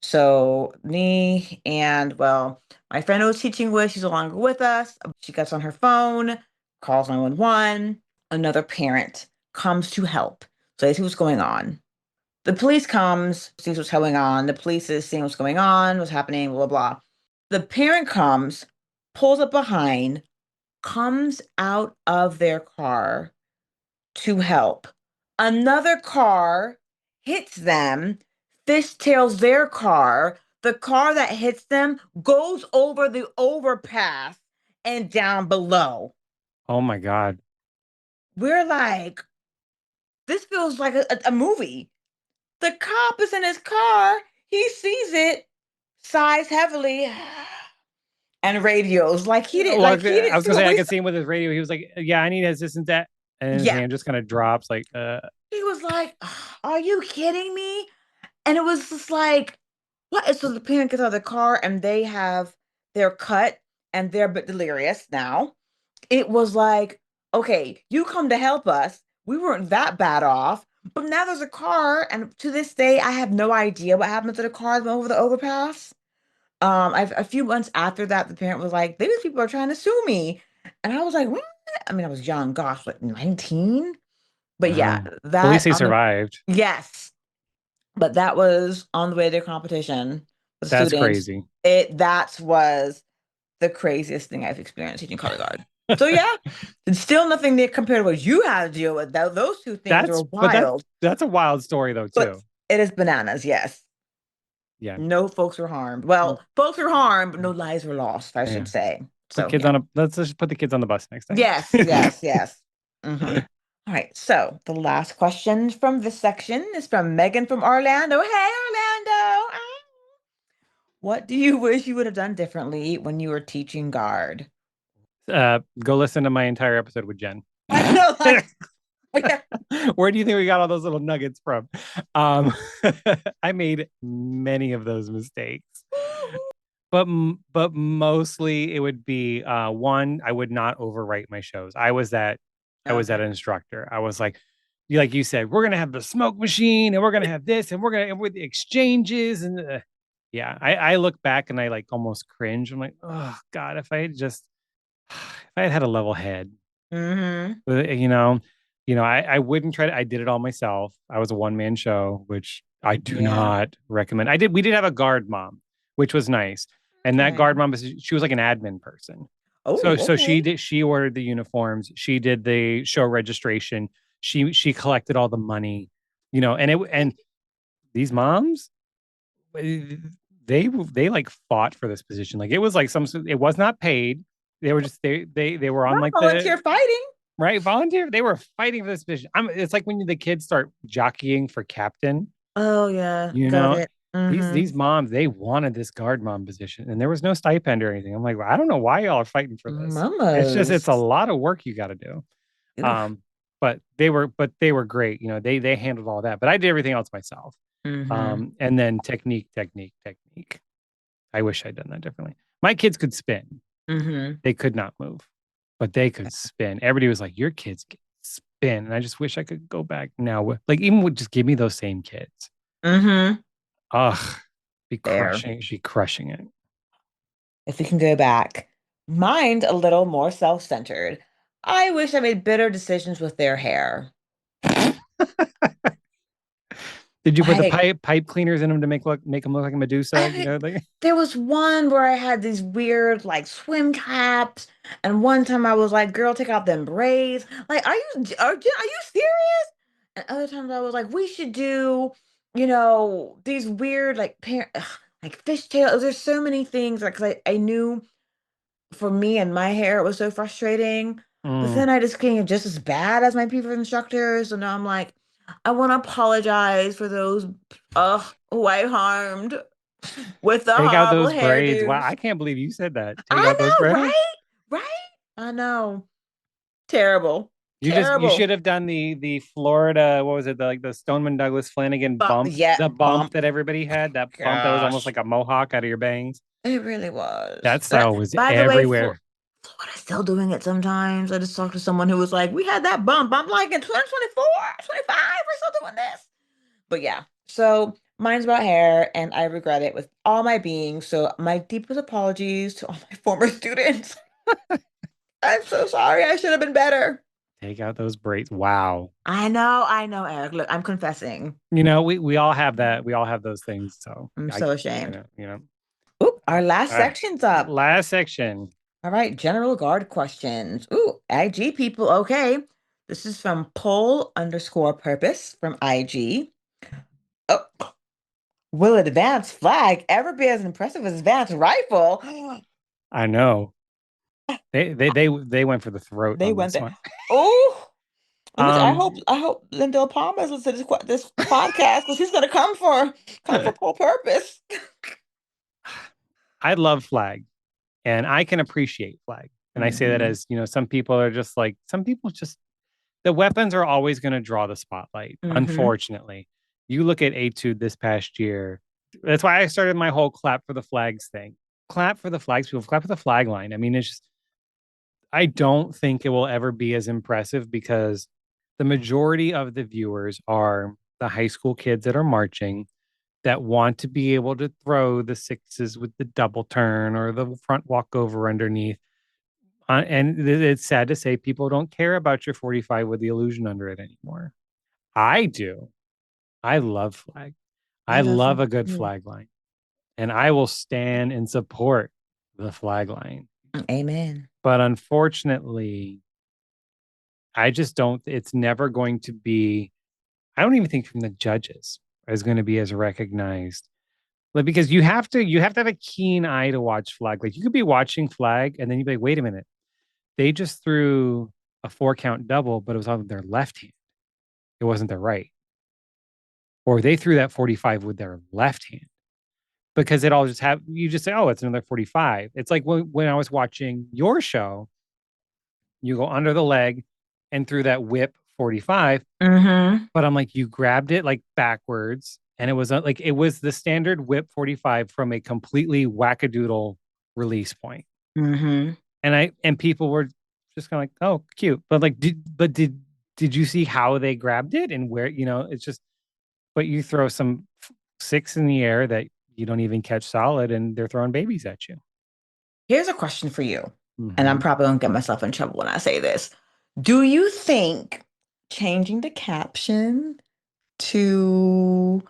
Speaker 2: So me and well, my friend I was teaching with, she's no longer with us. She gets on her phone, calls 911. Another parent comes to help. So they see what's going on. The police comes, sees what's going on. The police is seeing what's going on, what's happening, blah, blah. The parent comes, pulls up behind, comes out of their car to help. Another car hits them, fishtails their car. The car that hits them goes over the overpass and down below.
Speaker 1: Oh my God.
Speaker 2: We're like, this feels like a movie. The cop is in his car. He sees it, sighs heavily, and radios
Speaker 1: Well,
Speaker 2: like he
Speaker 1: I
Speaker 2: didn't
Speaker 1: was
Speaker 2: see
Speaker 1: gonna
Speaker 2: what
Speaker 1: say I
Speaker 2: we
Speaker 1: could
Speaker 2: saw.
Speaker 1: see him with his radio. He was like, "Yeah, I need assistance." That, and his
Speaker 2: Yeah,
Speaker 1: hand just kind of drops. Like,
Speaker 2: he was like, "Are you kidding me?" And it was just like, what? So the parent gets out of the car and they're cut and they're a bit delirious now. It was like, okay, you come to help us. We weren't that bad off, but now there's a car, and to this day, I have no idea what happened to the car that went over the overpass. A few months after that, the parent was like, "These people are trying to sue me," and I was like, "What?" I mean, I was young, gosh, like 19. But yeah,
Speaker 1: wow. Well, at least
Speaker 2: that
Speaker 1: they
Speaker 2: on the
Speaker 1: survived.
Speaker 2: yes, but that was on the way to their competition with
Speaker 1: That's
Speaker 2: students.
Speaker 1: crazy.
Speaker 2: It that was the craziest thing I've experienced teaching color guard. So yeah, it's still nothing near compared to what you had to deal with. Those two things were
Speaker 1: But
Speaker 2: wild,
Speaker 1: that's a wild story though
Speaker 2: but
Speaker 1: too.
Speaker 2: it is bananas. Yes,
Speaker 1: Yeah.
Speaker 2: no folks were harmed.
Speaker 1: Mm,
Speaker 2: Well, folks were harmed, but no lives were lost, I
Speaker 1: yeah.
Speaker 2: should say.
Speaker 1: Put
Speaker 2: So
Speaker 1: kids
Speaker 2: yeah,
Speaker 1: on a. Let's just put the kids on the bus next time.
Speaker 2: yes, yes, yes. Hmm. All right. So the last question from this section is from Megan from Orlando. Hey, Orlando. Ah. What do you wish you would have done differently when you were teaching guard?
Speaker 1: Go listen to my entire episode with Jen.
Speaker 2: I know, like, yeah.
Speaker 1: Where do you think we got all those little nuggets from? Um, I made many of those mistakes, but mostly it would be one, I would not overwrite my shows. I was that
Speaker 2: Okay.
Speaker 1: instructor. I was like you said, we're gonna have the smoke machine and we're gonna have this and and with the exchanges and yeah, I look back and I like almost cringe. I'm like, oh God, if I had had a level head,
Speaker 2: Mm-hmm.
Speaker 1: uh, you know, I wouldn't try to. I did it all myself. I was a one man show, which I do
Speaker 2: Yeah.
Speaker 1: not recommend. We did have a guard mom, which was nice, and that
Speaker 2: Okay.
Speaker 1: guard mom she was like an admin person.
Speaker 2: Oh,
Speaker 1: So
Speaker 2: okay.
Speaker 1: she ordered the uniforms, she did the show registration, she collected all the money, and these moms, they like fought for this position. Like it was like it was not paid. They were just they were on
Speaker 2: Not
Speaker 1: like the
Speaker 2: volunteer fighting.
Speaker 1: right volunteer. They were fighting for this position. It's like when the kids start jockeying for captain.
Speaker 2: Oh, yeah.
Speaker 1: You
Speaker 2: Got
Speaker 1: know,
Speaker 2: it. Mm-hmm.
Speaker 1: these moms, they wanted this guard mom position, and there was no stipend or anything. I'm like, well, I don't know why y'all are fighting for this. It's a
Speaker 2: Mamas.
Speaker 1: lot of work you got to do.
Speaker 2: Oof.
Speaker 1: Um, but they were great. They handled all that, but I did everything else myself.
Speaker 2: Mm-hmm.
Speaker 1: And then technique, technique, technique. I wish I'd done that differently. My kids could spin.
Speaker 2: Mm-hmm.
Speaker 1: They could not move, but they could spin. Everybody was like, "Your kids can spin," and I just wish I could go back now. Like even would just give me those same kids.
Speaker 2: Mm-hmm.
Speaker 1: Ugh,
Speaker 2: Fair.
Speaker 1: be crushing it.
Speaker 2: If we can go back, mine's a little more self-centered. I wish I made better decisions with their hair.
Speaker 1: Did you put the
Speaker 2: Like,
Speaker 1: pipe cleaners in them to make them look like Medusa?
Speaker 2: I
Speaker 1: You
Speaker 2: mean,
Speaker 1: know, like
Speaker 2: there was one where I had these weird like swim caps, and one time I was like, "Girl, take out them braids." Like, are you serious? And other times I was like, "We should do, these weird like like fishtails." There's so many things like 'cause I knew for me and my hair it was so frustrating, but
Speaker 1: mm.
Speaker 2: then I just became just as bad as my previous instructors, so now I'm like, I want to apologize for those who I harmed with the
Speaker 1: Take out
Speaker 2: horrible
Speaker 1: those braids. Wow,
Speaker 2: hairdos.
Speaker 1: I can't believe you said that. Take
Speaker 2: I
Speaker 1: out those
Speaker 2: know,
Speaker 1: braids.
Speaker 2: right? Right? I know. Terrible.
Speaker 1: You should
Speaker 2: Terrible.
Speaker 1: have done the Florida, what was it, like the Stoneman Douglas Flanagan
Speaker 2: Bump.
Speaker 1: bump,
Speaker 2: Yeah,
Speaker 1: the bump
Speaker 2: bump.
Speaker 1: that everybody had, that bump that was almost
Speaker 2: Gosh.
Speaker 1: like a mohawk out of your bangs.
Speaker 2: It really was.
Speaker 1: That
Speaker 2: But
Speaker 1: style was
Speaker 2: by the way,
Speaker 1: everywhere.
Speaker 2: Florida's still doing it sometimes. I just talked to someone who was like, we had that bump. I'm like, in 2024, 25, we're still doing this. But yeah, so mine's about hair, and I regret it with all my being. So my deepest apologies to all my former students. I'm so sorry. I should have been better.
Speaker 1: Take out those braids. Wow.
Speaker 2: I know, Eric. Look, I'm confessing.
Speaker 1: You know, we all have that. We all have those things. So
Speaker 2: I'm
Speaker 1: I,
Speaker 2: so ashamed.
Speaker 1: you know.
Speaker 2: Oop, our last
Speaker 1: All right.
Speaker 2: section's up.
Speaker 1: Last section.
Speaker 2: All right, general guard questions. Ooh, IG people. Okay. This is from poll_purpose from IG. Oh, will advanced flag ever be as impressive as advanced rifle?
Speaker 1: I know. They went for the throat
Speaker 2: They
Speaker 1: on
Speaker 2: went
Speaker 1: this
Speaker 2: there.
Speaker 1: one.
Speaker 2: Oh, let me. I hope.
Speaker 1: Um,
Speaker 2: I hope Lindell Palmer listens to this podcast because he's gonna come for full purpose.
Speaker 1: I love flag and I can appreciate flag. And I say that
Speaker 2: Hmm.
Speaker 1: as, you know, some people are just like, some people just, the weapons are always going to draw the spotlight,
Speaker 2: Hmm.
Speaker 1: unfortunately. You look at Etude this past year. That's why I started my whole clap for the flags thing. Clap for the flags, people clap for the flag line. I mean, it's just, I don't think it will ever be as impressive because the majority of the viewers are the high school kids that are marching that want to be able to throw the sixes with the double turn or the front walkover underneath. And it's sad to say people don't care about your 45 with the illusion under it anymore. I do. I love flag.
Speaker 2: I
Speaker 1: I
Speaker 2: love
Speaker 1: love
Speaker 2: flag
Speaker 1: a good
Speaker 2: too.
Speaker 1: flag line. And I will stand and support the flag line.
Speaker 2: Amen.
Speaker 1: But unfortunately, I just don't, it's never going to be, I don't even think from the judges is going to be as recognized. Like, because you have to have a keen eye to watch flag. Like you could be watching flag and then you'd be like, wait a minute, they just threw a 4 count double, but it was on their left hand. It wasn't their right. Or they threw that 45 with their left hand because it all just have you just say, oh, it's another 45. It's like when I was watching your show, you go under the leg and threw that whip 45,
Speaker 2: Hmm.
Speaker 1: but I'm like, you grabbed it like backwards, and it was like it was the standard whip 45 from a completely wackadoodle release point.
Speaker 2: Hmm.
Speaker 1: And people were just kind of like, oh, cute. But like, did you see how they grabbed it and where, you know, it's just, but you throw some six in the air that you don't even catch solid and they're throwing babies at you.
Speaker 2: Here's a question for you, and I'm
Speaker 1: Mm-hmm.
Speaker 2: probably gonna get myself in trouble when I say this. Do you think changing the caption to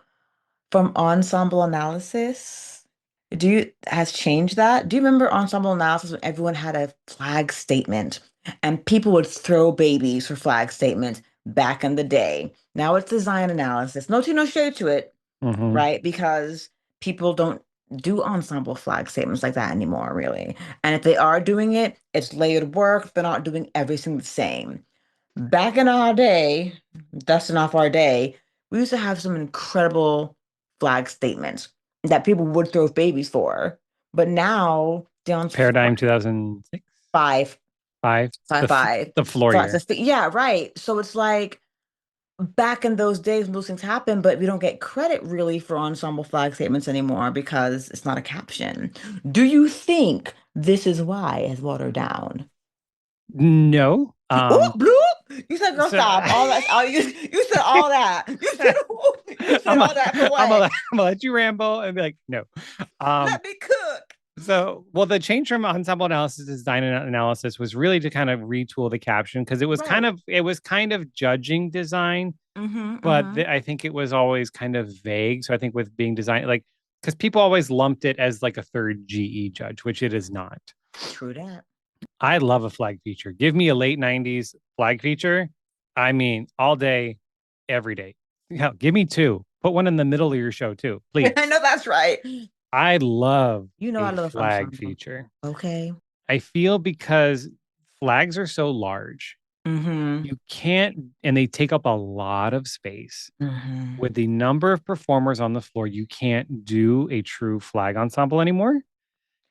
Speaker 2: from ensemble analysis do you has changed that? Do you remember ensemble analysis when everyone had a flag statement and people would throw babies for flag statements back in the day? Now it's design analysis. No tea, no shade to it,
Speaker 1: Mm-hmm.
Speaker 2: right? Because people don't do ensemble flag statements like that anymore, really. And if they are doing it, it's layered work. They're not doing everything the same. Back in our day, dusting off our day, we used to have some incredible flag statements that people would throw babies for. But now, down
Speaker 1: Paradigm 2006,
Speaker 2: five,
Speaker 1: five,
Speaker 2: five, five.
Speaker 1: the floor
Speaker 2: So that's
Speaker 1: year.
Speaker 2: yeah, right. So it's like back in those days when those things happened, but we don't get credit really for ensemble flag statements anymore because it's not a caption. Do you think this is why it's watered down?
Speaker 1: No.
Speaker 2: Oh, bloop! You said, girl,
Speaker 1: So
Speaker 2: stop. All that, all you said all that. You said, you said
Speaker 1: I'm
Speaker 2: all that for
Speaker 1: I'm
Speaker 2: what?
Speaker 1: I'm gonna let you ramble and be like, no. Um,
Speaker 2: Let me cook.
Speaker 1: well, the change from ensemble analysis to design analysis was really to kind of retool the caption because
Speaker 2: Right.
Speaker 1: it was kind of judging design,
Speaker 2: Mm-hmm.
Speaker 1: but
Speaker 2: Mm-hmm.
Speaker 1: I think it was always kind of vague. So I think with being designed, like, because people always lumped it as like a third GE judge, which it is not.
Speaker 2: True that.
Speaker 1: I love a flag feature. Give me a late 90s flag feature. I mean, all day, every day. Yeah, give me two. Put one in the middle of your show too,
Speaker 2: I
Speaker 1: please.
Speaker 2: know that's right.
Speaker 1: I love
Speaker 2: You know I
Speaker 1: a
Speaker 2: love
Speaker 1: flag
Speaker 2: ensemble.
Speaker 1: feature.
Speaker 2: Okay.
Speaker 1: I feel because flags are so large,
Speaker 2: Mm-hmm.
Speaker 1: you can't, and they take up a lot of space.
Speaker 2: Mm-hmm.
Speaker 1: With the number of performers on the floor, you can't do a true flag ensemble anymore.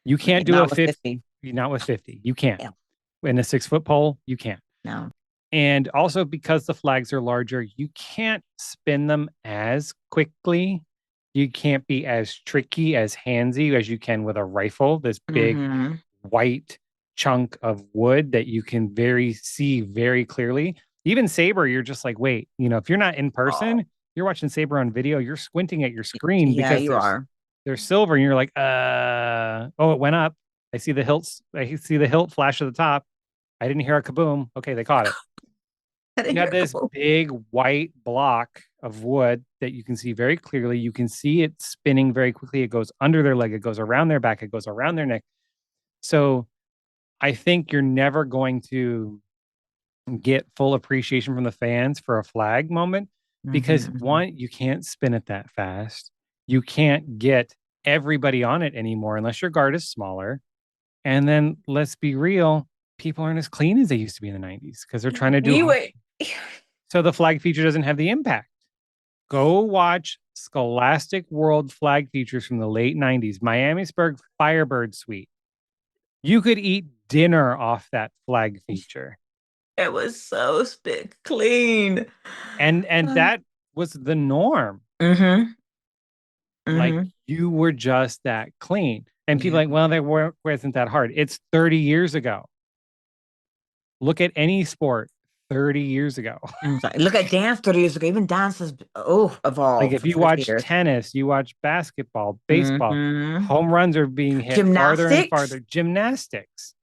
Speaker 1: You can't do a
Speaker 2: Not with
Speaker 1: 50,
Speaker 2: 50.
Speaker 1: not with 50. You can't.
Speaker 2: Yeah.
Speaker 1: In a 6 foot pole, you can't.
Speaker 2: No.
Speaker 1: And also because the flags are larger, you can't spin them as quickly. You can't be as tricky, as handsy as you can with a rifle, this big
Speaker 2: Mm-hmm.
Speaker 1: white chunk of wood that you can see very clearly. Even Saber, you're just like, wait, if you're not in
Speaker 2: Oh,
Speaker 1: person, you're watching Saber on video, you're squinting at your screen
Speaker 2: yeah,
Speaker 1: because
Speaker 2: you are.
Speaker 1: they're silver, and you're like, oh, it went up. I see the hilt flash at the top. I didn't hear a kaboom. Okay, they caught it.
Speaker 2: I didn't
Speaker 1: You
Speaker 2: hear
Speaker 1: have
Speaker 2: a
Speaker 1: this
Speaker 2: couple.
Speaker 1: big white block of wood that you can see very clearly. You can see it spinning very quickly. It goes under their leg, it goes around their back, it goes around their neck. So I think you're never going to get full appreciation from the fans for a flag moment because
Speaker 2: Mm-hmm.
Speaker 1: one, you can't spin it that fast. You can't get everybody on it anymore unless your guard is smaller. And then let's be real, people aren't as clean as they used to be in the 90s because they're trying to do
Speaker 2: You were.
Speaker 1: so the flag feature doesn't have the impact. Go watch Scholastic World flag features from the late 90s, Miamisburg Firebird Suite. You could eat dinner off that flag feature.
Speaker 2: It was so spit clean.
Speaker 1: And that was the norm.
Speaker 2: Mm-hmm.
Speaker 1: Like
Speaker 2: Mm-hmm.
Speaker 1: you were just that clean. And people
Speaker 2: Yeah.
Speaker 1: are like, well, they wasn't that hard. It's 30 years ago. Look at any sport 30 years ago.
Speaker 2: Look at dance 30 years ago. Even dance has
Speaker 1: Like
Speaker 2: evolved
Speaker 1: if
Speaker 2: for
Speaker 1: you
Speaker 2: 30
Speaker 1: watch
Speaker 2: years.
Speaker 1: tennis, you watch basketball, baseball,
Speaker 2: Mm-hmm.
Speaker 1: home runs are being hit farther and
Speaker 2: Gymnastics.
Speaker 1: farther. Gymnastics.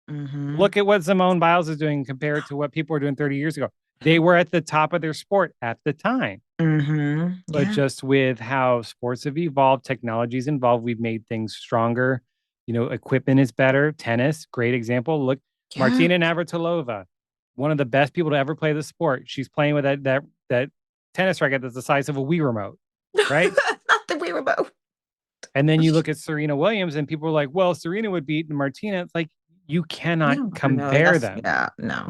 Speaker 2: Mm-hmm.
Speaker 1: Look at what Simone Biles is doing compared to what people were doing 30 years ago. They were at the top of their sport at the time.
Speaker 2: Mm-hmm.
Speaker 1: But
Speaker 2: Yeah.
Speaker 1: just with how sports have evolved, technology's involved, we've made things stronger. Equipment is better. Tennis, great example. Look,
Speaker 2: Yeah.
Speaker 1: Martina Navratilova, one of the best people to ever play the sport. She's playing with that tennis racket that's the size of a Wii remote, right?
Speaker 2: Not that we were both.
Speaker 1: And then you look at Serena Williams, and people are like, "Well, Serena would beat Martina." It's like you cannot
Speaker 2: No, no,
Speaker 1: compare
Speaker 2: that's
Speaker 1: them.
Speaker 2: yeah, no.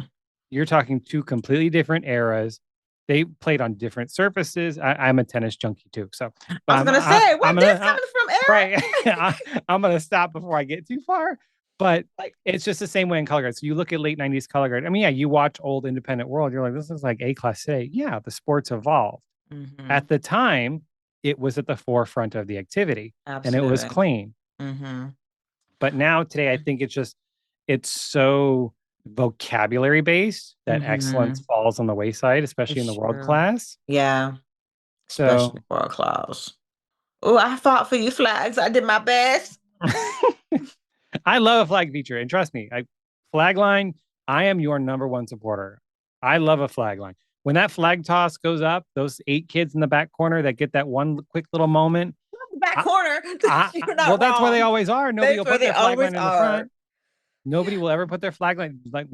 Speaker 1: You're talking two completely different eras. They played on different surfaces. I'm a tennis junkie too, so
Speaker 2: I was gonna say,
Speaker 1: I'm
Speaker 2: what
Speaker 1: gonna
Speaker 2: this coming from,
Speaker 1: right.
Speaker 2: Eric?
Speaker 1: I'm gonna stop before I get too far. But
Speaker 2: Like,
Speaker 1: it's just the same way in color guard. So you look at late 90s color guard. I mean, yeah, you watch old independent world, you're like, this is like A class today. Yeah, the sports evolved.
Speaker 2: mm-hmm.
Speaker 1: At the time, it was at the forefront of the activity and it was
Speaker 2: Absolutely.
Speaker 1: clean.
Speaker 2: Mm-hmm.
Speaker 1: But now today, I think it's so vocabulary based that excellence
Speaker 2: Mm-hmm.
Speaker 1: falls on the wayside, especially in the
Speaker 2: It's
Speaker 1: world
Speaker 2: true.
Speaker 1: class.
Speaker 2: Yeah, especially
Speaker 1: So
Speaker 2: world class. Oh, I fought for you, flags. I did my best.
Speaker 1: I love a flag feature. And trust me, flag line, I am your number one supporter. I love a flag line. When that flag toss goes up, those 8 kids in the back corner that get that one quick little moment,
Speaker 2: Back
Speaker 1: I,
Speaker 2: corner. You're
Speaker 1: well,
Speaker 2: not
Speaker 1: that's where they
Speaker 2: wrong.
Speaker 1: always are. Nobody
Speaker 2: That's
Speaker 1: will
Speaker 2: where
Speaker 1: put
Speaker 2: they
Speaker 1: their flag
Speaker 2: always
Speaker 1: line in the
Speaker 2: are.
Speaker 1: front. Nobody will ever put their flag line like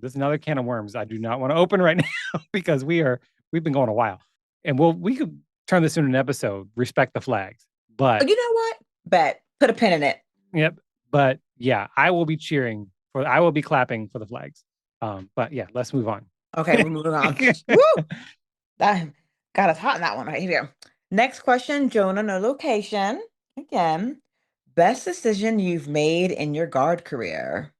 Speaker 1: this is another can of worms I do not want to open right now because we've been going a while. And we could turn this into an episode, respect the flags.
Speaker 2: Oh,
Speaker 1: But
Speaker 2: you know what? Bet. Put a pin in it.
Speaker 1: yep. But yeah, I will be clapping for the flags. But yeah, let's move on.
Speaker 2: Okay, we're moving on. Woo! That got us hot in that one right here. Next question, Jonah, no location. Again, best decision you've made in your guard career.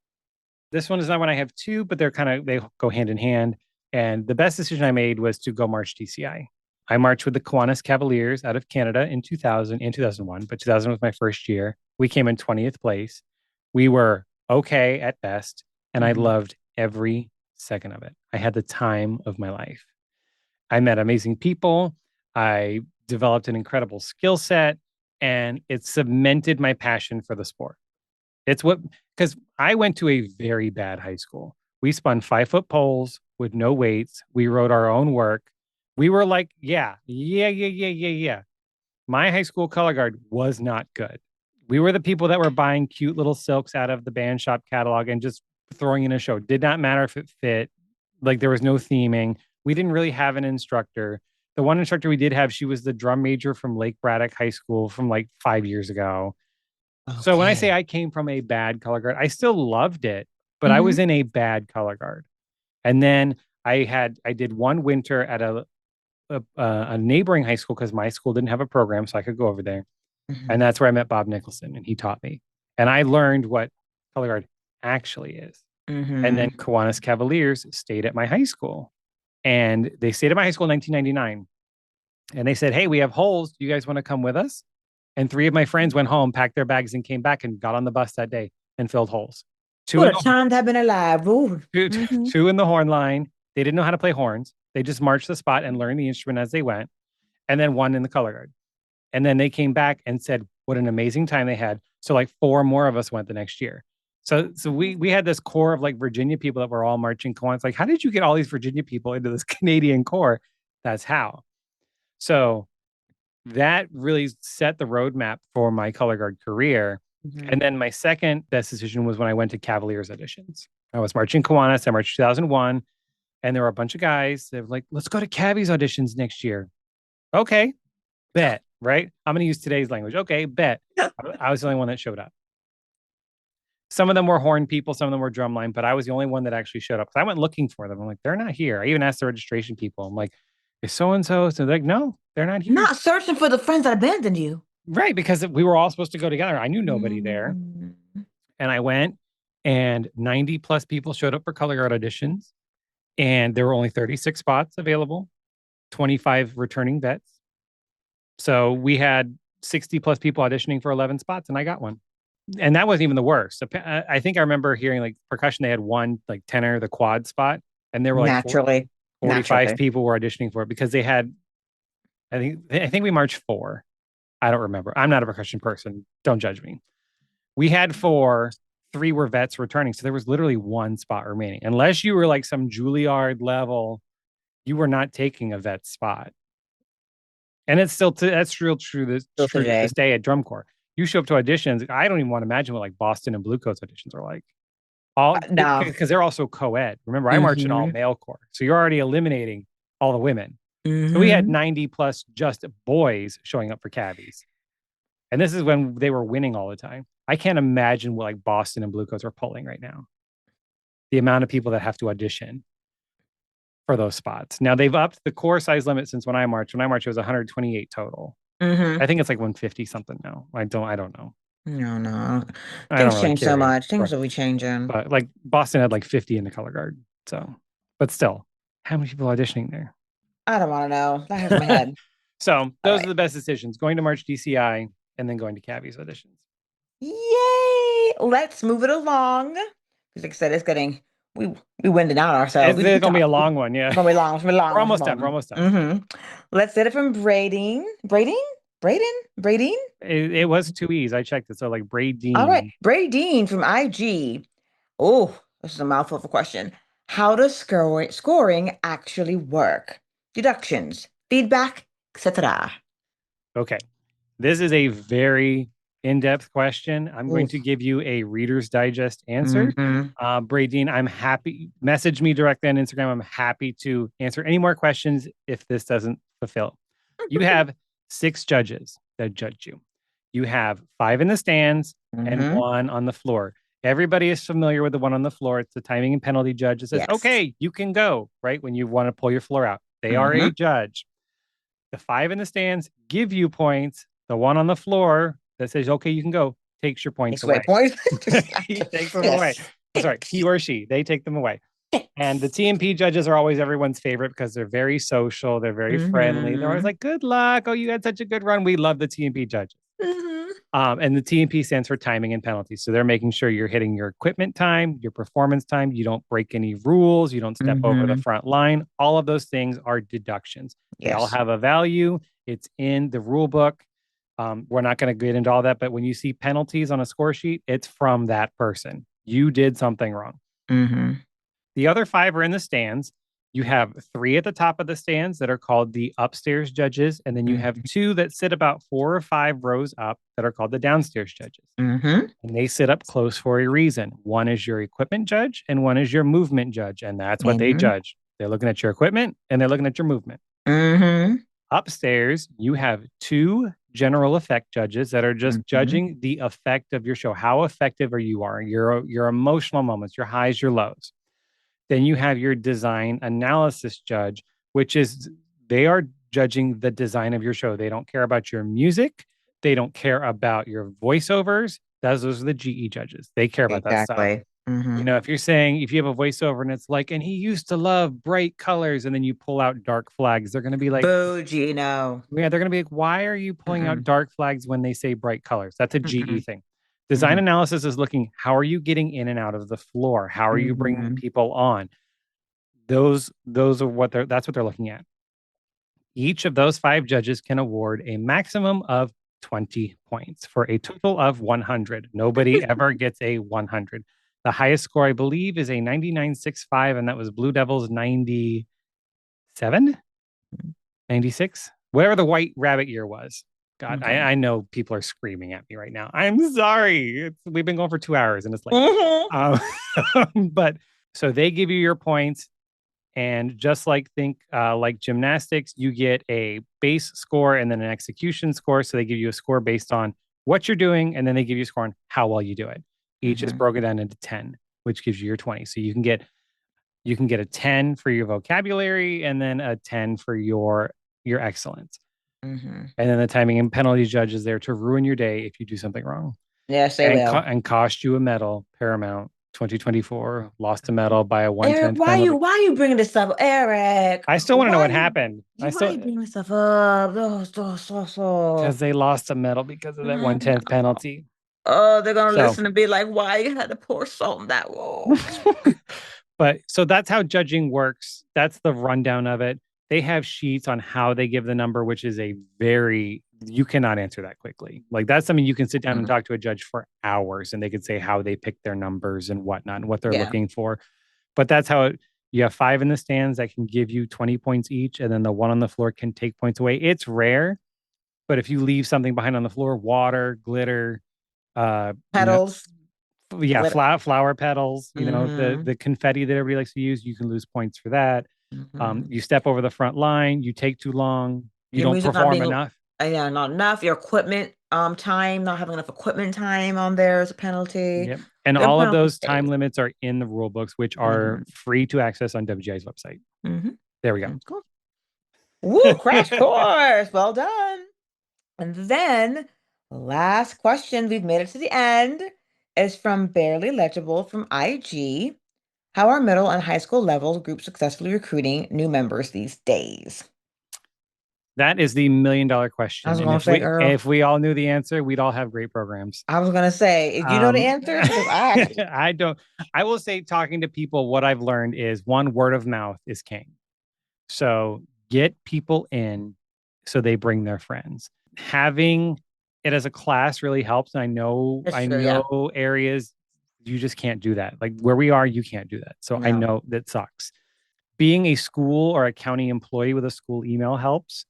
Speaker 1: This one is not when I have two, but they go hand in hand. And the best decision I made was to go march DCI. I marched with the Kiwanis Cavaliers out of Canada in 2000 and 2001, but 2000 was my first year. We came in 20th place. We were okay at best, and I
Speaker 2: Mhm.
Speaker 1: loved every second of it. I had the time of my life. I met amazing people. I developed an incredible skill set, and it cemented my passion for the sport. It's what, because I went to a very bad high school. We spun 5 foot poles with no weights. We wrote our own work. We were like, yeah. My high school color guard was not good. We were the people that were buying cute little silks out of the band shop catalog and just throwing in a show. Did not matter if it fit. Like there was no theming. We didn't really have an instructor. The one instructor we did have, she was the drum major from Lake Braddock High School from like 5 years ago. So when I say
Speaker 2: Okay.
Speaker 1: I came from a bad color guard, I still loved it, but I was
Speaker 2: Hmm.
Speaker 1: in a bad color guard. And then I did one winter at a neighboring high school because my school didn't have a program, so I could go over there. And
Speaker 2: Hmm.
Speaker 1: that's where I met Bob Nicholson, and he taught me. And I learned what color guard actually is. And then
Speaker 2: Hmm.
Speaker 1: Kiwanis Cavaliers stayed at my high school, and they stayed at my high school in 1999. And they said, "Hey, we have holes. Do you guys want to come with us?" And 3 of my friends went home, packed their bags, and came back and got on the bus that day and filled holes. Two
Speaker 2: What
Speaker 1: in
Speaker 2: a
Speaker 1: the
Speaker 2: time to have been alive. Ooh.
Speaker 1: two,
Speaker 2: Hmm.
Speaker 1: two in the horn line. They didn't know how to play horns. They just marched the spot and learned the instrument as they went. And then one in the color guard. And then they came back and said what an amazing time they had. So like 4 more of us went the next year. So we had this core of like Virginia people that were all marching Kiwanis. Like, how did you get all these Virginia people into this Canadian core? That's how. So that really set the roadmap for my color guard career. And
Speaker 2: Hmm.
Speaker 1: then my second best decision was when I went to Cavaliers auditions. I was marching Kiwanis. I marched 2001, and there were a bunch of guys that were like, "Let's go to Cavies auditions next year." Okay, bet. Right? I'm going to use today's language. Okay, bet. I was the only one that showed up. Some of them were horn people, some of them were drumline, but I was the only one that actually showed up. So I went looking for them. I'm like, they're not here. I even asked the registration people. I'm like, is so and so? So they're like, no, they're not here.
Speaker 2: Not searching for the friends that abandoned you.
Speaker 1: Right, because we were all supposed to go together. I knew nobody there.
Speaker 2: Mm.
Speaker 1: And I went, and 90 plus people showed up for color guard auditions. And there were only 36 spots available, 25 returning vets. So we had 60 plus people auditioning for 11 spots, and I got one. And that wasn't even the worst. I think I remember hearing like percussion, they had one like tenor, the quad spot, and there were like
Speaker 2: Naturally.
Speaker 1: 45
Speaker 2: Naturally.
Speaker 1: people were auditioning for it because they had, I think we marched 4. I don't remember. I'm not a percussion person. Don't judge me. We had 4, 3 were vets returning. So there was literally one spot remaining. Unless you were like some Juilliard level, you were not taking a vet spot. And it's still that's real
Speaker 2: Still
Speaker 1: true to
Speaker 2: today.
Speaker 1: this day at drum corps. You show up to auditions. I don't even want to imagine what like Boston and Blue Coats auditions are like. All
Speaker 2: No.
Speaker 1: because they're also co-ed. Remember, I march in all
Speaker 2: Hmm.
Speaker 1: male corps, so you're already eliminating all the women. So we had
Speaker 2: Hmm.
Speaker 1: 90 plus just boys showing up for cavies, and this is when they were winning all the time. I can't imagine what like Boston and Blue Coats are pulling right now. The amount of people that have to audition for those spots. Now they've upped the core size limit since when I marched. When I marched, it was 128 total. I
Speaker 2: Hmm.
Speaker 1: think it's like 150 something now. I don't know.
Speaker 2: No, no.
Speaker 1: I don't
Speaker 2: Things
Speaker 1: really
Speaker 2: change so
Speaker 1: care.
Speaker 2: much. Things will be changing.
Speaker 1: But like Boston had like 50 in the color guard. So, but still, how many people auditioning there?
Speaker 2: I don't want to know. That hurts my head.
Speaker 1: So
Speaker 2: All
Speaker 1: those are
Speaker 2: right.
Speaker 1: the best decisions: going to March DCI and then going to Cavies auditions.
Speaker 2: Yay! Let's move it along. Because like I said, it's getting we we winding out ourselves.
Speaker 1: It's
Speaker 2: We
Speaker 1: gonna be a
Speaker 2: talk.
Speaker 1: long one, yeah.
Speaker 2: It's gonna be long. It's gonna be long.
Speaker 1: We're
Speaker 2: It's
Speaker 1: almost
Speaker 2: gonna
Speaker 1: done.
Speaker 2: be
Speaker 1: We're
Speaker 2: long.
Speaker 1: almost done.
Speaker 2: Let's get it from braiding. Braiding? Braiding? Braiding?
Speaker 1: It was 2 E's. I checked it. So like
Speaker 2: All right.
Speaker 1: Braidine.
Speaker 2: Braiding from IG. Oh, this is a mouthful of a question. How does scoring actually work? Deductions, feedback, etc.
Speaker 1: Okay. This is a very in-depth question. I'm going
Speaker 2: Ooh.
Speaker 1: to give you a Reader's Digest answer.
Speaker 2: Mm-hmm.
Speaker 1: Bradine, I'm happy. Message me directly on Instagram. I'm happy to answer any more questions if this doesn't fulfill. You have 6 judges that judge you. You have 5 in the stands and
Speaker 2: Mm-hmm.
Speaker 1: 1 on the floor. Everybody is familiar with the one on the floor. It's the timing and penalty judge that says,
Speaker 2: Yes.
Speaker 1: okay, you can go, right? When you want to pull your floor out. They are
Speaker 2: Mm-hmm.
Speaker 1: a judge. The 5 in the stands give you points. The one on the floor that says, okay, you can go, takes your points
Speaker 2: Takes away
Speaker 1: away.
Speaker 2: points.
Speaker 1: He takes them away.
Speaker 2: Yes.
Speaker 1: I'm sorry, he or she, they take them away. And the
Speaker 2: Thanks.
Speaker 1: TMP judges are always everyone's favorite because they're very social, they're very friendly. They're always
Speaker 2: Mm-hmm.
Speaker 1: like, "Good luck! Oh, you had such a good run." We love the TMP judges.
Speaker 2: Mm-hmm.
Speaker 1: And the TMP stands for timing and penalties. So they're making sure you're hitting your equipment time, your performance time. You don't break any rules. You don't step over the
Speaker 2: Mm-hmm.
Speaker 1: front line. All of those things are deductions. They all
Speaker 2: Yes.
Speaker 1: have a value. It's in the rule book. We're not going to get into all that, but when you see penalties on a score sheet, it's from that person. You did something wrong.
Speaker 2: Mm-hmm.
Speaker 1: The other five are in the stands. You have three at the top of the stands that are called the upstairs judges. And then you have
Speaker 2: Mm-hmm.
Speaker 1: two that sit about 4 or 5 rows up that are called the downstairs judges.
Speaker 2: Mm-hmm.
Speaker 1: And they sit up close for a reason. One is your equipment judge and one is your movement judge. And that's what they
Speaker 2: Mm-hmm.
Speaker 1: judge. They're looking at your equipment and they're looking at your movement.
Speaker 2: Mm-hmm.
Speaker 1: Upstairs, you have two general effect judges that are just
Speaker 2: Mm-hmm.
Speaker 1: judging the effect of your show. How effective are you are your emotional moments, your highs, your lows. Then you have your design analysis judge, which is they are judging the design of your show. They don't care about your music. They don't care about your voiceovers. Those are the GE judges. They care about that stuff.
Speaker 2: Exactly. Mm-hmm.
Speaker 1: If you're saying, if you have a voiceover and it's like, and he used to love bright colors, and then you pull out dark flags, they're going to be like,
Speaker 2: Boo, Gino.
Speaker 1: yeah, they're going to be like, why are you pulling out
Speaker 2: Mm-mm.
Speaker 1: dark flags when they say bright colors? That's a GE
Speaker 2: Mm-mm.
Speaker 1: thing. Design
Speaker 2: Mm-hmm.
Speaker 1: analysis is looking, how are you getting in and out of the floor? How are you bringing
Speaker 2: Mm-hmm.
Speaker 1: people on? Those are that's what they're looking at. Each of those five judges can award a maximum of 20 points for a total of 100. Nobody ever gets a 100. The highest score, I believe, is a 99.65, and that was Blue Devils 97, 96, whatever the White Rabbit year was. God,
Speaker 2: Okay.
Speaker 1: I know people are screaming at me right now. I'm sorry. We've been going for 2 hours and it's late.
Speaker 2: Mm-hmm.
Speaker 1: Um, but so they give you your points. And just like like gymnastics, you get a base score and then an execution score. So they give you a score based on what you're doing, and then they give you a score on how well you do it. Each is
Speaker 2: Mm-hmm.
Speaker 1: broken down into 10, which gives you your 20. So you can get a 10 for your vocabulary and then a 10 for your excellence.
Speaker 2: Mm-hmm.
Speaker 1: And then the timing and penalty judge is there to ruin your day if you do something wrong
Speaker 2: Yes, they
Speaker 1: and
Speaker 2: will.
Speaker 1: cost you a medal. Paramount 2024 lost a medal by a one
Speaker 2: Eric,
Speaker 1: tenth penalty.
Speaker 2: why you bringing this up, Eric?
Speaker 1: I still want to know
Speaker 2: Why
Speaker 1: what
Speaker 2: you
Speaker 1: happened. I
Speaker 2: why
Speaker 1: still
Speaker 2: you bringing this stuff up? Oh, so.
Speaker 1: because they lost a medal because of that one
Speaker 2: Mm.
Speaker 1: tenth penalty.
Speaker 2: Oh, they're gonna
Speaker 1: So,
Speaker 2: listen and be like, why you had to pour salt in that wound?
Speaker 1: but so that's how judging works. That's the rundown of it. They have sheets on how they give the number, which is you cannot answer that quickly. Like that's something you can sit down and
Speaker 2: Mhm.
Speaker 1: talk to a judge for hours and they could say how they pick their numbers and whatnot and what they're
Speaker 2: Yeah.
Speaker 1: looking for. But that's how you have five in the stands that can give you 20 points each, and then the one on the floor can take points away. It's rare, but if you leave something behind on the floor, water, glitter, uh, you know,
Speaker 2: Petals,
Speaker 1: yeah,
Speaker 2: glitter.
Speaker 1: flower petals, the
Speaker 2: Mm-hmm.
Speaker 1: the confetti that everybody likes to use, you can lose points for that.
Speaker 2: Mm-hmm.
Speaker 1: You step over the front line, you take too long, you
Speaker 2: Your
Speaker 1: don't
Speaker 2: music not
Speaker 1: perform
Speaker 2: being,
Speaker 1: enough.
Speaker 2: yeah, not enough. Your equipment, time, not having enough equipment time on there is a penalty.
Speaker 1: Yep. And
Speaker 2: Good
Speaker 1: all of
Speaker 2: penalty
Speaker 1: those time
Speaker 2: stays.
Speaker 1: limits are in the rule books, which are
Speaker 2: Mm-hmm.
Speaker 1: free to access on WGI's website. There we go.
Speaker 2: Mm-hmm. Cool. Woo, crash course. Well done. And then last question, we've made it to the end, is from Barely Legible from IG. How are middle and high school level groups successfully recruiting new members these days?
Speaker 1: That is the $1 million
Speaker 2: I
Speaker 1: question.
Speaker 2: was
Speaker 1: And
Speaker 2: gonna
Speaker 1: if
Speaker 2: say,
Speaker 1: we
Speaker 2: girl,
Speaker 1: if we all knew the answer, we'd all have great programs.
Speaker 2: I was gonna say, do you know the
Speaker 1: Um,
Speaker 2: answer? Because I actually,
Speaker 1: I don't. I will say, talking to people, what I've learned is one, word of mouth is king. So get people in, so they bring their friends. Having it as a class really helps. And
Speaker 2: it's
Speaker 1: I
Speaker 2: true, yeah.
Speaker 1: know areas you just can't do that. Like where we are, you can't do that. So I
Speaker 2: No.
Speaker 1: know that sucks. Being a school or a county employee with a school email helps.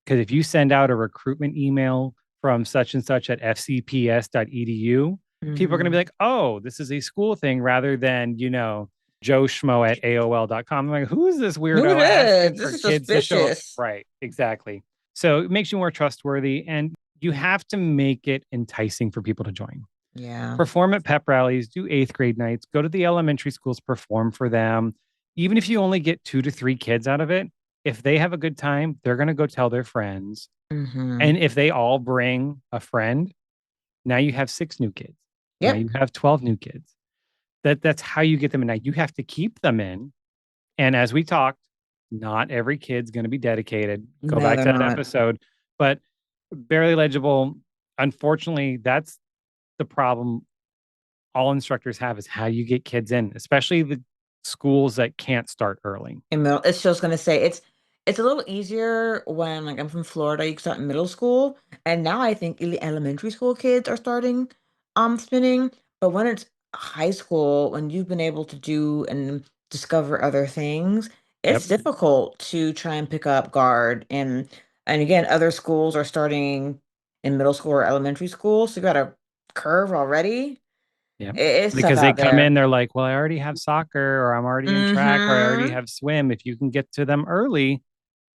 Speaker 1: Because if you send out a recruitment email from such and such at fcps.edu, people are going to be
Speaker 2: Hmm.
Speaker 1: like, oh, this is a school thing rather than, Joe Schmo at AOL.com. I'm like, who is this
Speaker 2: Who
Speaker 1: weirdo
Speaker 2: did?
Speaker 1: asking
Speaker 2: This
Speaker 1: for
Speaker 2: is
Speaker 1: kids to show up?
Speaker 2: suspicious.
Speaker 1: Right, exactly. So it makes you more trustworthy and you have to make it enticing for people to join.
Speaker 2: Yeah.
Speaker 1: Perform at pep rallies, do eighth grade nights, go to the elementary schools, perform for them. Even if you only get 2 to 3 kids out of it, if they have a good time, they're going to go tell their friends.
Speaker 2: Hmm.
Speaker 1: And if they all bring a friend, now you have 6 new kids. Now
Speaker 2: Yep.
Speaker 1: you have 12 new kids. That's how you get them in. Now you have to keep them in. And as we talked, not every kid's going to be dedicated. Go
Speaker 2: No,
Speaker 1: back
Speaker 2: they're
Speaker 1: to that
Speaker 2: not.
Speaker 1: episode. But barely legible, unfortunately, that's the problem all instructors have is how you get kids in, especially the schools that can't start early.
Speaker 2: In middle, it's just gonna say it's a little easier when like I'm from Florida, you can start in middle school, and now I think elementary school kids are starting spinning. But when it's high school, when you've been able to do and discover other things,
Speaker 1: Yep.
Speaker 2: it's difficult to try and pick up guard. And again, other schools are starting in middle school or elementary school, so you got a curve already.
Speaker 1: Yep.
Speaker 2: It's tough
Speaker 1: Because they
Speaker 2: out
Speaker 1: come in,
Speaker 2: there.
Speaker 1: they're like, well, I already have soccer or I'm already in track or I already
Speaker 2: Mm-hmm.
Speaker 1: have swim. If you can get to them early,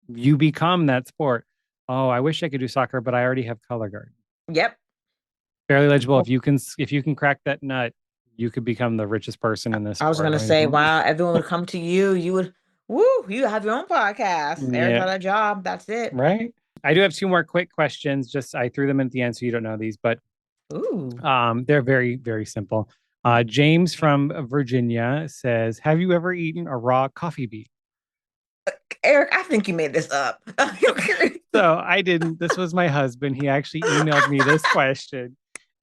Speaker 1: you become that sport. Oh, I wish I could do soccer, but I already have color guard.
Speaker 2: Yep.
Speaker 1: Barely legible. If you can crack that nut, you could become the richest person in this
Speaker 2: I was
Speaker 1: sport.
Speaker 2: gonna say, wow, everyone would come to you. You would, woo, you have your own podcast. Eric
Speaker 1: Yeah,
Speaker 2: got a job. That's it.
Speaker 1: right. I do have two more quick questions. Just I threw them in at the end, so you don't know these, but
Speaker 2: Ooh.
Speaker 1: they're very, very simple. James from Virginia says, "Have you ever eaten a raw coffee bean?"
Speaker 2: Eric, I think you made this up.
Speaker 1: So I didn't. This was my husband. He actually emailed me this question,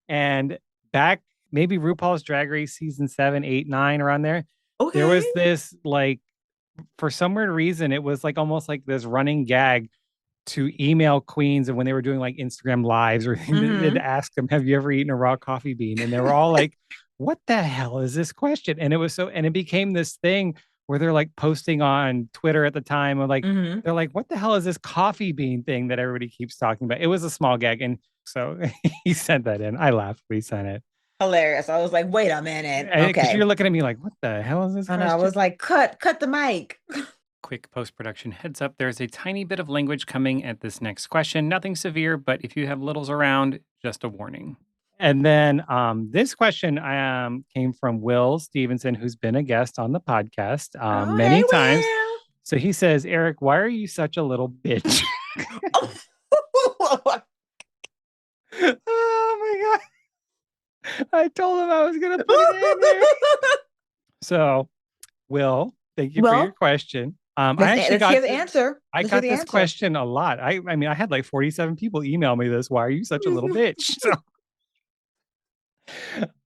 Speaker 1: and back maybe RuPaul's Drag Race season 7, 8, 9 around there. There
Speaker 2: Okay.
Speaker 1: was this like for some weird reason, it was like almost like this running gag to email queens and when they were doing like Instagram lives or they'd
Speaker 2: Mm-hmm.
Speaker 1: ask them, have you ever eaten a raw coffee bean? And they were all like, what the hell is this question? And it was so, and it became this thing where they're like posting on Twitter at the time or like,
Speaker 2: Mm-hmm.
Speaker 1: they're like, what the hell is this coffee bean thing that everybody keeps talking about? It was a small gag. And so he sent that in. I laughed when he sent it.
Speaker 2: Hilarious. I was like, wait a minute.
Speaker 1: Because
Speaker 2: Okay.
Speaker 1: you're looking at me like, what the hell is this
Speaker 2: And I
Speaker 1: question?
Speaker 2: was like, cut the mic.
Speaker 1: Quick post production heads up there's a tiny bit of language coming at this next question. Nothing severe, but if you have littles around, just a warning. And then this question came from Will Stevenson, who's been a guest on the podcast
Speaker 2: Oh, hey,
Speaker 1: many times.
Speaker 2: Will.
Speaker 1: So he says, Eric, why are you such a little bitch?
Speaker 2: Oh.
Speaker 1: Oh my God. I told him I was going to put it in there. So, Will, thank you for your
Speaker 2: Well,
Speaker 1: question. I actually
Speaker 2: let's hear
Speaker 1: got
Speaker 2: the answer.
Speaker 1: I
Speaker 2: Let's hear
Speaker 1: got
Speaker 2: the
Speaker 1: this
Speaker 2: answer.
Speaker 1: question a lot. I mean, I had like 47 people email me this. Why are you such a little bitch? So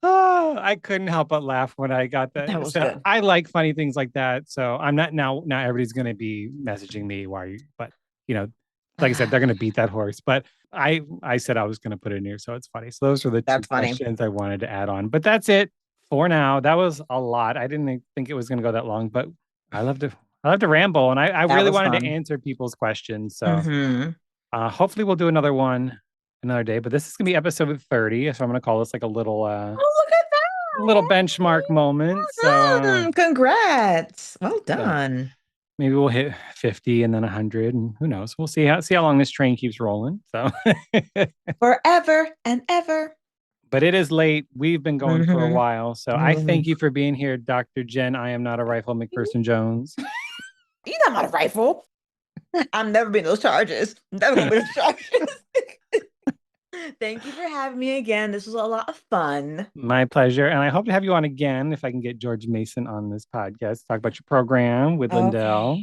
Speaker 1: oh, I couldn't help but laugh when I got
Speaker 2: That
Speaker 1: that.
Speaker 2: was
Speaker 1: So
Speaker 2: good.
Speaker 1: I like funny things like that. So I'm not now everybody's gonna be messaging me why are you but you know, like I said, they're gonna beat that horse. But I said I was gonna put it in here, so it's funny. So those are the two
Speaker 2: That's funny.
Speaker 1: questions I wanted to add on. But that's it for now. That was a lot. I didn't think it was gonna go that long, but I love to I love to ramble and I
Speaker 2: That
Speaker 1: really
Speaker 2: was
Speaker 1: wanted to
Speaker 2: fun.
Speaker 1: answer people's questions. So
Speaker 2: Mm-hmm.
Speaker 1: hopefully we'll do another one another day. But this is gonna be episode 30. So I'm gonna call this like a
Speaker 2: Oh, look at
Speaker 1: little benchmark moment. So
Speaker 2: that. Congrats. Well
Speaker 1: so
Speaker 2: done.
Speaker 1: maybe we'll hit 50 and then 100 and who knows. We'll see how long this train keeps rolling. So
Speaker 2: Forever and ever.
Speaker 1: but it is late. We've been going for a
Speaker 2: Mm-hmm.
Speaker 1: while. So I
Speaker 2: Mm-hmm.
Speaker 1: thank you for being here, Dr. Jen. I am not a rifle McPherson Jones.
Speaker 2: You know I'm not a rifle. I'm never being those charges. Never gonna be those charges. Thank you for having me again. This was a lot of fun.
Speaker 1: My pleasure. And I hope to have you on again if I can get George Mason on this podcast. Talk about your program with Lindell.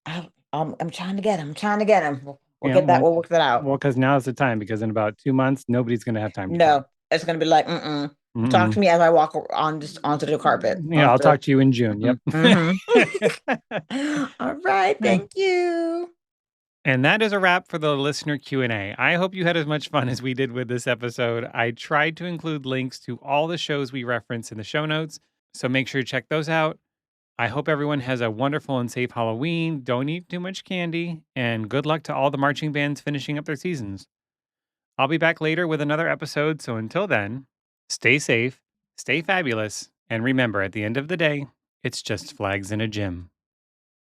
Speaker 2: Okay. I'm trying to get him. I'm trying to get him. We'll
Speaker 1: Yeah,
Speaker 2: get that. We'll work that out.
Speaker 1: well, because now is the time. Because in about 2 months, nobody's going to have time to talk.
Speaker 2: No, it's gonna be like, mm-mm. Talk to
Speaker 1: Mm-mm.
Speaker 2: me as I walk on just onto the carpet.
Speaker 1: Yeah, I'll
Speaker 2: Onto.
Speaker 1: talk to you in June. Yep.
Speaker 2: Mm-hmm. All right. Thank you.
Speaker 1: And that is a wrap for the listener Q&A. I hope you had as much fun as we did with this episode. I tried to include links to all the shows we reference in the show notes, so make sure to check those out. I hope everyone has a wonderful and safe Halloween. Don't eat too much candy, and good luck to all the marching bands finishing up their seasons. I'll be back later with another episode, so until then, stay safe, stay fabulous, and remember at the end of the day, it's just flags in a gym.